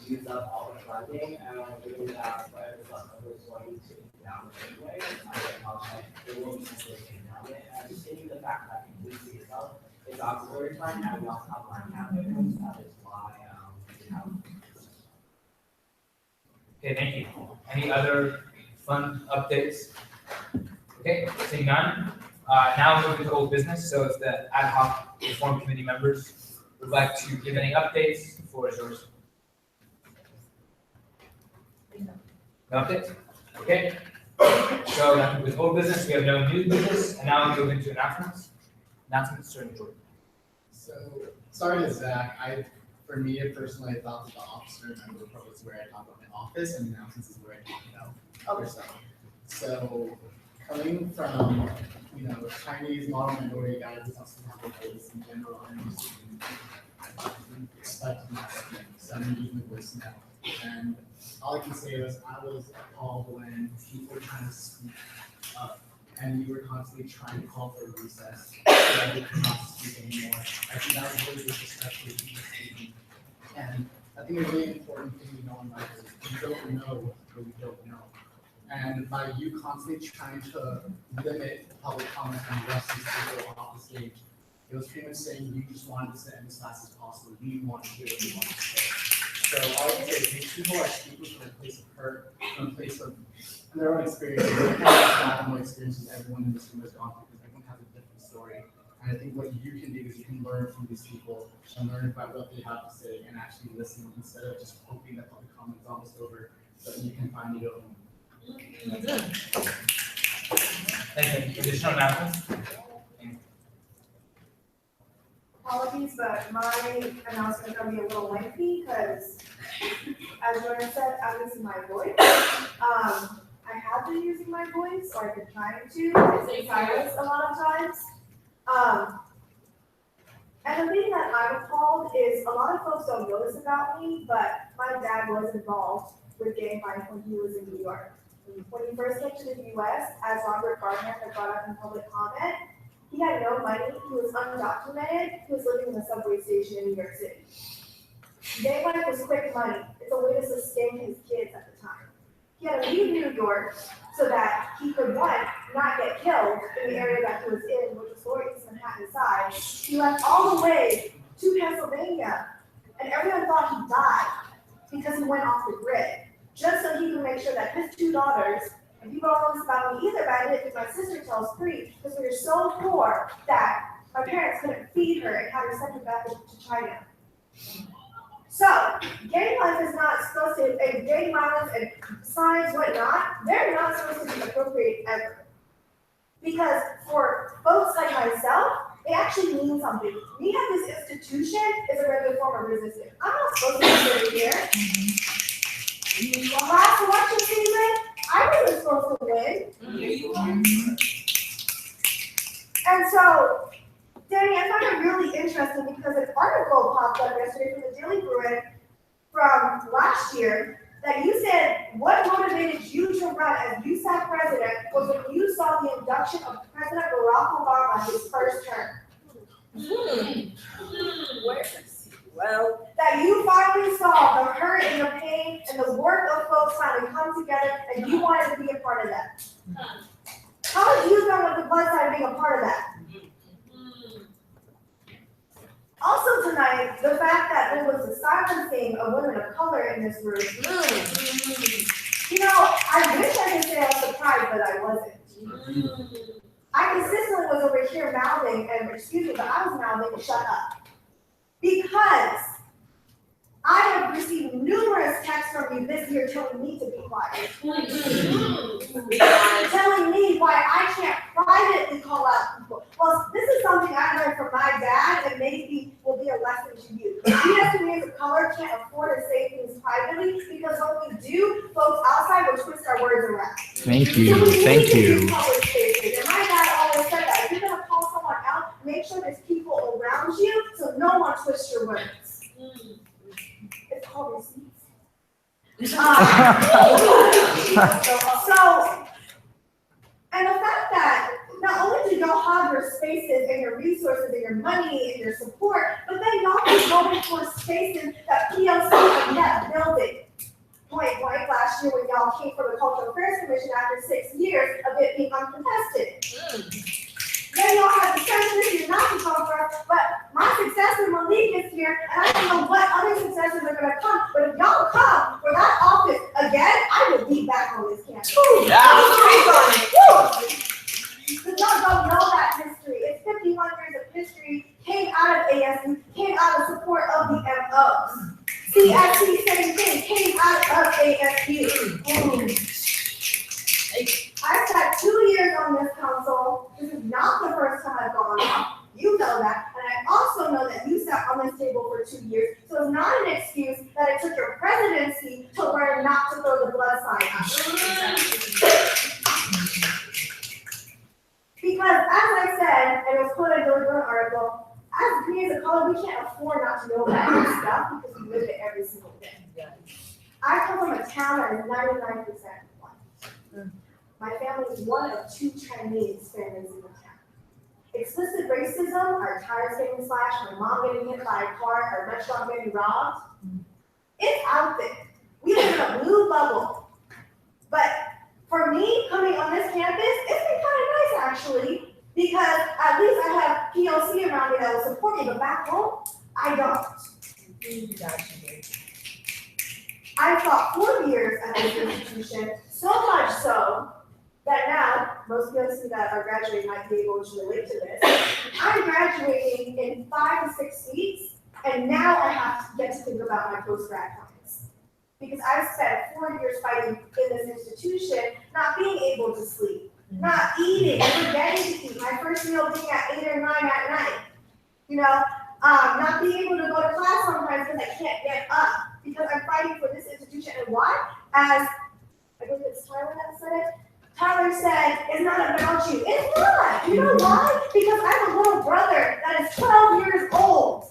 use up all the funding, and we're going to have whatever's left over is going to down anyway. It will be necessarily down it. Just thinking the fact that contingency itself is auxiliary fund, and we also have line capital, that is why we have. Okay, thank you. Any other fund updates? Okay, seeing none. Now moving to old business. So if the ad hoc reform committee members would like to give any updates, the floor is yours. No updates? Okay. So that with old business, we have no new business, and now we move into announcements. Announcements during Jordan. So, starting with Zach, for me personally, I thought that the officer member report was where I talk about my office, and announcements is where I talk about other stuff. So, coming from, Chinese model minority guys, it's also having voice in general, and just expecting that, so I'm using the voice now. And all I can say is I was appalled when people were trying to speak up, and you were constantly trying to call for a recess, so that they could not speak anymore. I think that was really disrespectful to people speaking. And I think a really important thing to know in life is you don't know what you don't know. And by you constantly trying to limit public comment and arrest these people off the stage, it was pretty much saying you just wanted to sit in as fast as possible. You want to hear what you want to say. So all I can say is these people are speaking from a place of hurt, from a place of their own experience. They can't have more experiences everyone in this room has gone through because everyone has a different story. And I think what you can do is you can learn from these people and learn about what they have to say and actually listen instead of just hoping that public comment is almost over so that you can find your own. Thank you. Additional announcements? Apologies, but my announcement is gonna be a little lengthy because, as Jordan said, I'm using my voice. I have been using my voice, or I've been trying to. It's in silence a lot of times. And the thing that I'm appalled is a lot of folks don't know this about me, but my dad was involved with gang violence when he was in New York. When he first came to the US, as Robert Gardner had brought up in public comment, he had no money, he was undocumented, he was living in the subway station in New York City. Gang life was quick money, it's a way to sustain his kids at the time. He had to leave New York so that he could, one, not get killed in the area that he was in, which was Lower East Manhattan side. He left all the way to Pennsylvania, and everyone thought he died because he went off the grid. just so he can make sure that his two daughters, and people don't know this about me either, but I did because my sister tells three, because we were so poor that my parents couldn't feed her and had her sent her back to China. So, gang life is not supposed to, and gang violence and signs, whatnot, they're not supposed to be appropriate ever. Because for folks like myself, it actually means something. Me at this institution is a regular form of resistance. I'm not supposed to be here. Last election season, I wasn't supposed to win. And so, Danny, I found it really interesting because an article popped up yesterday from the Daily Bruin from last year that you said what motivated you to run as USAC president was when you saw the induction of President Barack Obama his first term. Well, that you finally saw the hurt and the pain and the work of folks finally come together and you wanted to be a part of that. How did you feel with the blood side being a part of that? Also tonight, the fact that there was a silencing of women of color in this room. You know, I wish I could say I was surprised, but I wasn't. I consistently was over here mouthing, and excuse me, but I was mouthing, shut up. Because I have received numerous texts from you this year telling me to be quiet. Telling me why I can't privately call out people. Well, this is something I learned from my dad and maybe will be a lesson to you. We as communities of color can't afford to say things privately because when we do, folks outside will twist our words around. Thank you, thank you. Public spaces. And my dad always said that if you're gonna call someone out, make sure there's people around you so no one twists your words. It's called receipts. So, and the fact that not only do y'all have your spaces and your resources and your money and your support, but then y'all can go for spaces that PLC are yet building. Point blank last year when y'all came from the Cultural Affairs Commission after 6 years of it being uncontested. Then y'all have the sense you're not to come for, but my successor Malik is here, and I don't know what other successors are gonna come, but if y'all come for that office again, I will be back on this campus. Because y'all don't know that history. It's 51 years of history, came out of ASU, came out of support of the MOs. CSC, same thing, came out of ASU. I sat 2 years on this council. This is not the first time I've gone off. You know that. And I also know that you sat on this table for 2 years. So it's not an excuse that it took your presidency to learn not to throw the blood sign out. Because as I said, and it was quoted in the Daily Bruin article, as communities of color, we can't afford not to know about this stuff because we live it every single day. I come from a town that is 99% white. My family is one of 2 Chinese families in the town. Explicit racism, our tires getting slashed, my mom getting hit by a car, our restaurant getting robbed, it's out there. We live in a blue bubble. But for me, coming on this campus, it's been kind of nice actually, because at least I have PLC around me that will support me, but back home, I don't. I taught 4 years at this institution, so much so that now, most PLC that are graduating might be able to relate to this. I'm graduating in 5 to 6 weeks, and now I have to get to think about my post-grad plans. Because I've spent 4 years fighting in this institution, not being able to sleep, not eating, forgetting to eat, my first meal being at 8 or 9 at night. You know, not being able to go to class sometimes because I can't get up, because I'm fighting for this institution. And why? As, I believe it's Tyler that said it, Tyler said, it's not about you. It's not. You know why? Because I have a little brother that is 12 years old.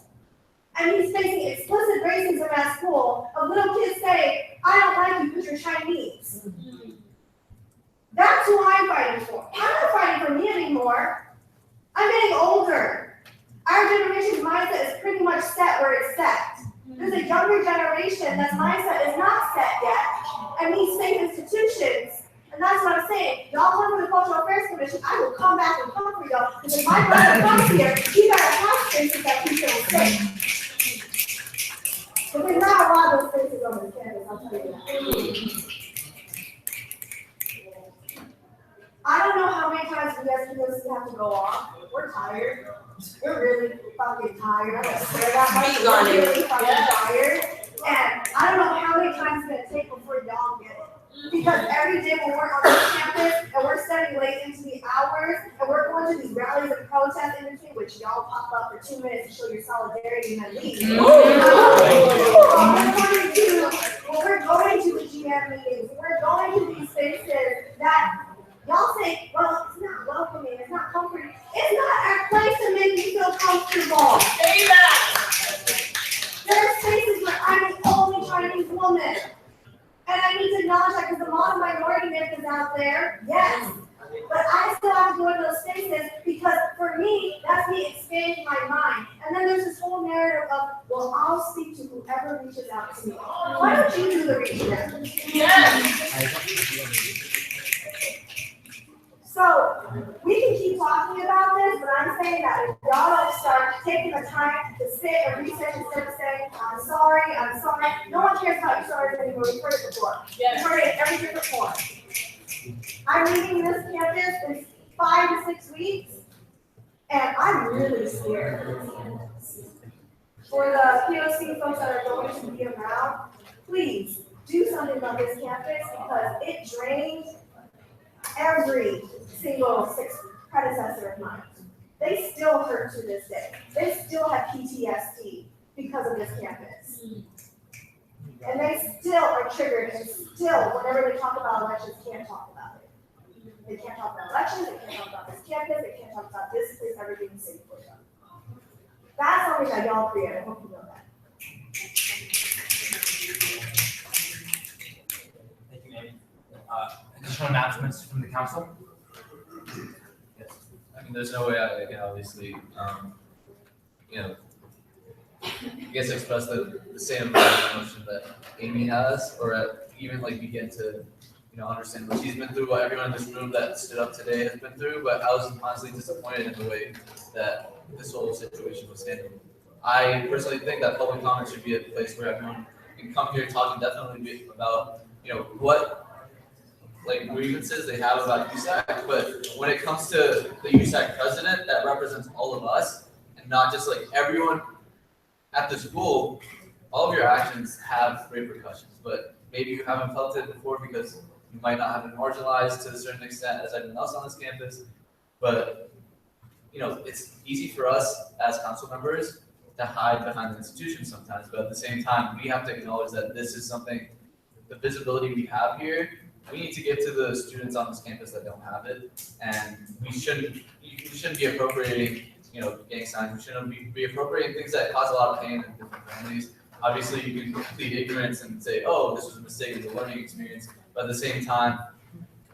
And he's facing explicit racism at school. A little kid saying, I don't like you because you're Chinese. That's who I'm fighting for. I'm not fighting for me anymore. I'm getting older. Our generation's mindset is pretty much set where it's set. There's a younger generation that's mindset is not set yet. And these same institutions. And that's what I'm saying. Y'all come to the Cultural Affairs Commission, I will come back and come for y'all. Because if my brother comes here, he got to have spaces that he feels safe. But there's not a lot of those spaces on this campus, I'll I don't know how many times we as POC have to go off. We're tired. We're really fucking tired. I'm gonna swear that much. Speak on We're it. really fucking tired. And I don't know how many times it's gonna take before y'all get it. Because every day when we're on this campus and we're studying late into the hours and we're going to these rallies and protests in between, which y'all pop up for 2 minutes to show your solidarity and then leave. When we're going to the GM meetings, we're going to these spaces that y'all say, well, it's not welcoming, it's not comforting. It's not our place to make you feel comfortable. Say that. There are spaces where I'm the only Chinese woman. And I need to acknowledge that because a lot of minority myth is out there, yes. But I still have to go into those spaces because for me, that's me expanding my mind. And then there's this whole narrative of, well, I'll speak to whoever reaches out to me. Why don't you do the reaching out? Yes. So we can keep talking about this, but I'm saying that if y'all don't start taking the time to sit and research instead of saying, I'm sorry. No one cares about your sorry anymore. You've heard it before. Yes. You've heard it in every different form. I'm leaving this campus in 5 to 6 weeks, and I'm really scared. For the POC folks that are going to be around, please do something about this campus because it drains every single predecessor of mine. They still hurt to this day. They still have PTSD because of this campus. And they still are triggered and still, whenever they talk about elections, can't talk about it. They can't talk about elections, they can't talk about this campus, they can't talk about this place ever being safe for them. That's something that y'all created. I hope you know that. Thank you, Nate. Additional announcements from the council? Yes. I mean, there's no way I can obviously, I guess express the same amount of emotion that Amy has, or even like begin to, understand what she's been through, what everyone in this room that stood up today has been through, but I was honestly disappointed in the way that this whole situation was handled. I personally think that public comment should be a place where everyone can come here and talk and definitely about, what grievances they have about USAC, but when it comes to the USAC president that represents all of us and not just like everyone at the school, all of your actions have repercussions, but maybe you haven't felt it before because you might not have been marginalized to a certain extent as everyone else on this campus, but it's easy for us as council members to hide behind the institution sometimes, but at the same time, we have to acknowledge that this is something, the visibility we have here, we need to give to the students on this campus that don't have it, and we shouldn't be appropriating, gang signs. We shouldn't be appropriating things that cause a lot of pain in different families. Obviously, you can plead ignorance and say, "Oh, this was a mistake, it's a learning experience," but at the same time,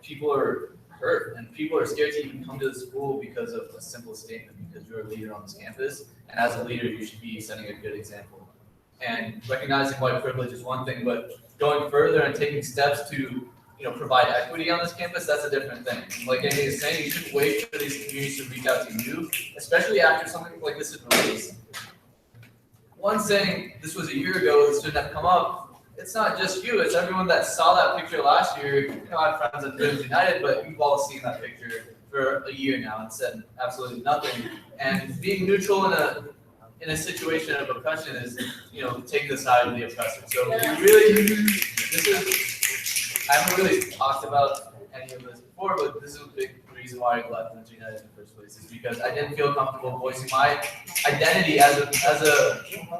people are hurt, and people are scared to even come to the school because of a simple statement. Because you're a leader on this campus, and as a leader, you should be setting a good example. And recognizing white privilege is one thing, but going further and taking steps to provide equity on this campus, that's a different thing. Like Amy is saying, you shouldn't wait for these communities to reach out to you, especially after something like this is released. One saying, this was a year ago, this shouldn't have come up. It's not just you, it's everyone that saw that picture last year. I have friends at Dreams United, but you've all seen that picture for a year now and said absolutely nothing. And being neutral in a situation of oppression is, taking the side of the oppressor. So we really, I haven't really talked about any of this before, but this is a big reason why I left Dreams United in the first place, is because I didn't feel comfortable voicing my identity as a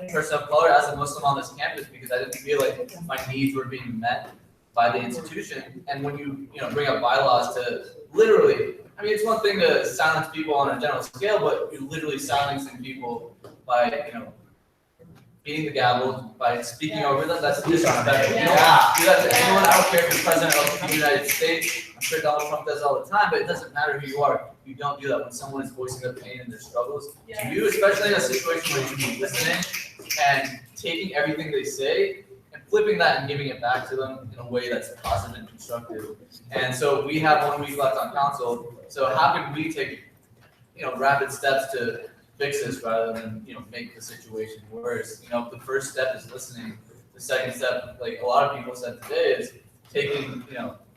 person of color, as a Muslim on this campus, because I didn't feel like my needs were being met by the institution. And when you bring up bylaws to literally, I mean, it's one thing to silence people on a general scale, but you're literally silencing people by beating the gavel, by speaking over them. That's disrespectful. You don't do that to anyone. I don't care if you're president of the United States. I'm sure Donald Trump does all the time, but it doesn't matter who you are. You don't do that when someone is voicing their pain and their struggles. To you, especially in a situation where you should be listening and taking everything they say and flipping that and giving it back to them in a way that's positive and constructive. And so we have 1 week left on council. So how can we take, rapid steps to fix this rather than, make the situation worse? The first step is listening. the second step, like a lot of people said today, is taking,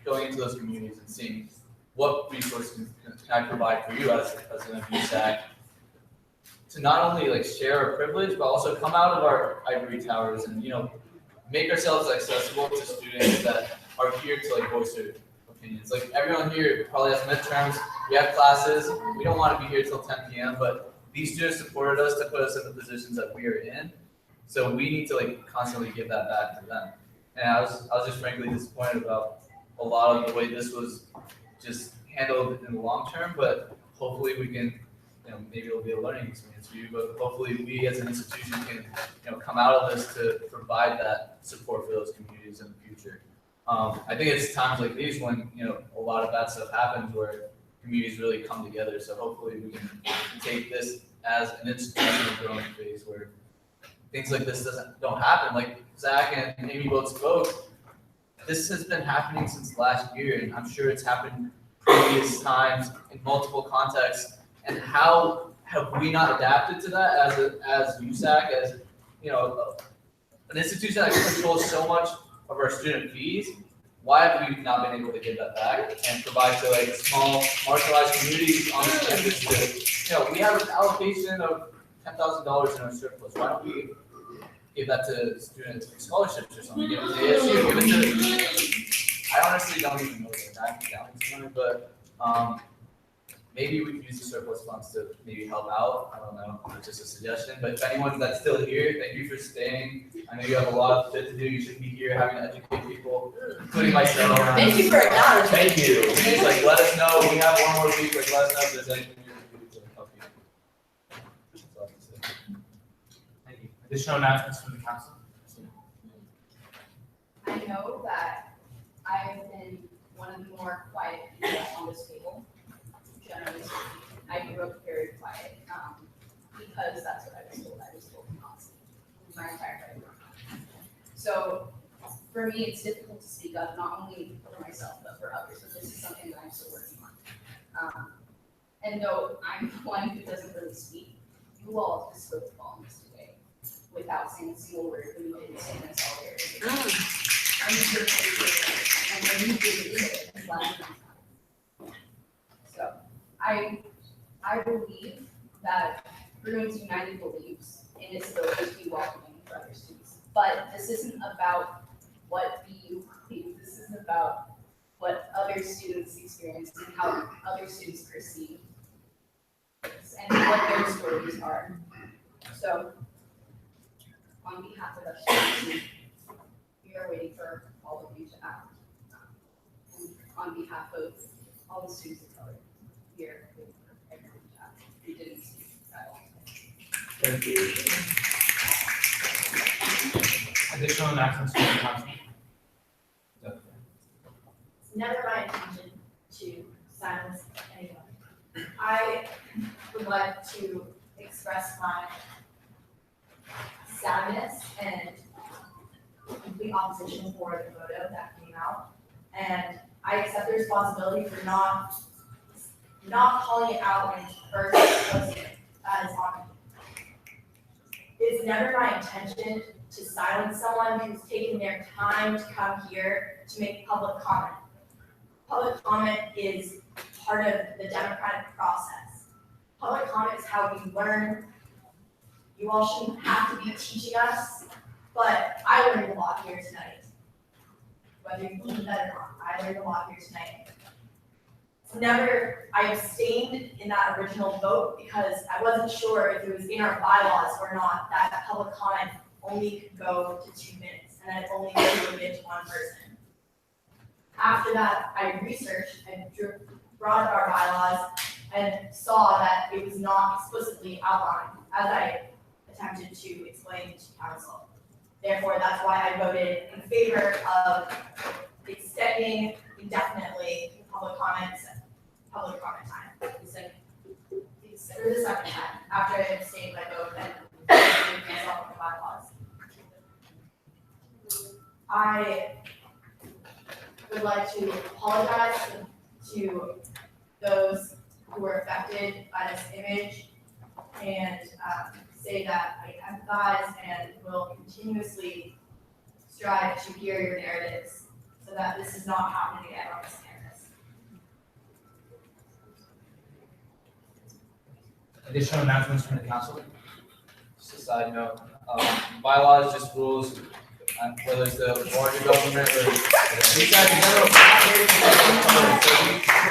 going into those communities and seeing what resources can I provide for you as president of USAC to not only like share our privilege, but also come out of our ivory towers and, make ourselves accessible to students that are here to like voice their opinions. Like everyone here probably has midterms, we have classes, we don't want to be here till 10 p.m., but these students supported us to put us in the positions that we are in. So we need to like constantly give that back to them. And I was just frankly disappointed about a lot of the way this was just handled in the long term, but hopefully we can, maybe it'll be a learning experience for you, but hopefully we as an institution can, come out of this to provide that support for those communities in the future. I think it's times like these when, a lot of bad stuff happens where communities really come together. So hopefully we can take this as an institutional growing phase where things like this don't happen. Like Zach and Amy both spoke, this has been happening since last year, and I'm sure it's happened previous times in multiple contexts. And how have we not adapted to that as USAC, as an institution that controls so much of our student fees? Why have we not been able to give that back and provide to like small marginalized communities on the campus to, we have an allocation of $10,000 in our surplus. Why don't we give that to students like scholarships or something? Give it to ASU, give it to, I honestly don't even know the exact money, but maybe we could use the surplus funds to maybe help out. I don't know, it's just a suggestion. But if anyone that's still here, thank you for staying. I know you have a lot of shit to do. You shouldn't be here having to educate people, including myself. Thank you for acknowledging. Thank you. Please, like, let us know. We have one more week. Like, let us know if there's anything we can do to help you. That's all I can say. Thank you. Additional announcements from the council? I know that I have been one of the more quiet people on this table. Generally speaking, I grew up very quiet, because that's what I was told. I was told constantly my entire life. So for me, it's difficult to speak up, not only for myself, but for others. So this is something that I'm still working on. And though I'm the one who doesn't really speak, you all just spoke volumes today without saying a single word when you didn't stand in solidarity. I'm here for you, and when you didn't do it, it's last time. So I believe that Bruins United believes in its ability to be welcoming for other students. But this isn't about what you believe. This is about what other students experience and how other students perceive this and what their stories are. So, on behalf of us students, we are waiting for all of you to act. And on behalf of all the students of color, we are waiting for everyone to act. We didn't speak at all. Thank you. Additional announcements from the council? It's never my intention to silence anyone. I would like to express my sadness and complete opposition for the photo that came out. And I accept the responsibility for not calling it out when it's first posted as on. It's never my intention to silence someone who's taken their time to come here to make public comment. Public comment is part of the democratic process. Public comment is how we learn. You all shouldn't have to be teaching us, but I learned a lot here tonight. Whether you believe that or not, I learned a lot here tonight. I abstained in that original vote because I wasn't sure if it was in our bylaws or not that public comment only could go to 2 minutes and that it only could be limited to one person. After that, I researched and brought up our bylaws and saw that it was not explicitly outlined as I attempted to explain to council. Therefore, that's why I voted in favor of extending indefinitely public comment time. For the second time, after I abstained my vote and gave myself the bylaws. I would like to apologize to those who were affected by this image and say that I empathize and will continuously strive to hear your narratives so that this is not happening again on this campus. Additional announcements from the council? Just a side note, bylaws, just rules, whether it's the larger government or these guys in general.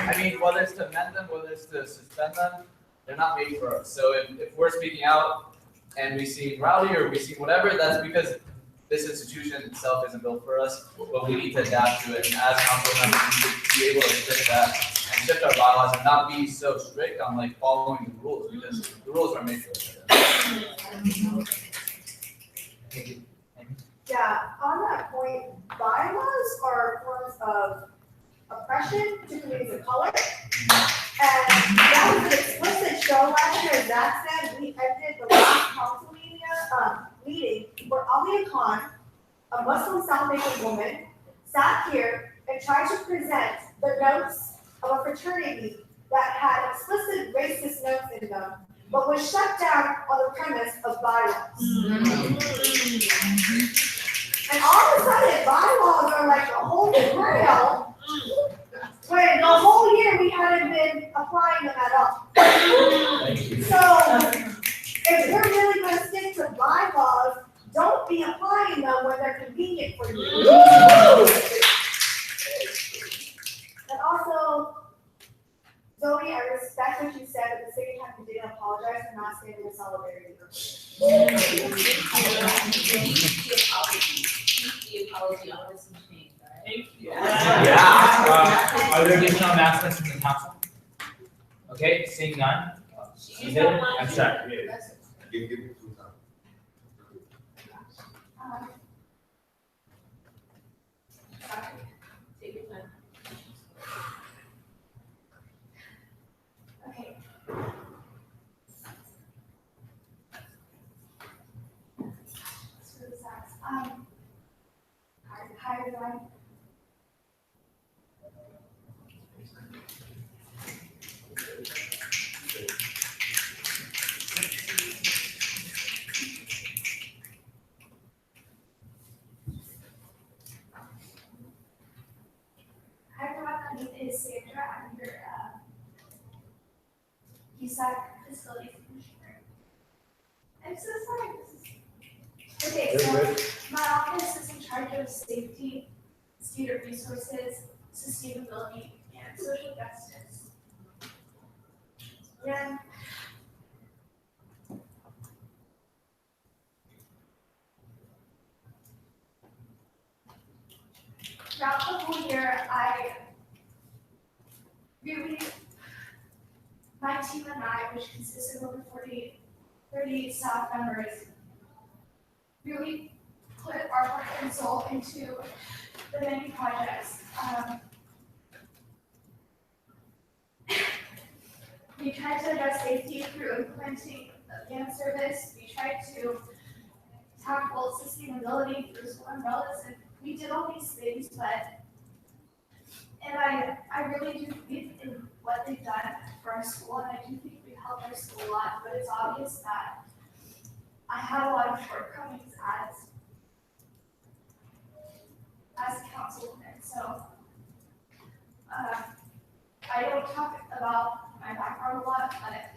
I mean, whether it's to amend them, whether it's to suspend them, they're not made for us. So if we're speaking out and we see rowdy or we see whatever, that's because this institution itself isn't built for us, but we need to adapt to it. And as council members, we need to be able to shift that and shift our bylaws and not be so strict on like following the rules, because the rules are made for us. Yeah, on that point, bylaws are forms of oppression to communities of color. And that was an explicit show last year, as Zach said, we ended the last council meeting where Ali Khan, a Muslim South Asian woman, sat here and tried to present the notes of a fraternity that had explicit racist notes in them, but was shut down on the premise of bylaws. And all of a sudden, bylaws are like the holy grail, when the whole year we hadn't been applying them at all. So, if we're really gonna stick to bylaws, don't be applying them when they're convenient for you. And also, Zoe, I respect what you said, at the same time you didn't apologize for not standing in solidarity. The apology, I want some change, right? Yeah. Are there additional announcements from the council? Okay, seeing none. She's got one. I'm sorry. Give me some time. Sorry. Take your time. Okay. So this sucks. Hi everyone. Hi everyone, my name is Sandra. I'm your USAC facilities commissioner. I'm so sorry. Okay, so my office is in charge of safety, student resources, sustainability, and social justice. Yeah. Throughout the whole year, my team and I, which consists of over 30 staff members, really put our heart and soul into the many projects. We tried to address safety through implementing the van service. We tried to tackle sustainability through school umbrellas, and we did all these things, and I really do believe in what they've done for our school, and I do think we've helped our school a lot, but it's obvious that I had a lot of shortcomings as a councilwoman. So I don't talk about my background a lot, but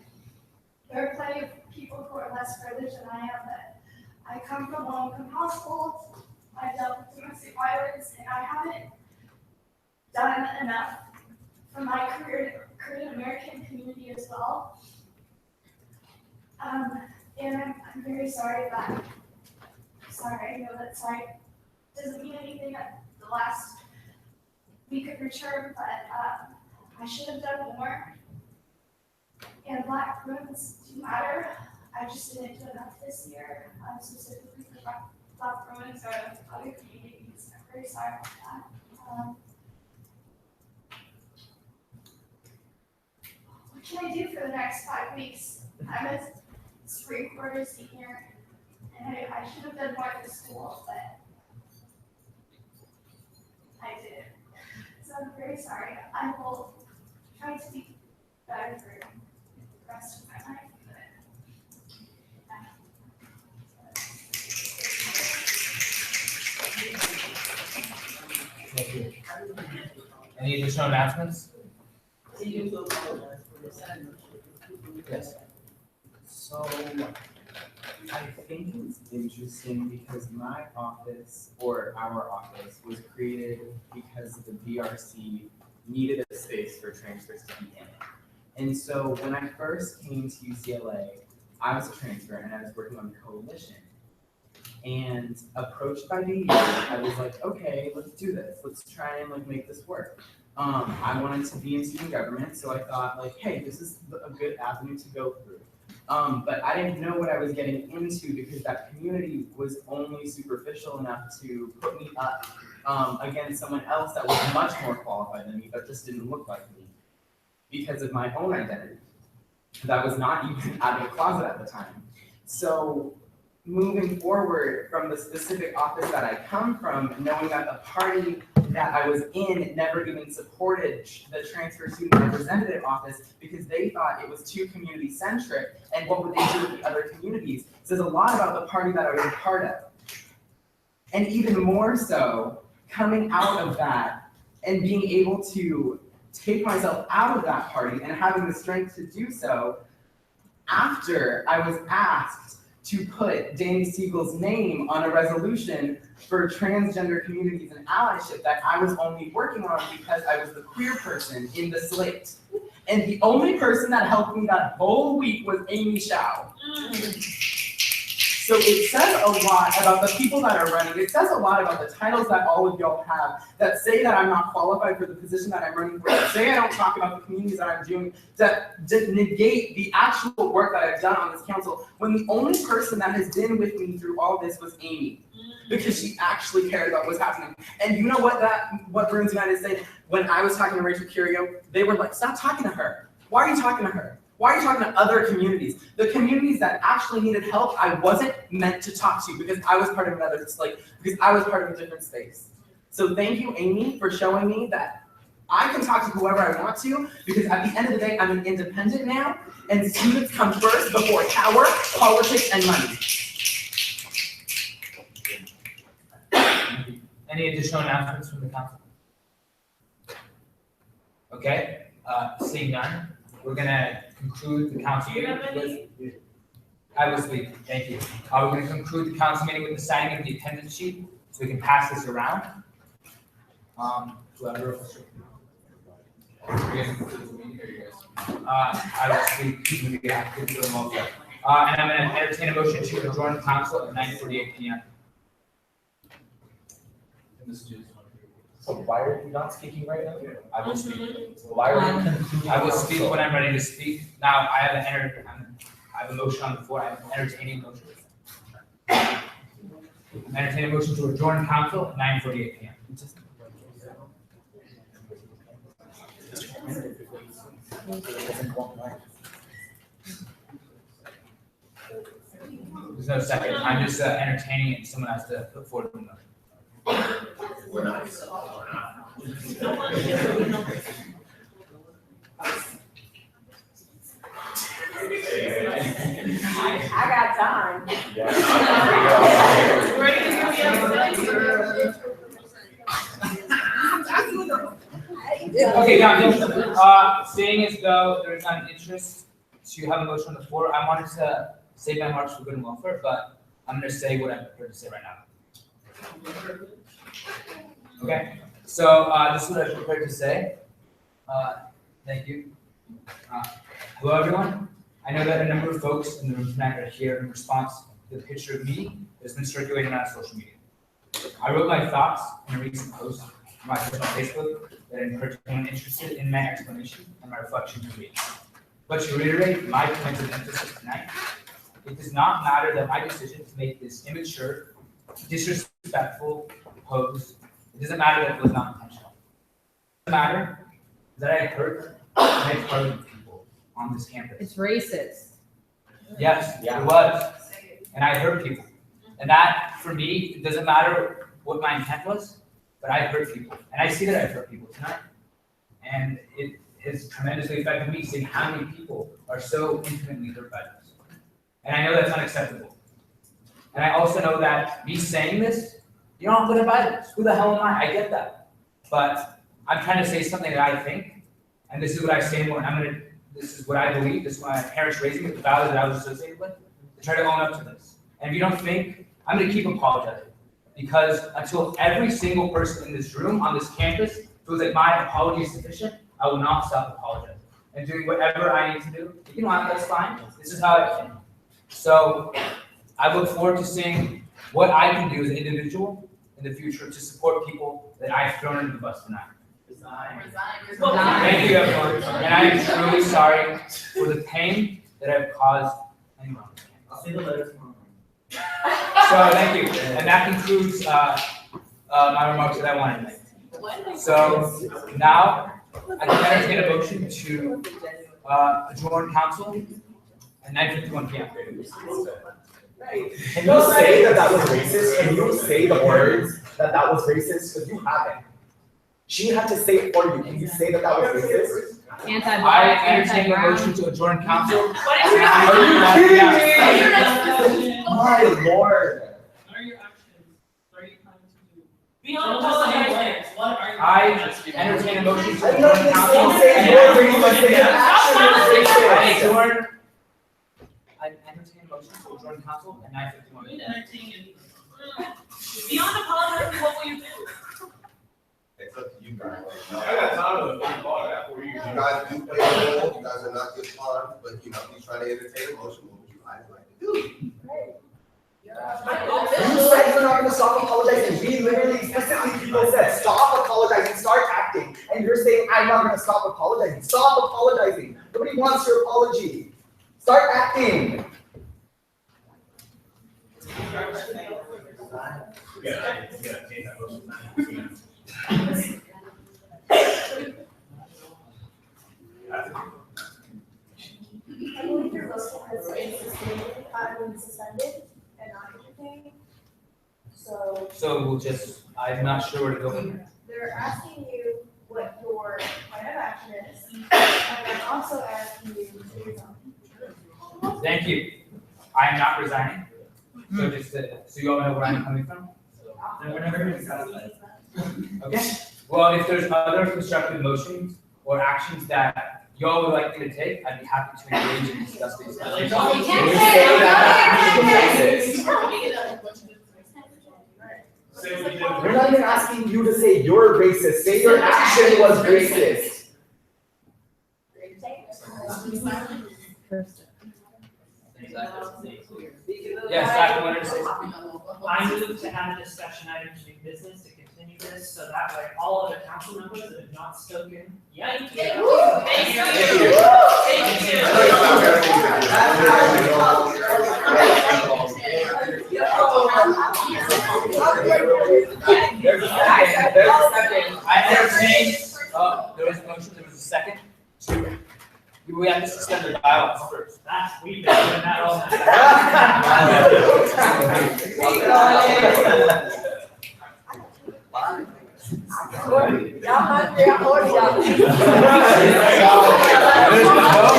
there are plenty of people who are less privileged than I am. But I come from a low-income household. I've dealt with domestic violence, and I haven't done enough for my Korean American community as well. And I'm very sorry that. Sorry, I know that sorry doesn't mean anything at the last week of your term, but I should have done more. And Black rooms do matter. I just didn't do enough this year, specifically for Black rooms or other communities. I'm very sorry about that. What can I do for the next 5 weeks? I'm a 3/4 senior, and I should have done more at the school, but I didn't. So I'm very sorry. I will try to be better for the rest of my life. But, Any additional announcements? Yes. So, I think it's interesting because my office, or our office, was created because the VRC needed a space for transfers to be in. And so when I first came to UCLA, I was a transfer and I was working on the coalition. And approached by the I was like, okay, let's do this. Let's try and like make this work. I wanted to be in student government, so I thought like, hey, this is a good avenue to go through. But I didn't know what I was getting into because that community was only superficial enough to put me up against someone else that was much more qualified than me, but just didn't look like me because of my own identity. That was not even out of the closet at the time. So moving forward from the specific office that I come from, knowing that the party that I was in never even supported the transfer student representative office because they thought it was too community centric and what would they do with the other communities, says a lot about the party that I was a part of. And even more so, coming out of that and being able to take myself out of that party and having the strength to do so after I was asked to put Danny Siegel's name on a resolution for transgender communities and allyship that I was only working on because I was the queer person in the slate. And the only person that helped me that whole week was Amy Shao. So it says a lot about the people that are running. It says a lot about the titles that all of y'all have that say that I'm not qualified for the position that I'm running for, that say I don't talk about the communities that I'm doing, that negate the actual work that I've done on this council, when the only person that has been with me through all this was Amy, because she actually cared about what's happening. And you know what Bruins United said? When I was talking to Rachel Curio, they were like, stop talking to her. Why are you talking to her? Why are you talking to other communities? The communities that actually needed help, I wasn't meant to talk to because I was part of because I was part of a different space. So thank you, Amy, for showing me that I can talk to whoever I want to, because at the end of the day, I'm an independent now, and students come first before power, politics, and money. Any additional announcements from the council? Okay, seeing none, we're gonna conclude the council meeting with. I will speak, thank you. We're gonna conclude the council meeting with the signing of the attendance sheet, so we can pass this around. Whoever. I will speak, yeah, give you a motion. And I'm gonna entertain a motion to adjourn the council at 9:48 p.m. So why are you not speaking right now? I will speak. Why are you concluding? I will speak when I'm ready to speak. Now, I have a motion on the floor. I'm entertaining a motion. Entertain a motion to adjourn council at 9:48 p.m. There's no second. I'm just entertaining it. Someone has to put forward the motion. We're not. I got time. Okay, now, seeing as though there's an interest to have a motion on the floor, I wanted to save my marks for good and welfare, but I'm gonna say what I'm prepared to say right now. Okay, so this is what I'm prepared to say. Thank you. Hello, everyone. I know that a number of folks in the room tonight are here in response to the picture of me that's been circulating on social media. I wrote my thoughts in a recent post on my personal Facebook that encouraged anyone interested in my explanation and my reflection to read. But to reiterate my points of emphasis tonight, it does not matter that my decision to make this immature, disrespectful pose, it doesn't matter that it was not intentional. It doesn't matter that I hurt minority people on this campus. It's racist. Yes, it was. And I hurt people. And that, for me, it doesn't matter what my intent was, but I hurt people. And I see that I've hurt people tonight. And it has tremendously affected me seeing how many people are so intimately hurt by this. And I know that's unacceptable. And I also know that me saying this, you don't have to buy this. Who the hell am I? I get that. But I'm trying to say something that I think, and this is what I stand for, and this is what I believe, this is what my parents raised me with, the values that I was associated with, to try to own up to this. And if you don't think, I'm gonna keep apologizing. Because until every single person in this room, on this campus, feels like my apology is sufficient, I will not stop apologizing. And doing whatever I need to do. If you don't have, that's fine, this is how I feel. So, I look forward to seeing what I can do as an individual in the future to support people that I've thrown into the bus tonight. Thank you, everyone, and I am truly sorry for the pain that I've caused anyone. I'll see the letter tomorrow. So, thank you, and that concludes, my remarks that I wanted to make. So, now, I can entertain a motion to, adjourn council at 9:51 p.m. Can you say that that was racist? Can you say the words that that was racist? Because you haven't. She had to say it for you. Can you say that that was racist? I entertain a motion to adjourn council. Are you kidding me? My lord. What are your actions? What are you planning to do? Beyond apologizing, what are you? I entertain a motion to I know adjourn you council. say your racist, but your action is racist. I entertain a motion to adjourn council at 9:51. Beyond apologizing, what will you do? It's up to you guys. I got time to think about that for you. You guys do play a role, you guys are not good fun, but you know, he's trying to entertain emotion, what would you guys like to do? You said you're not gonna stop apologizing. We literally, specifically people said, stop apologizing, start acting. And you're saying, I'm not gonna stop apologizing. Stop apologizing. Nobody wants your apology. Start acting. Yeah, take that motion. I believe your motion has been suspended and not entertained. So we'll just, I'm not sure where to go from here. they're asking you what your plan of action is, and they're also asking you to resign. Thank you. I am not resigning. So just, so you all know where I'm coming from? Then we're never gonna discuss that. Okay, well, if there's other constructive motions or actions that y'all would like me to take, I'd be happy to engage and discuss these. Can you say that action is racist? We're not even asking you to say you're racist. Say your action was racist. Yes, Zach, you wanted to say something? I move to add a discussion item to new business to continue this, so that way all other council members that have not spoken, yikes. Thank There's a second. I entertained, there was a motion, there was a second. We have to suspend the bylaws first. We've been doing that all night.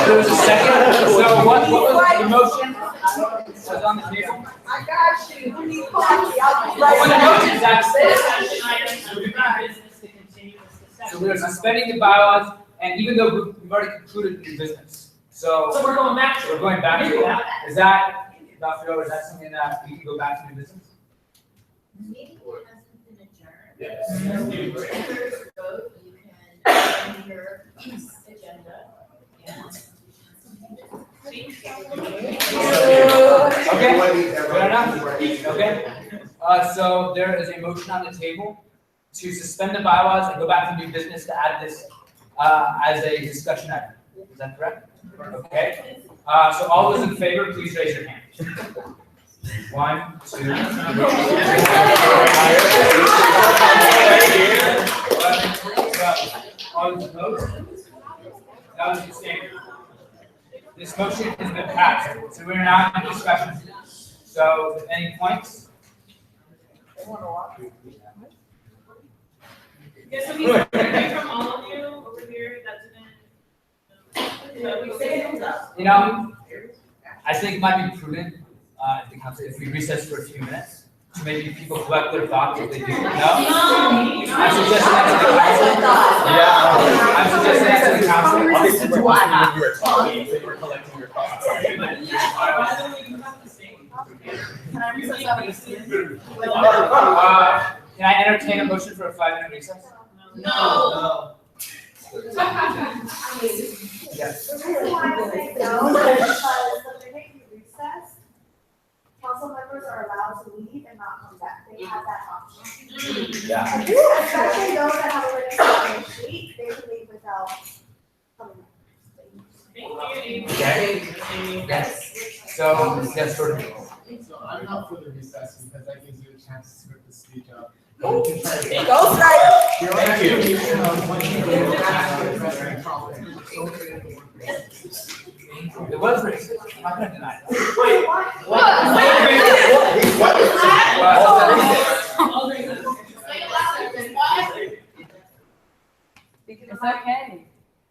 There was a second. So what was the motion? Was on the table? I got you. Who needs coffee? I'll be What was the right motion, Zach? Discussion item to new business to continue this discussion. So we're suspending the bylaws, and even though we've already concluded new business. So we're going back to it. We're going back to it. Is that, Dr. O, is that something that we can go back to new business? Meeting hasn't been adjourned. Yes. If there's a vote, you can amend your agenda. Okay, fair enough. Okay. So there is a motion on the table to suspend the bylaws and go back to new business to add this as a discussion item. Is that correct? Okay. So all those in favor, please raise your hand. 1, 2, 3. All those opposed? That was abstaining. This motion has been passed, so we're now in discussion. So, any points? Yeah, so he's hearing from all of you over here that didn't. You know, I think it might be prudent, if we recess for a few minutes, to maybe people collect their thoughts if they do. No? I'm suggesting that to the council. Yeah. I'm suggesting that to the council. Obviously, we're listening when you were talking, so you were collecting your thoughts. Can I entertain a motion for a 5-minute recess? No. Yes. The reason why I say no is because the minute you recess, council members are allowed to leave and not come back. They have that option. Yeah. Especially those that have already signed their sheet, they can leave without coming back. Okay. Yes. So, yes, sort of. So I'm not for the recess because that gives you a chance to quickly speak up. Go Snyder! Thank you. It was racist. I'm not gonna deny that. Wait, It's okay.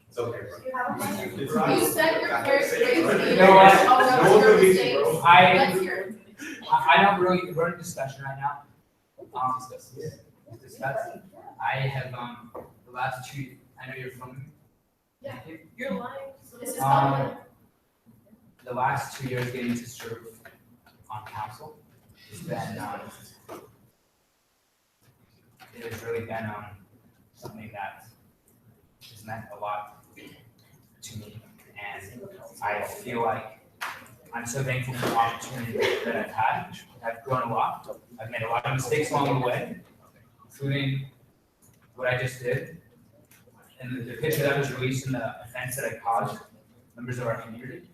It's okay, bro. You have a question? You said your first grade. You know what? Let's hear it. I don't really, we're in discussion right now. Discuss. I have, the last 2, I know you're from. Yeah, you're lying. This is The last 2 years getting to serve on council has been, it has really been, something that has meant a lot to me. And I feel like I'm so thankful for the opportunity that I've had. I've grown a lot. I've made a lot of mistakes along the way, including what I just did. And the picture that was released in the offense that I caused members of our community.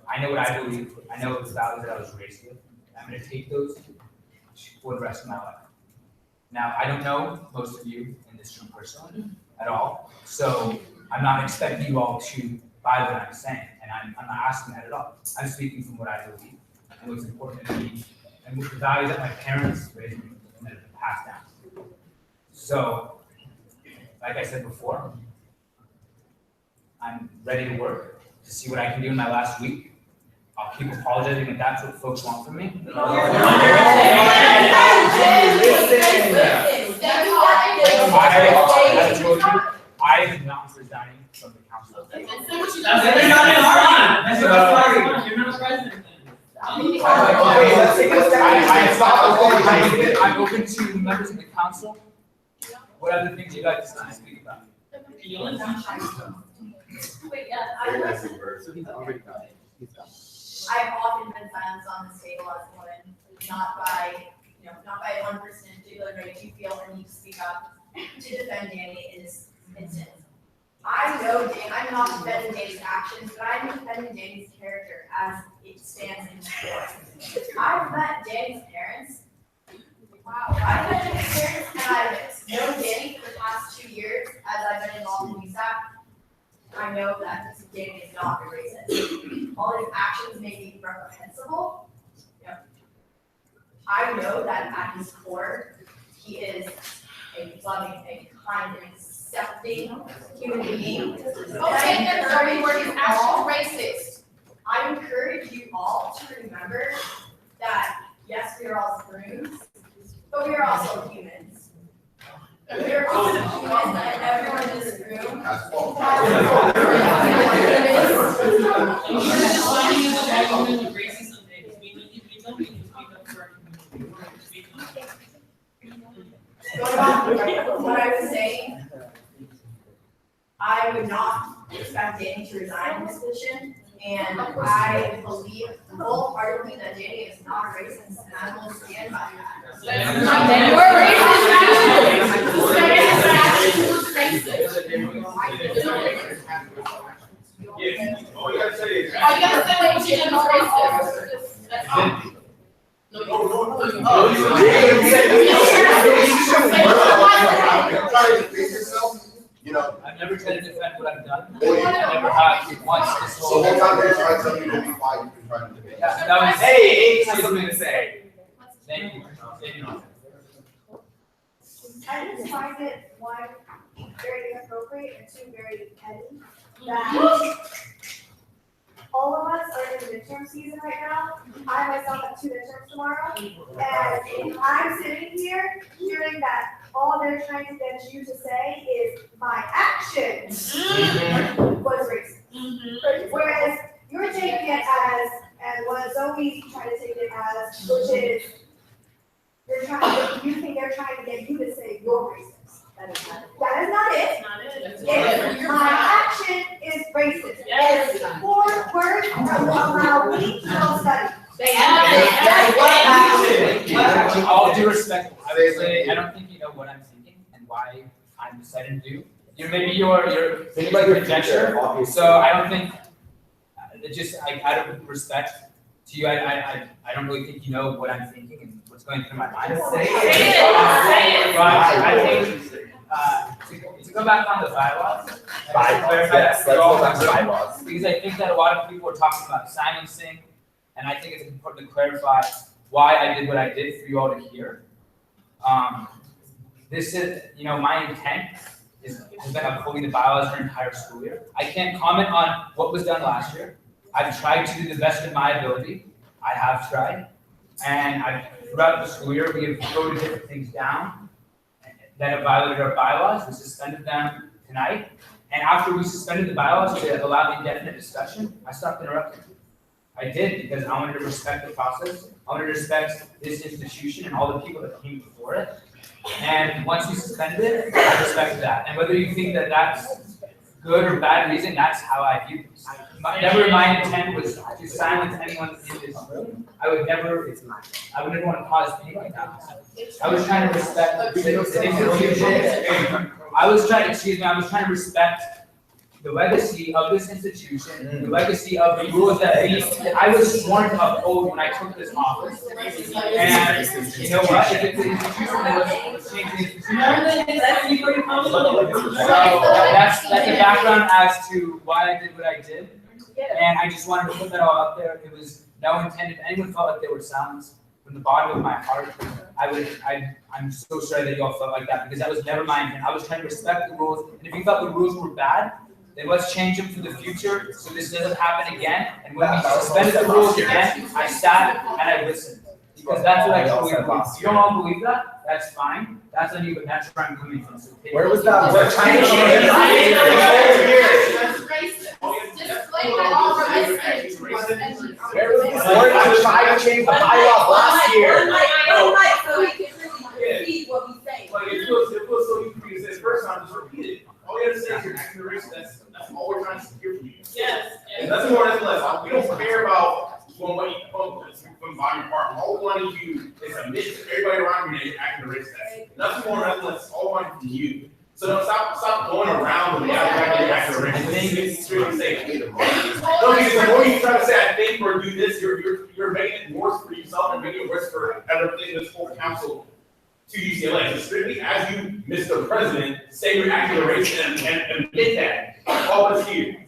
I know what I believe. I know the values that I was raised with. I'm going to take those for the rest of my life. Now, I don't know most of you in this room personally at all, so I'm not expecting you all to buy what I'm saying, and I'm not asking that at all. I'm speaking from what I believe and what's important to me, and with the values that my parents raised me and that have been passed down. So, like I said before, I'm ready to work to see what I can do in my last week. I'll keep apologizing if that's what folks want from me. I am not resigning from the council. You're not president. I'm open to members of the council. What other things you'd like to speak about? Wait, yeah, I've often been silenced on this table as a woman, not by, not by one person in particular, but if you feel the need to speak up to defend Danny in this instance. I know I'm not defending Danny's actions, but I'm defending Danny's character as it stands in court. I've met Danny's parents. Wow, I've met Danny's parents, and I've known Danny for the past 2 years as I've been involved in USAC. I know that Danny is not a racist. All his actions may be reprehensible. I know that at his core, he is a loving, a kind, and accepting human being. Okay, then sorry, where he's actually racist. I encourage you all to remember that, yes, we are all spoons, but we are also humans. We are also humans, and everyone in this room. What I was saying, I would not expect Danny to resign from this position, and I believe wholeheartedly that Danny is not a racist, and I will stand by that. You are racist. Oh, you gotta say it. Oh, you gotta say what you did is racist. That's all. I've never tried to defend what I've done. I never have once this So whole. one time they're trying to tell you to be quiet, you've been trying to debate. That was. Hey, Amy has something to say. Thank you. I just find it, one, very inappropriate, and two, very petty, that all of us are individuals. midterm season right now. I myself have 2 midterms tomorrow. And I'm sitting here hearing that all they're trying to get you to say is my actions was racist. Whereas you're taking it as, and what Zoe's trying to take it as, which is, you think they're trying to get you to say you're racist. That is not it. It's my action is racist. It's 4 words from how we don't study. With all due respect, I would say, I don't think you know what I'm thinking and why I'm deciding to do. Maybe you're thinking about your conjecture, so I don't think, just out of respect to you, I don't really think you know what I'm thinking and what's going through my mind. Say it. But I think, to go back on the bylaws. Yes, let's go back to bylaws. Because I think that a lot of people are talking about silencing, and I think it's important to clarify why I did what I did for you all to hear. This is, my intent has been upholding the bylaws for an entire school year. I can't comment on what was done last year. I've tried to do the best of my ability. I have tried. And throughout the school year, we have voted different things down that have violated our bylaws. We suspended them tonight. And after we suspended the bylaws to allow indefinite discussion, I stopped interrupting. I did because I wanted to respect the process. I wanted to respect this institution and all the people that came before it. And once we suspended it, I respect that. And whether you think that that's good or bad reason, that's how I view this. Never my intent was to silence anyone in this room. I would never want to cause pain like that. I was trying to respect the institution. I was trying to respect the legacy of this institution, the legacy of the rules that I was sworn to uphold when I took this office. And you know what? If it's an institution, then let's change the institution. So that's the background as to why I did what I did. And I just wanted to put that all out there. It was no intent. If anyone felt like they were silenced from the bottom of my heart, I'm so sorry that you all felt like that because that was never my intent. I was trying to respect the rules. And if you thought the rules were bad, then let's change them for the future so this doesn't happen again. And when we suspended the rules again, I sat and I listened. Because that's what I believe. If you don't all believe that, that's fine. That's on you, but that's where I'm coming from. So where was that? We're trying to change Where was this board to try to change the bylaws last year? So we can really repeat what we say. Like it feels so easy for you to say the first time, just repeat it. All you have to say is you're acting racist. That's all we're trying to hear from you. Yes. Nothing more, nothing less. We don't care about from body part. All we want you is admit to everybody around you that you're acting racist. Nothing more, nothing less. All we want from you. So don't stop going around with the acting racist. It's really safe. No, because the more you try to say I think or do this, you're making it worse for yourself and making it worse for everything in this whole council. To UCLA, so strictly as you, Mr. President, say you're acting racist and admit that. All of us here.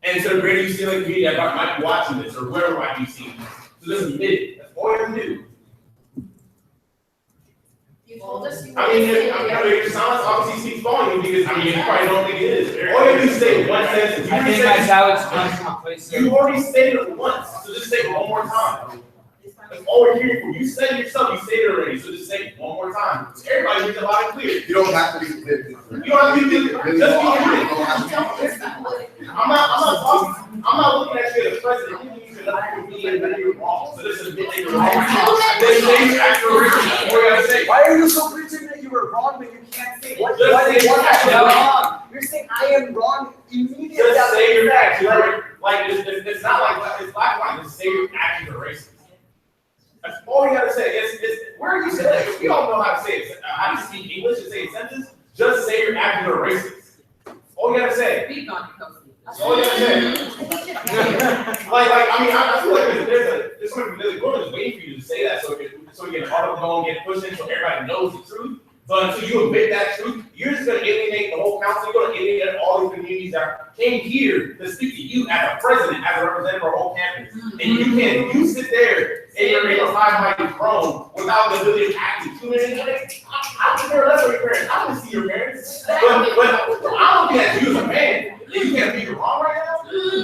And so the greater UCLA community that might be watching this or whoever might be seeing this. So just admit it. That's all you have to do. You told us you were. Your silence obviously speaks volume because you probably don't think it is. All you have to do is say one sentence. I think my silence comes from a place of. You already stated it once, so just say it one more time. That's all we're hearing from you. You said it yourself, you stated it already, so just say it one more time. So everybody hears it loud and clear. You don't have to be convicted. You don't have to be convicted. Just be convicted. I'm not looking at you as a president. You're wrong. So this is admit that you're wrong. Why are you so preaching that you were wrong, but you can't say what you're wrong? You're saying I am wrong immediately. Just say your actions. Like it's not like it's black and white. Just say your actions are racist. That's all you gotta say. Where are you saying that? If you don't know how to say it, how to speak English and say a sentence, just say your actions are racist. All you gotta say. That's all you gotta say. I feel like there's something really good that's waiting for you to say that so you get an article going, get pushed in so everybody knows the truth. But until you admit that truth, you're just going to alienate the whole council. You're going to alienate all the communities that came here to speak to you as a president, as a representative of our whole campus. And you sit there in your high-minded throne without the ability to actually tune in. I can care less of your parents. I can see your parents. But I'm looking at you as a man. You can't be wrong right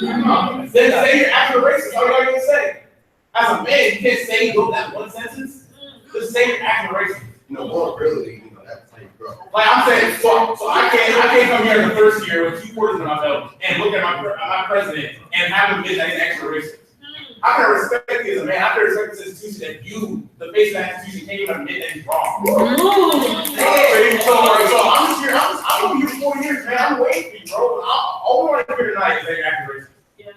now. Then say you're acting racist. All you you can't say that one sentence, just say you're acting racist. Vulnerability, that's how you grow. Like I'm saying, so I can't come here in the first year with 2 quarters in my belt and look at my president and have him get that extra racist. How can I respect you as a man? How can I respect this institution if you, the face of that institution, can't even admit that he's wrong? So I'm just here. I'm over here 4 years, man. I'm waiting for you, bro. All we want to hear tonight is that you're acting racist.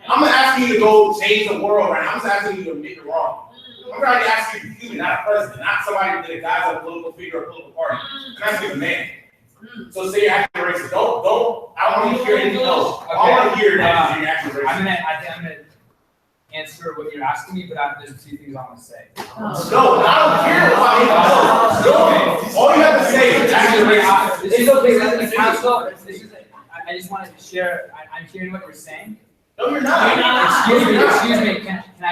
I'm not asking you to go change the world right now. I'm just asking you to admit you're wrong. I'm trying to ask you to be human, not a president, not somebody that guys a political figure or a political party. I'm asking you a man. So say you're acting racist. Don't. I don't want to hear anything else. All I want to hear now is you're acting racist. I'm gonna answer what you're asking me, but there's 2 things I want to say. No, I don't care about it. All you have to say is acting racist. This is okay. Council. I just wanted to share. I'm hearing what you're saying. No, you're not. Excuse me. Can I?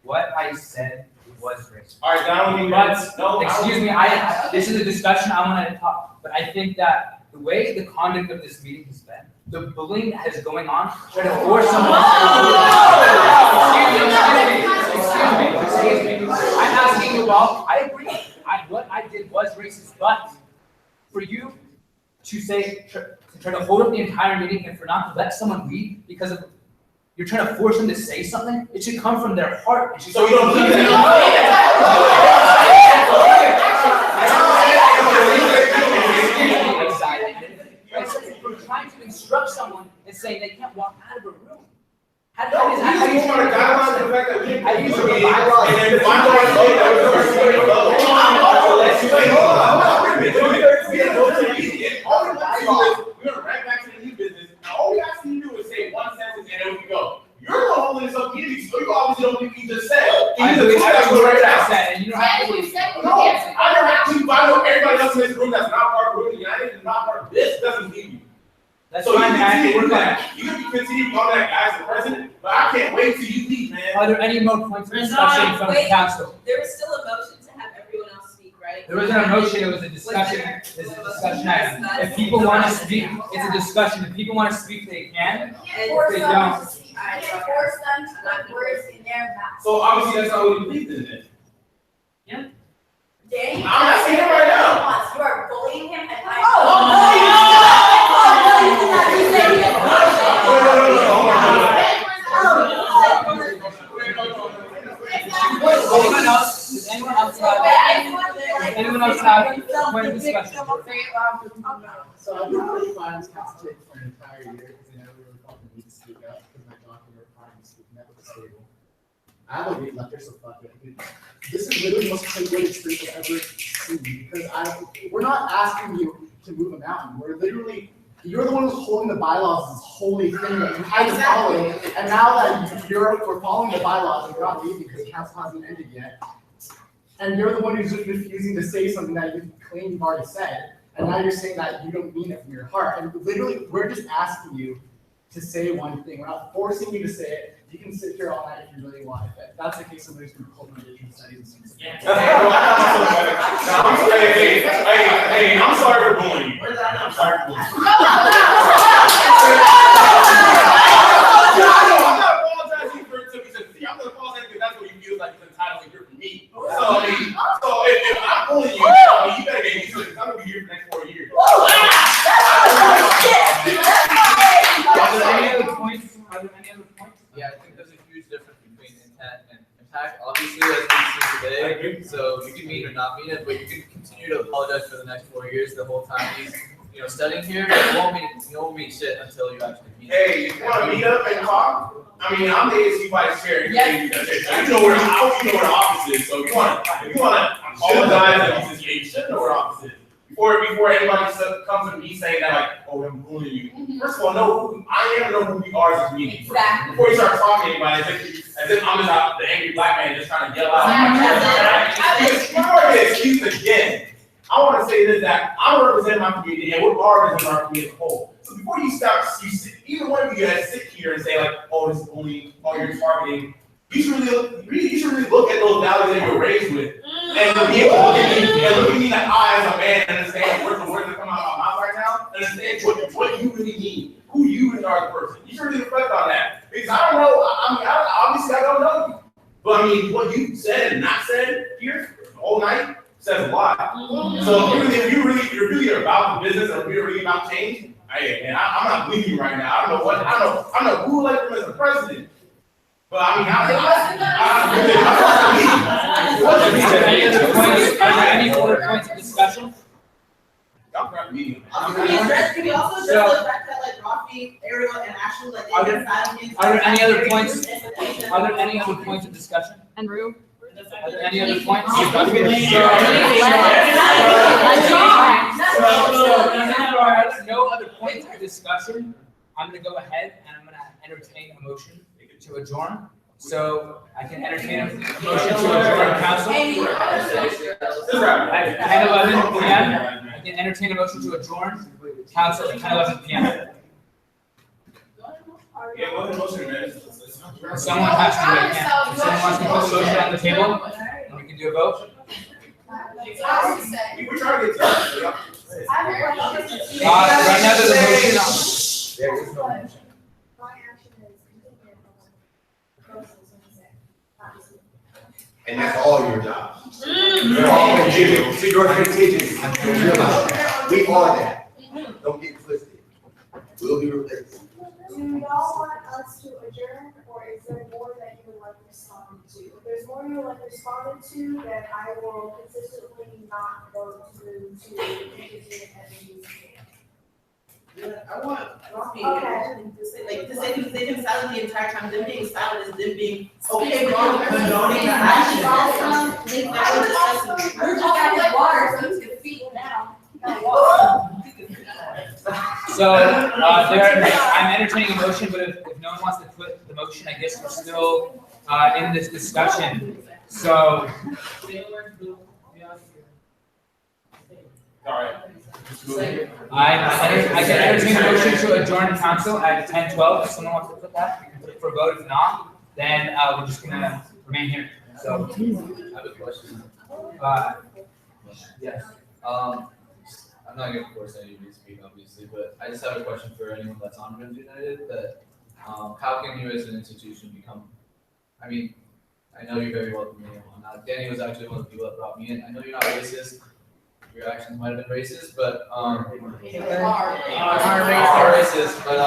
What I said was racist. All right, Donald. Excuse me. This is a discussion I want to talk, but I think that the way the conduct of this meeting has been, the bullying that is going on, trying to force someone. Excuse me. I'm asking you all. I agree. What I did was racist, but for you to say, to try to hold up the entire meeting and for not to let someone leave because of you're trying to force them to say something, it should come from their heart. So you don't believe that? You're trying to instruct someone and saying they can't walk out of a room. How do you want to guideline the fact that we I use the bylaws and then find out that we're gonna right back to the new business. Now all we ask you to do is say one sentence and then we go. You're the one holding this up community, so you obviously don't think you just said. I believe that's what I said, and you don't have to believe. No, I don't have to. I know everybody else in this room that's not part of the room, United is not part of this. Doesn't mean you. That's so fine, man. you can continue calling that guy as the president, but I can't wait till you leave, man. Are there any more points of discussion from the council? There was still a motion to have everyone else speak, right? There wasn't a motion, it was a discussion. It's a discussion item. If people want to speak, it's a discussion. If people want to speak, they can. If they don't. Force them to put words in their mouth. So obviously that's not what you believe in it. Yeah. Danny, I'm asking him right now. you are bullying him and Anyone else? Does anyone else have a point of discussion? So I've been really fine this concentrate for an entire year because I never really felt the need to speak up because my doctor required me speaking up at the table. I have a weight left there, so fuck it. This is literally the most takeaway experience I've ever seen because we're not asking you to move a mountain. We're literally, you're the one who's holding the bylaws, this holy thing that you had to follow. And now that we're following the bylaws and you're not leaving because council hasn't ended yet, and you're the one who's just refusing to say something that you claim you've already said, and now you're saying that you don't mean it from your heart. And literally, we're just asking you to say one thing. We're not forcing you to say it. You can sit here all night if you really want. If that's the case, somebody's going to pull from additional studies and things like Hey, I'm sorry for bullying you. I'm sorry for bullying you. I'm not apologizing for it to be sincere. I'm going to apologize because that's what you feel like it's entitled to hear from me. So if I'm bullying you, you better get used to it because I'm going to be here for the next 4 years. Are there any other points? Yeah, I think there's a huge difference between intent and impact. Obviously, as we see today, so you can mean or not mean it, but you can continue to apologize for the next 4 years, the whole time he's, studying here. But it won't mean shit until you actually meet him. Hey, you want to meet up and talk? I mean, I'm the ASU vice chair. You know where the office is. So if you want to apologize, you should know where the office is. Before anybody comes to me saying that, like, oh, I'm bullying you. First of all, know who I am, know who we are as a meeting. Exactly. Before you start talking to anybody, as if I'm just the angry black man just trying to yell out. Before I get excused again, I want to say this, that I represent my community and we're all representing our community as a whole. So before you start, either one of you guys sit here and say, like, oh, this is bullying, oh, you're targeting. You should really look at those values that you were raised with, and be able to look at me in the eye as a man and understand the words that come out of my mouth right now, and understand what you really need, who you really are as a person. You should really reflect on that. Because I don't know, obviously I don't know you. But I mean, what you said and not said here all night says a lot. So if you're really about the business or if you're really about change, I'm not believing you right now. I don't know who elected him as the president. But I mean, Are there any other points of discussion? Y'all grab me. Can we also just look back at like Rafi, Ariel, and Ashley, like they Are there- decided. Are there any other points? Are there any other points of discussion? And Rue? Are there any other points? No other points of discussion. I'm gonna go ahead and I'm gonna entertain a motion to adjourn. So I can entertain a motion to adjourn council. At 10:11 p.m. I can entertain a motion to adjourn council at 10:11 p.m. Yeah, what the motion, man? Someone has to do it. If someone wants to put a motion on the table, and we can do a vote. We're trying to get to Right now there's a motion on. There is no motion. And that's all your job. We're all contingent, so you're contingent until you're not. We are that. Don't get twisted. We'll be replaced. Do y'all want us to adjourn, or is there more that you would like responded to? If there's more you would like responded to, then I will consistently not vote to interview at the meeting. Yeah, I want Rafi Okay. to say they can silent the entire time, them being silent is them being okay with condoning that action. We're just at water, so it's gonna feed now. So, I'm entertaining a motion, but if no one wants to put the motion, I guess we're still, in this discussion. So, Alright. I can entertain a motion to adjourn council at 10:12. If someone wants to put that, we can put it for a vote. If not, then, we're just gonna remain here. So, I have a question. yes. I'm not gonna force anybody to speak, obviously, but I just have a question for anyone that's on Friends United, that, how can you as an institution become, I mean, I know you're very welcome to me on that. Danny was actually one of the people that brought me in. I know you're not racist, your actions might have been racist, but, are racist, but,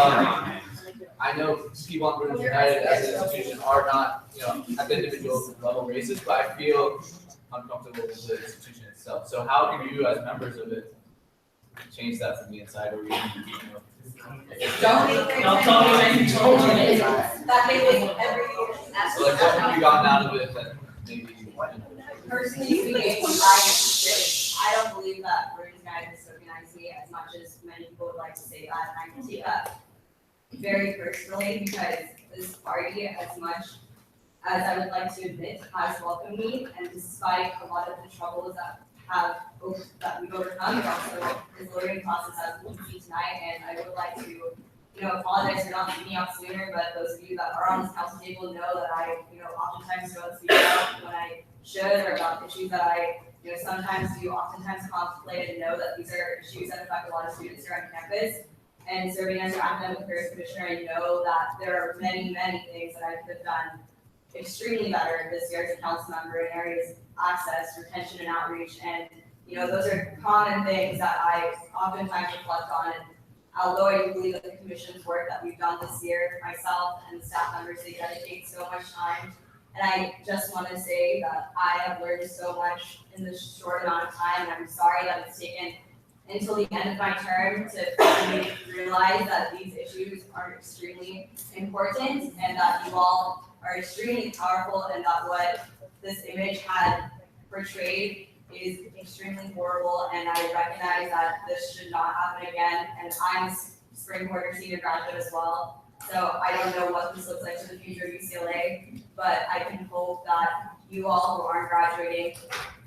I know people on Friends United as an institution are not, at the individual level racist, but I feel uncomfortable with the institution itself. So how can you, as members of it, change that from the inside, or even, That may make every year. So like, what have you gotten out of it that maybe? Personally speaking, I don't believe that Friends United has organized me as much as many people would like to say that. I can take that very personally, because this party, as much as I would like to admit, has welcomed me, and despite a lot of the troubles that we've overcome, and also this learning process as we can see tonight, and I would like to, apologize for not speaking out sooner, but those of you that are on this council table know that I, oftentimes don't speak out when I should, or about issues that I, sometimes do oftentimes contemplate, and know that these are issues that affect a lot of students here on campus. And serving as your academic affairs commissioner, I know that there are many, many things that I could have done extremely better this year as a council member in areas of access, retention, and outreach. And, those are common things that I oftentimes reflect on. And although I believe that the commission's work that we've done this year, myself and the staff members, they dedicate so much time. And I just want to say that I have learned so much in this short amount of time, and I'm sorry that it's taken until the end of my term to finally realize that these issues are extremely important, and that you all are extremely powerful, and that what this image had portrayed is extremely horrible, and I recognize that this should not happen again. And I'm a spring quarter senior graduate as well, so I don't know what this looks like to the future of UCLA, but I can hope that you all who aren't graduating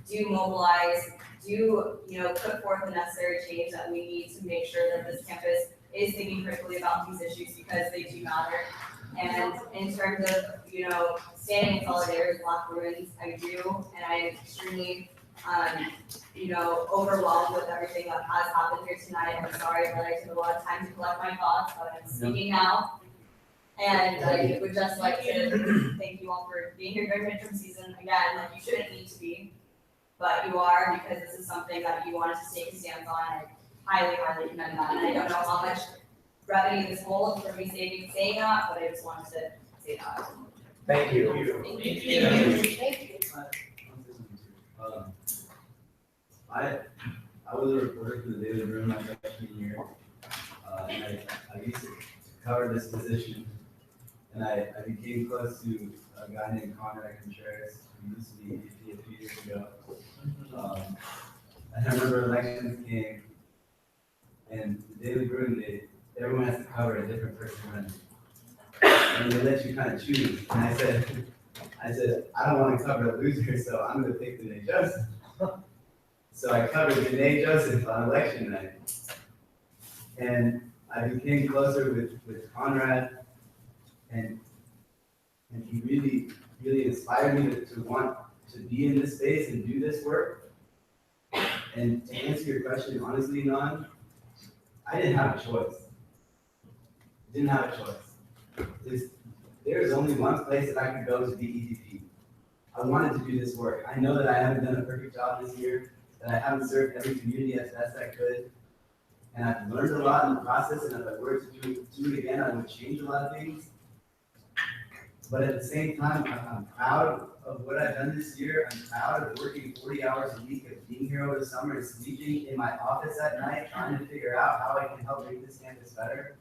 do mobilize, do put forth the necessary change that we need to make sure that this campus is thinking critically about these issues, because they do matter. And in terms of standing in solidarity with Black Bruins, I do, and I am extremely overwhelmed with everything that has happened here tonight. I'm sorry that I took a lot of time to collect my thoughts, but I'm speaking now. And I would just like to thank you all for being here during midterm season. Again, like, you shouldn't need to be, but you are, because this is something that you wanted to take a stance on. I highly, highly commend that. And I don't know how much brevity this holds for me saying that, but I just wanted to say that. Thank you. Thank you. Thank you. I was a reporter for the Daily Room my freshman year, and I used to cover this position, and I became close to a guy named Conrad Contreras, who used to be EVP a few years ago. And I remember elections came, and the Daily Room, everyone has to cover a different person, and they let you kind of choose. And I said, I don't want to cover a loser, so I'm going to pick Danae Joseph. So I covered Danae Joseph on election night. And I became closer with Conrad, and he really, really inspired me to want to be in this space and do this work. And to answer your question honestly, Nan, I didn't have a choice. There's only one place that I could go to be EVP. I wanted to do this work. I know that I haven't done a perfect job this year, that I haven't served every community as best I could. And I've learned a lot in the process, and if I were to do it again, I would change a lot of things. But at the same time, I'm proud of what I've done this year. I'm proud of working 40 hours a week, of being here over the summer and sleeping in my office at night, trying to figure out how I can help make this campus better.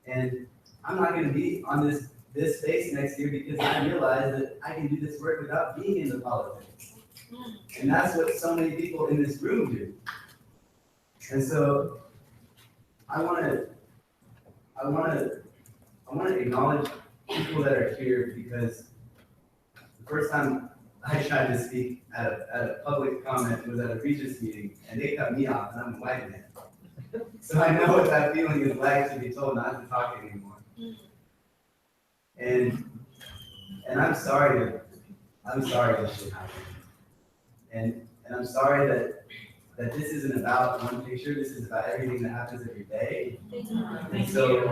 And I'm not going to be on this space next year because I realize that I can do this work without being in the politics. And that's what so many people in this room do. And so I want to acknowledge people that are here, because the first time I tried to speak at a public comment was at a Regents meeting, and they cut me off, and I'm a white man. So I know what that feeling is like to be told not to talk anymore. And I'm sorry that shit happened. And I'm sorry that this isn't about one picture, this is about everything that happens every day. And so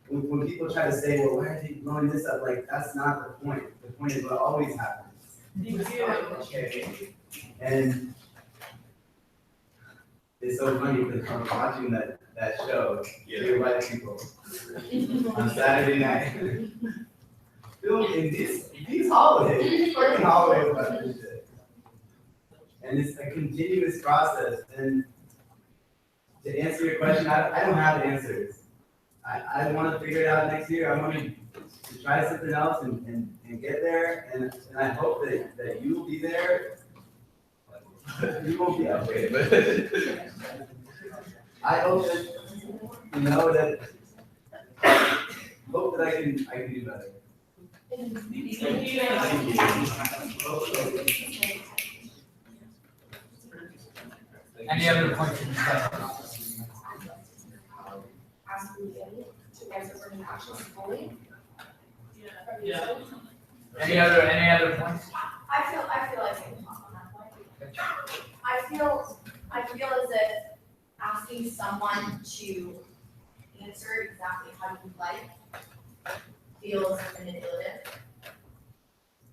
when people try to say, well, why are they blowing this up? Like, that's not the point. The point is what always happens. Okay. And it's so funny because I'm watching that show, Dear White People, on Saturday night. Dude, in these holidays, these fucking holidays about this shit. And it's a continuous process. And to answer your question, I don't have answers. I want to figure it out next year. I want to try something else and get there. And I hope that you will be there. You won't be out there, but I hope that you know that. Hope that I can do better. Any other points of discussion? Any other points? I feel like I can talk on that point. I feel as if asking someone to answer exactly how you like feels manipulative.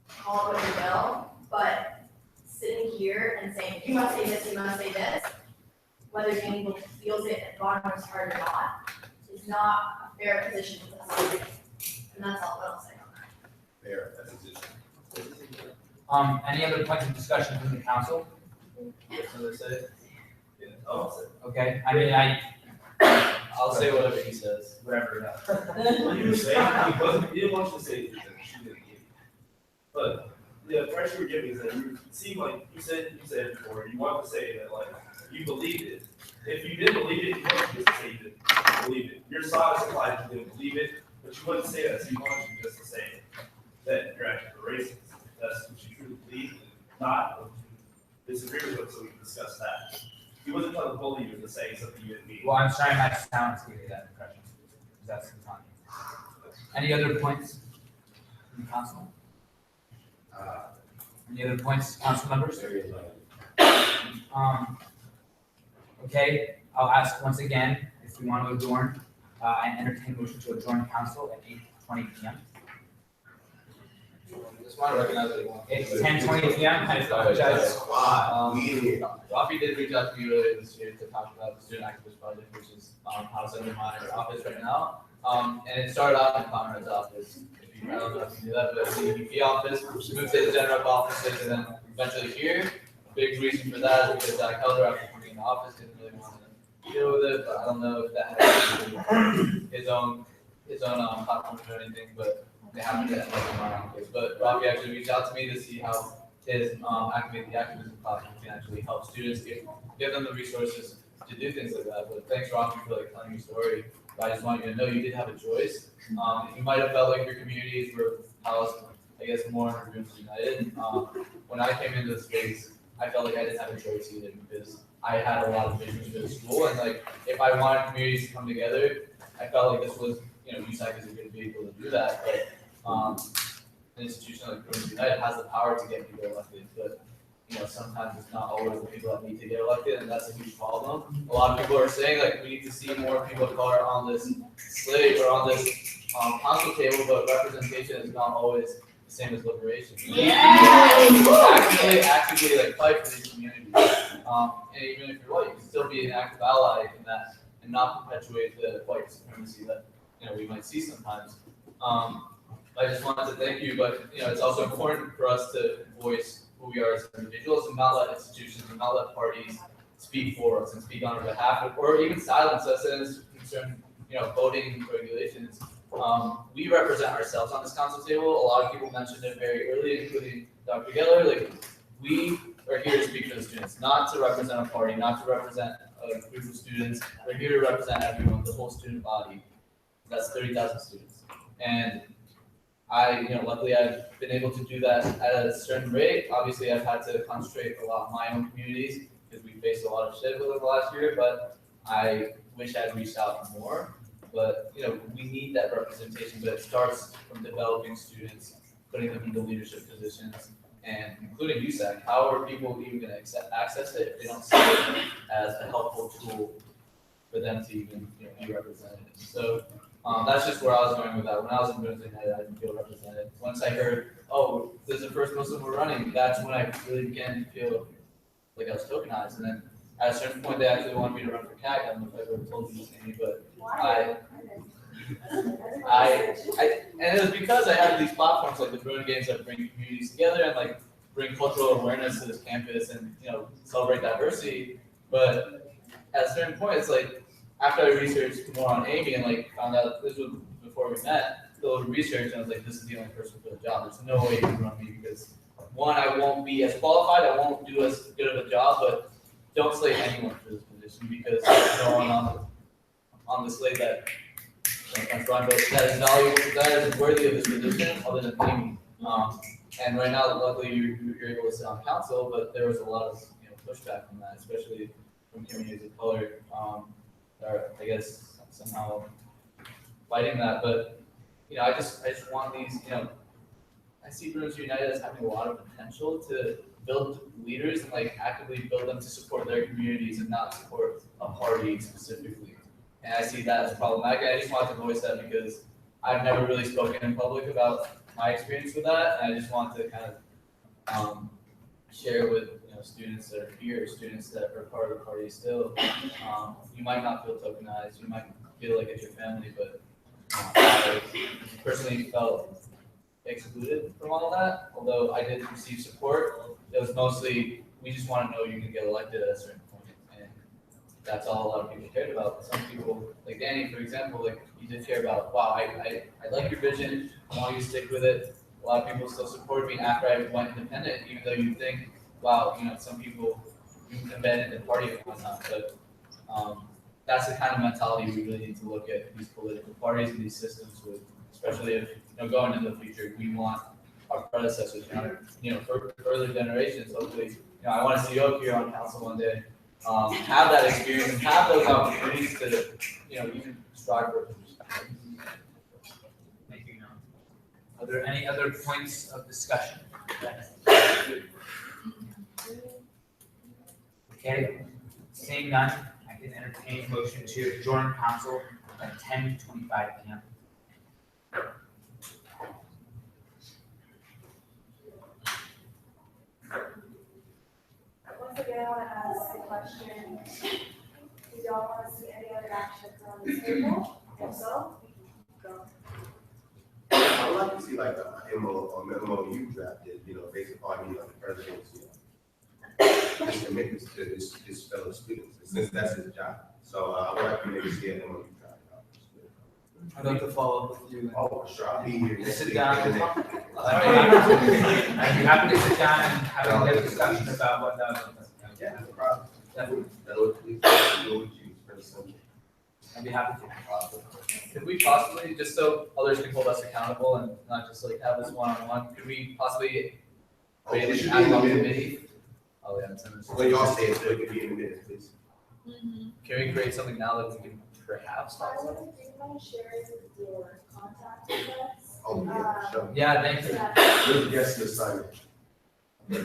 Call it what you will, but sitting here and saying, you must say this, you must say this, whether anyone feels it at the bottom of his heart or not, is not a fair position to us. And that's all I'll say on that. Fair, that's it. Any other points of discussion from the council? So they say, yeah, I'll say. Okay, I mean, I'll say whatever he says. whatever. You say, he didn't want you to say it, she didn't give you. But the impression you're giving is that you seem like you said before, you want to say that like you believed it. If you didn't believe it, you wouldn't just say you didn't believe it. Your side implied you didn't believe it, but you wouldn't say that, so you wanted you just to say that you're actually a racist. That's what you truly believe, and not what you disagree with, so we can discuss that. He wasn't trying to bully you into saying something you didn't mean. Well, I'm trying not to sound to give you that impression. That's the time. Any other points from the council? Any other points, council members? Okay, I'll ask once again if we want to adjourn, and entertain motion to adjourn council at 8:20 p.m. Just want to recognize everyone. It's 10:20 p.m. I apologize. Rafi did reach out to me earlier this year to talk about the student activist project, which is housed under my office right now. And it started out in Conrad's office. I don't know if you knew that, but the EP office moved to the general offices and then eventually here. A big reason for that is because Zach Helder, after coming in the office, didn't really want to deal with it. But I don't know if that had his own platform or anything, but they happened to end up in my office. But Rafi actually reached out to me to see how his Activate the Activism platform can actually help students give them the resources to do things like that. But thanks, Rafi, for telling your story. But I just want you to know you did have a choice. You might have felt like your communities were housed, I guess, more under Rooms United. When I came into the space, I felt like I didn't have a choice either because I had a lot of visions for the school, and if I wanted communities to come together, I felt like this was, USAC is a good vehicle to do that. But an institution like Rooms United has the power to get people elected, but sometimes it's not always the people that need to get elected, and that's a huge problem. A lot of people are saying we need to see more people of color on this slate or on this council table, but representation is not always the same as liberation. Actively fight for these communities, and even if you're white, you can still be an active ally in that and not perpetuate the white supremacy that we might see sometimes. I just wanted to thank you, but it's also important for us to voice who we are as individuals and not let institutions and not let parties speak for us and speak on our behalf or even silence us as concern, voting regulations. We represent ourselves on this council table. A lot of people mentioned it very early, including Dr. Geller. We are here to speak for the students, not to represent a party, not to represent a group of students. We're here to represent everyone, the whole student body. That's 30,000 students. And luckily I've been able to do that at a certain rate. Obviously, I've had to concentrate a lot on my own communities because we faced a lot of shit within the last year, but I wish I'd reached out more. But, we need that representation, but it starts from developing students, putting them into leadership positions, and including USAC. How are people even going to access it if they don't see it as a helpful tool for them to even be represented? So that's just where I was going with that. When I was in Rooms United, I didn't feel represented. Once I heard, oh, there's the first Muslim we're running, that's when I really began to feel like I was tokenized. And then at a certain point, they actually wanted me to run for CAC. I don't know if I ever told you this, Amy, but and it was because I had these platforms like the Bruin Games that bring communities together and bring cultural awareness to this campus and celebrate diversity. But at a certain point, it's after I researched more on Amy and found out this was before we met, a little research, and I was like, this is the only person for the job. There's no way you can run me because one, I won't be as qualified, I won't do as good of a job, but don't slate anyone for this position because there's no one on the slate that that is valuable, that is worthy of this position other than Amy. And right now, luckily, you're able to sit on council, but there was a lot of pushback from that, especially from communities of color. Are, I guess, somehow fighting that, but I just want these. I see Rooms United as having a lot of potential to build leaders and actively build them to support their communities and not support a party specifically. And I see that as problematic. I just wanted to voice that because I've never really spoken in public about my experience with that, and I just want to kind of share with students that are here, students that are part of the party still. You might not feel tokenized, you might feel like it's your family, but I personally felt excluded from all that. Although I did receive support, it was mostly we just want to know you can get elected at a certain point, and that's all a lot of people cared about. Some people, like Danny, for example, you did care about, wow, I like your vision, I want you to stick with it. A lot of people still supported me after I went independent, even though you think, wow, some people embedded in the party and whatnot, but that's the kind of mentality we really need to look at these political parties and these systems with, especially if, going into the future, we want our predecessors, for further generations, hopefully, I want to see you up here on council one day, have that experience and have those opportunities to, even strive for it. Thank you. Are there any other points of discussion? Okay, seeing none, I can entertain a motion to adjourn council at 10:25 p.m. Once again, I want to ask the question, do y'all want to see any other actions on this table? If so, we can go. I would like to see like a MO or MOU drafted, based upon, the president's, just commitments to his fellow students, since that's his job. So I would like to maybe see an MOU drafted. I'd like to follow up with you. Oh, for sure, I'll be here. Just sit down and talk. I'd be happy to sit down and have a good discussion about what that was. Yeah, no problem. Definitely. That would please do what you for the Sunday. I'd be happy to. Could we possibly, just so others can hold us accountable and not just like have this one-on-one, could we possibly create it an should be in ad the hoc minutes. committee? Oh, yeah, it's in this. When y'all say it, so it could be in the minutes, please. Can we create something now that we can perhaps talk I about? want to do my sharing your contact with us. Oh, yeah, sure. Yeah, thank you. You're the guest assignment. You can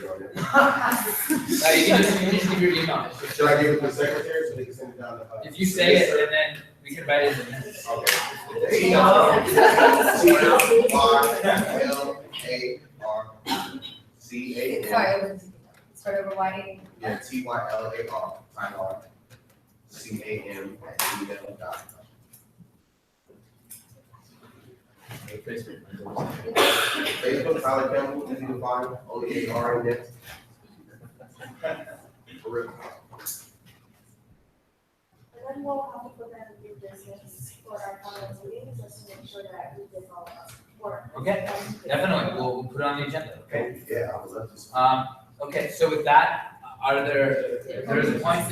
just give your email. Should I give it to the secretary so they can send it down to? If you say it, and then we can write it in the minutes. Okay. TYLAR Sorry, start over writing. Yeah, TYLAR, CAM@gmail.com. Facebook, Tyler Campbell, easy to find, only AR in there. For real. And then we'll have to put that in new business for our final meetings, just to make sure that we did all of work. Okay, definitely, we'll put it on the agenda, okay? Yeah, I would love to. Okay, so with that, there's a point.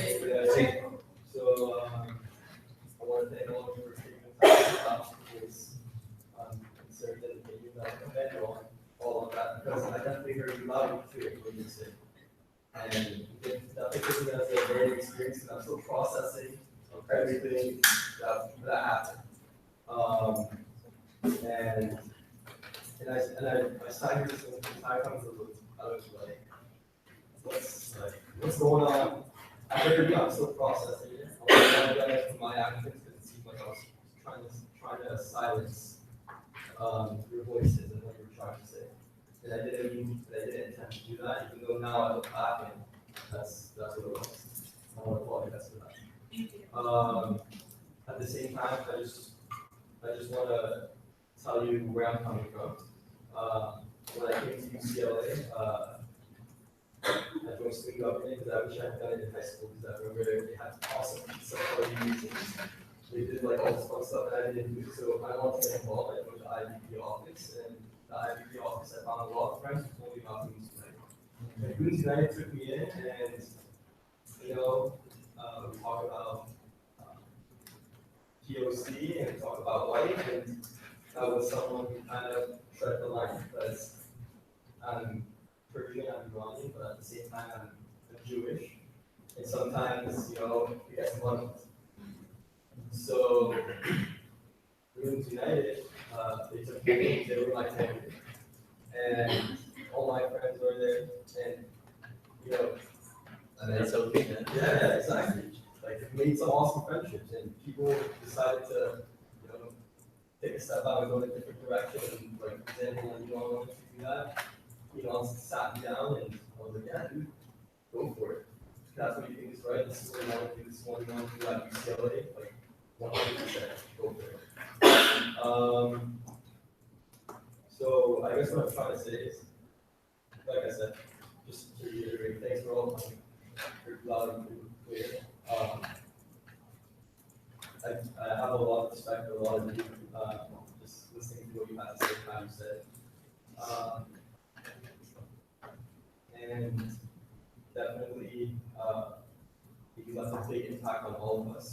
So, I want to thank all of you for taking the time to talk because consider dedicating that event on all of that, because I definitely heard you loud and clear what you said. And it definitely gives me as a learning experience, and I'm still processing everything that happened. And I sat here this entire time, I was like, what's going on? I heard you, I'm still processing it. I want to apologize for my actions because it seemed like I was trying to silence your voices and what you were trying to say. And I didn't intend to do that, even though now I look back and that's what it was. I want to apologize for that. At the same time, I just want to tell you where I'm coming from. When I came to UCLA, I joined student government because I wish I had done it in high school because I remember they had awesome pizza party meetings. They did like all this fun stuff that I didn't do, so I wanted to get involved. I went to the IVP office, and the IVP office, I found a lot of friends who told me about Goons United. And Goons United took me in, and we talk about POC and talk about white, and that was someone who kind of tread the line because I'm Persian, I'm Iranian, but at the same time I'm Jewish, and sometimes it gets muddled. So Goons United, they took me, they were my family, and all my friends were there, and And that's okay, man. yeah, exactly. Like it made some awesome friendships, and people decided to, take a step out and go in a different direction. And like, for example, when I wanted to do that, sat me down and I was like, yeah, dude, go for it. That's what you think is right. This is what you want to do. This is what you want to do at UCLA. Like 100%, go for it. So I guess what I'm trying to say is, like I said, just to reiterate, thanks for all coming. You're loud and clear. I have a lot of respect for a lot of you, just listening to what you had to say, how you said. And definitely, you left a big impact on all of us.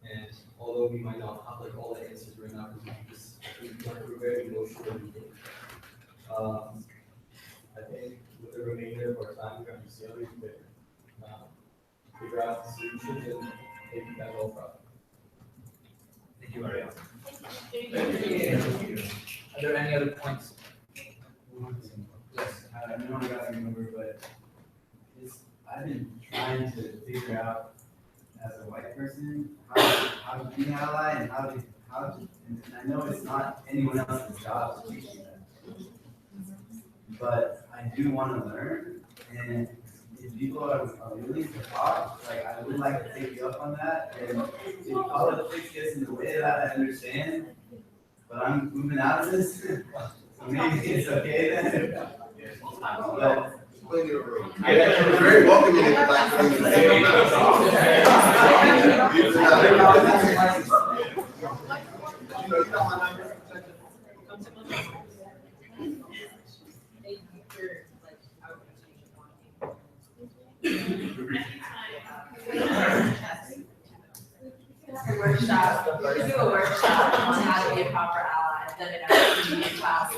And although we might not have like all the answers right now, because we went through a very emotional meeting. I think with the remainder of our time here at UCLA, we could figure out the solutions and make you guys all proud. Thank you, Ariel. Thank you. Are there any other points? I know I got your number, but I've been trying to figure out as a white person how to be an ally and how to and I know it's not anyone else's job to teach you that. But I do want to learn, and if people are willing to talk, like I would like to take you up on that. And if politics gets in the way of that, I understand. But I'm moving out of this, so maybe it's okay then. But Plenty of room. You're very welcoming in the black Workshop, we could do a workshop on how to be a proper ally, then in our community class.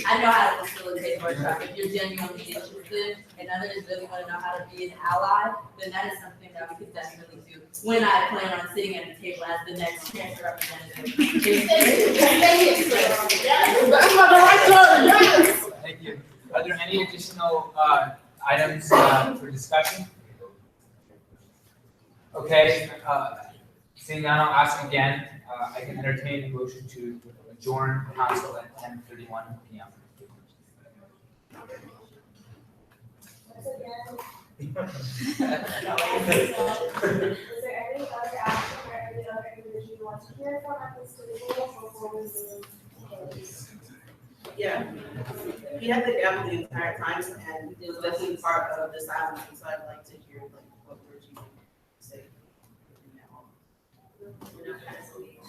I know how to facilitate a workshop, if you're genuinely interested and others really want to know how to be an ally, then that is something that we could definitely do. When I plan on sitting at the table as the next transfer representative. Thank you. Are there any additional items for discussion? Okay, seeing none, I'll ask again. I can entertain a motion to adjourn council at 10:31 p.m. Is there any other action or any other individual you want to hear from at this table before we move? Yeah, he had the gavel the entire time, and it was definitely part of the silence, so I'd like to hear like what words you say.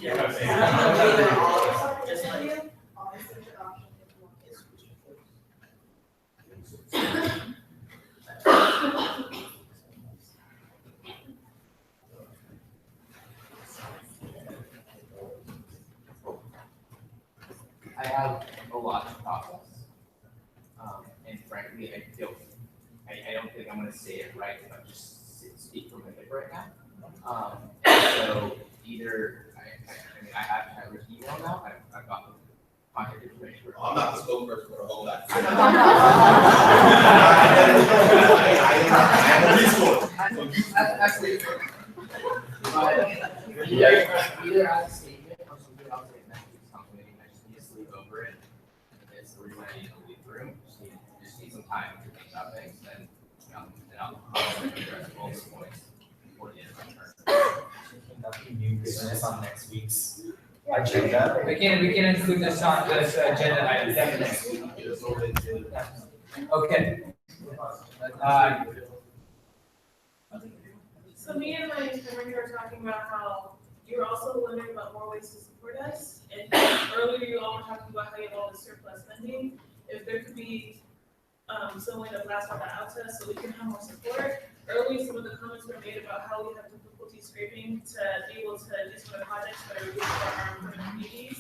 Yeah. Just like. I have a lot to process. And frankly, I don't think I'm gonna say it right if I just speak from my hip right now. So either, I have Tyler's email now, I've got the contact information. I'm not the spokesperson for the whole lot. I am a resource. So you Actually, either as a statement or something else like next week's company, I just need to sleep over it. It's the reason I need to leave the room, just need some time to think about things, then I'll address all the points before the end of my turn. Nothing new business on next week's agenda. We can include this on this agenda item, definitely. Okay. So me and my coworker were talking about how you're also wondering about more ways to support us. And earlier you all were talking about how you have all the surplus funding. If there could be some way to blast all that out to us so we can have more support. Earlier, some of the comments were made about how we have difficulty scraping to be able to do some of the projects that are really for our communities.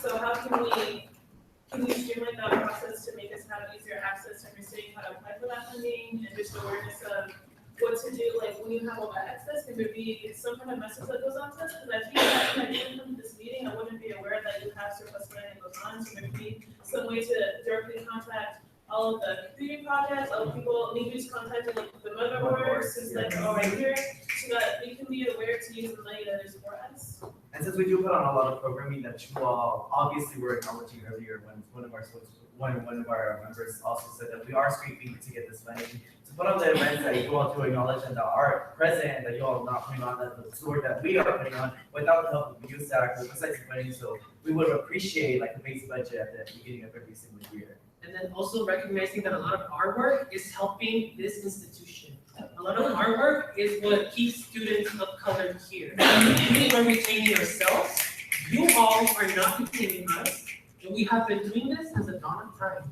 So how can we streamline that process to make us have easier access to understanding how to apply for that funding and just awareness of what to do, like when you have all that access, can there be some kind of message that goes on to us? Because I think that when I didn't come to this meeting, I wouldn't be aware that you have surplus money that goes on. So there could be some way to directly contact all of the community projects, all the people, maybe just contacting like the motherboard, since like they're all right here, so that we can be aware to use the money that is for us. And since we do put on a lot of programming that you all obviously were acknowledging earlier when one of our members also said that we are scraping to get this funding. To put on the events that you all do acknowledge and that are present and that you all are not putting on the sword that we are putting on without the help of the USAC or besides the funding. So we would appreciate like the base budget at the beginning of every single year. And then also recognizing that a lot of our work is helping this institution. A lot of our work is what keeps students of color here. We are retaining ourselves. You all are not retaining us. And we have been doing this since the dawn of time.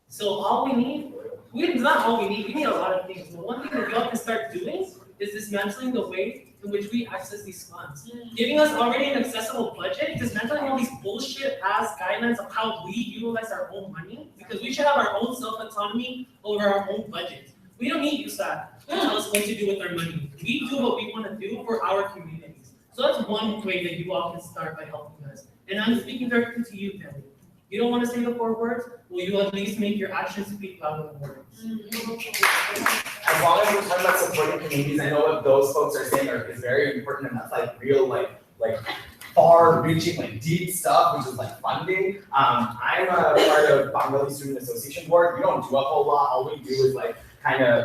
So all we need, it's not all we need a lot of things. But one thing that y'all can start doing is dismantling the way in which we access these funds. Giving us already an accessible budget, dismantling all these bullshit ass guidelines of how we utilize our own money, because we should have our own self-autonomy over our own budget. We don't need USAC to tell us what to do with our money. We do what we want to do for our communities. So that's one way that you all can start by helping us. And I'm speaking directly to you, Penny. You don't want to say the 4 words? Will you at least make your actions speak louder than words? As long as we're talking about supporting communities, I know what those folks are saying is very important, and that's like real, like far-reaching, like deep stuff, which is like funding. I'm a part of Bengali Student Association Board. We don't do a whole lot. All we do is like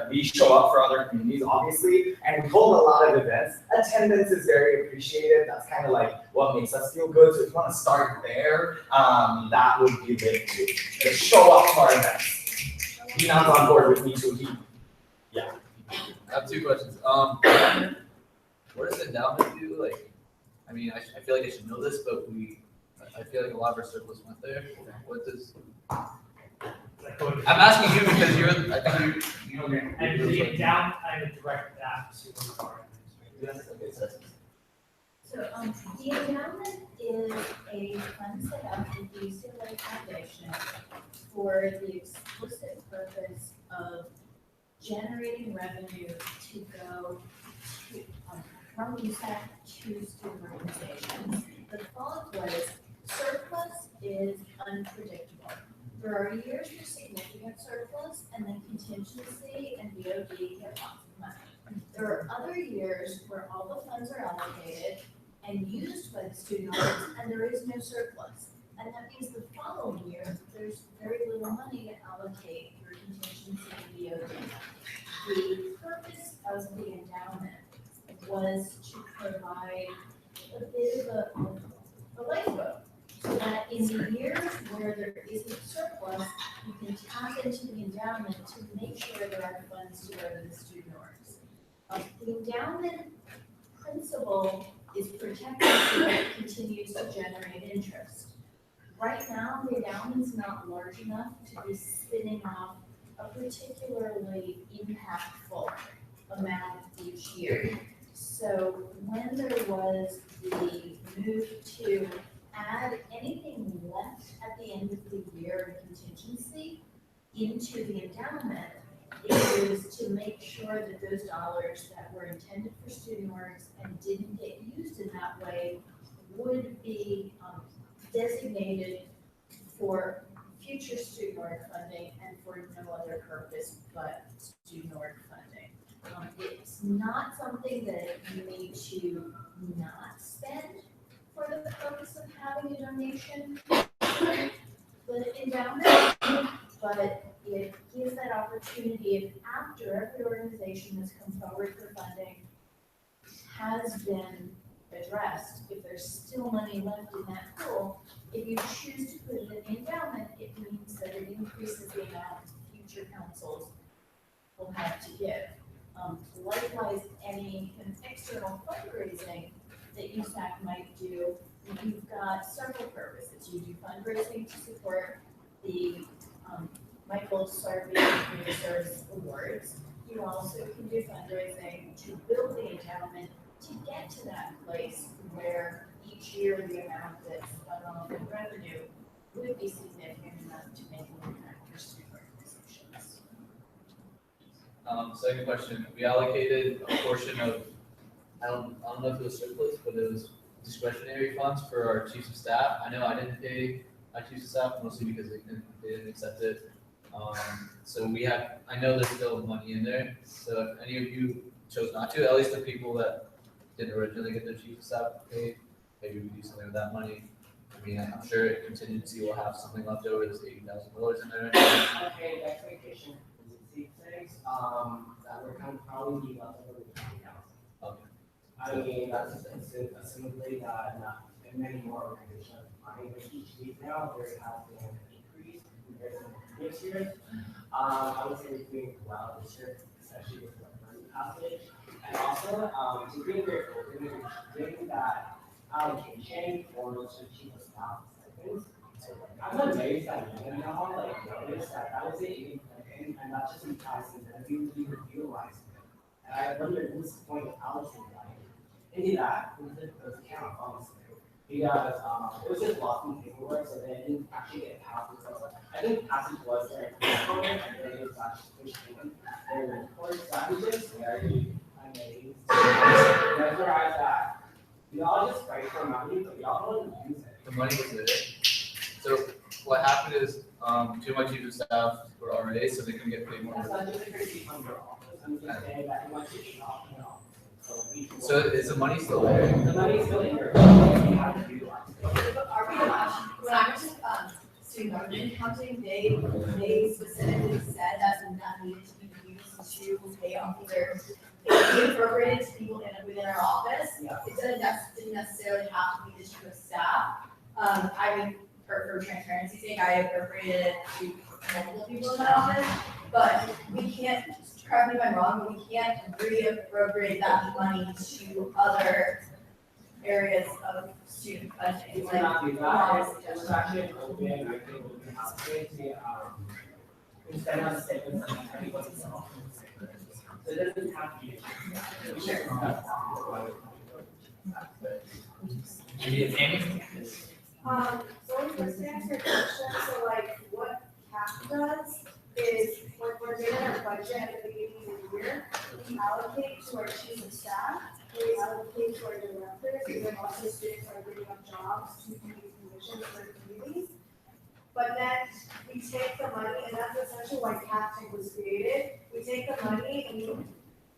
we show up for other communities, obviously, and we hold a lot of events. Attendance is very appreciated. That's kind of like what makes us feel good. So if you want to start there, that would be lit too. Just show up for our events. Enon's on board with me too. Yeah. I have 2 questions. What does endowment do? Like, I mean, I feel like I should know this, but I feel like a lot of our surplus went there. What does? I'm asking you because I think you And the endowment, I would direct that to our administrator. So, the endowment is a fund set up with the UCLA Foundation for the explicit purpose of generating revenue to go to, from USAC to student organizations. The thought was surplus is unpredictable. There are years with significant surplus and then contingency and BOD get lots of money. There are other years where all the funds are allocated and used by the student orgs and there is no surplus. And that means the following year, there's very little money to allocate for contingency and BOD. The purpose of the endowment was to provide a bit of a lifeboat. So that in the years where there isn't surplus, you can tap into the endowment to make sure there are funds to go to the student orgs. The endowment principle is protected so that it continues to generate interest. Right now, the endowment's not large enough to be spinning off a particularly impactful amount each year. So when there was the move to add anything left at the end of the year in contingency into the endowment, it was to make sure that those dollars that were intended for student orgs and didn't get used in that way would be designated for future student org funding and for no other purpose but student org funding. It's not something that you need to not spend for the purpose of having a donation for the endowment, but it gives that opportunity if after every organization that's come forward for funding has been addressed, if there's still money left in that pool, if you choose to put it in the endowment, it means that it increases the amount future councils will have to give. Likewise, any kind of external fundraising that USAC might do, you've got several purposes. You do fundraising to support the Michael Sarby Community Service Awards. You also can do fundraising to build the endowment to get to that place where each year the amount that's spent on in revenue would be significant enough to make an impact for student organizations. Second question, we allocated a portion of, I don't know if it was surplus, but it was discretionary funds for our chiefs of staff. I know I didn't pay our chiefs of staff mostly because they didn't accept it. So I know there's still money in there. So if any of you chose not to, at least the people that didn't originally get their chiefs of staff paid, maybe we do something with that money. I mean, I'm sure contingency will have something left over. There's $80,000 in there. Okay, the expectation is these things, that we're kind of probably left over with $20,000. Okay. I mean, that's assumably that in many more organizations, I mean, with each week now, there has been an increase in comparison to previous years. I would say we're doing well this year, especially with the money passage. And also, to be very open, doing that allocation for those chief of staff seconds. I'm amazed that you know, like, notice that was a and not just in passing, but we were utilizing it. And I wonder at this point of allocating that. Into that, it was a count honestly. Because it was just lost in paperwork, so they didn't actually get passed. So I think passage was there component, and then it was actually pushed in. And the court strategies very amazed. Mesmerize that. We all just fight for money, but y'all don't use it. The money was there. So what happened is, too much of the staff were already, so they couldn't get paid more. That's not just a crazy number. I'm just saying that it might take off, you know. So is the money still there? The money's still in here. You have to utilize it. Are we allowed, when I went to, student government accounting, they specifically said that that needed to be used to pay off either, it could be appropriated to people within our office. It didn't necessarily have to be just to the staff. I mean, for transparency's sake, I appropriated it to multiple people in my office, but we can't, correct me if I'm wrong, but we can't reappropriate that money to other areas of student budget. It might not be that, it was actually an open, I think it would be housing, instead of statements, I think what's itself. So it doesn't have to be. Amy? So to answer your question, so like what CAP does is when we're doing our budget at the beginning of the year, we allocate to our chief of staff, we allocate to our directors, and then also students are giving up jobs to these positions for communities. But then we take the money, and that's essentially why CAP was created. We take the money and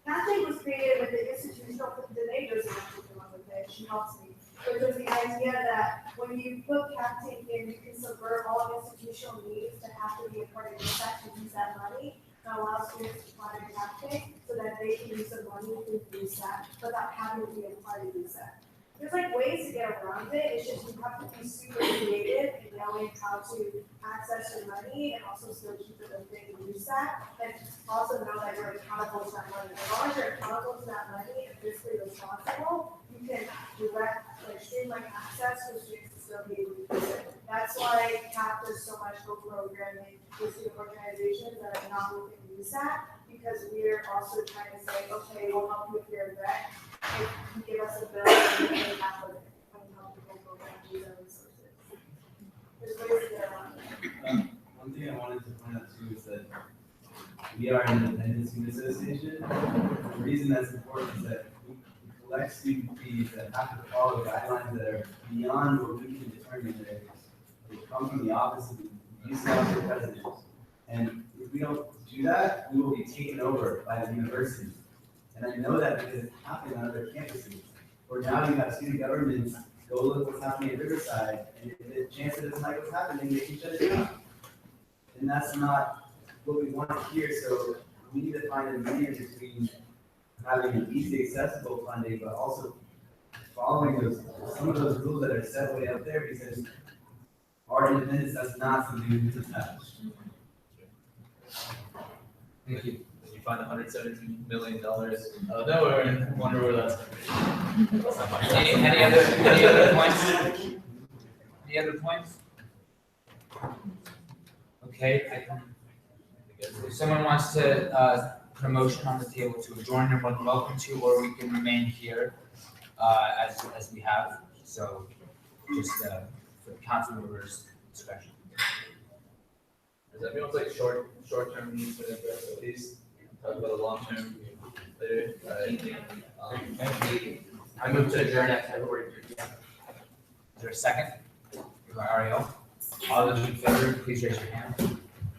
CAP was created with the institutional, Danae doesn't actually come up with it, she helps me. But there's the idea that when you put captain in, you can subvert all institutional needs to have to be a part of USAC to use that money. That allows students to apply to captain so that they can use the money through USAC without having to be a part of USAC. There's like ways to get around it, it's just you have to be super creative in knowing how to access your money and also still keep it within USAC. And also know that you're accountable to that money. As long as you're accountable to that money and fiscally responsible, you can direct, like streamline access for students to still be able to use it. That's why CAP does so much co-programming with student organizations that are not within USAC, because we're also trying to say, okay, we'll help you with your event. If you give us a bill, we pay half of it, and we help you co-program these other resources. There's ways to get around it. One thing I wanted to point out too is that we are an independent student association. The reason that's important is that we collect student fees that have to follow guidelines that are beyond what we can determine. They come from the office of the USAC president. And if we don't do that, we will be taken over by the university. And I know that because it's happening on other campuses. Where now you have student governments go look what's happening at Riverside, and if the chance that it's like what's happening, they can shut it down. And that's not what we want here, so we need to find a medium between having an easy accessible funding, but also following some of those rules that are set way up there, because our independence has not something we can touch. Thank you. You find $117 million out of nowhere and wonder where that's going. Any other points? Any other points? Okay, I can. If someone wants to put a motion on the table to adjourn, you're more than welcome to, or we can remain here as we have. So just for council members' discretion. Does everyone like short-term needs to address at least? Talk about the long-term later. I move to adjourn at February 30th. Is there a second? By Ariel. All those in favor, please raise your hand.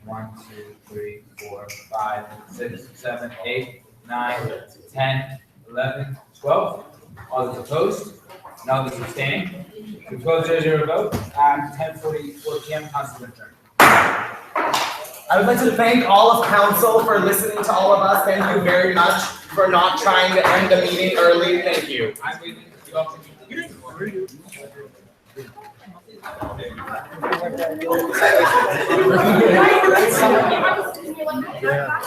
1, 2, 3, 4, 5, 6, 7, 8, 9, 10, 11, 12. All those opposed? None those abstaining? The 12-0 vote at 10:44 p.m. Council adjourned. I would like to thank all of council for listening to all of us. Thank you very much for not trying to end the meeting early. Thank you. I'm leaving. You all can. Yeah.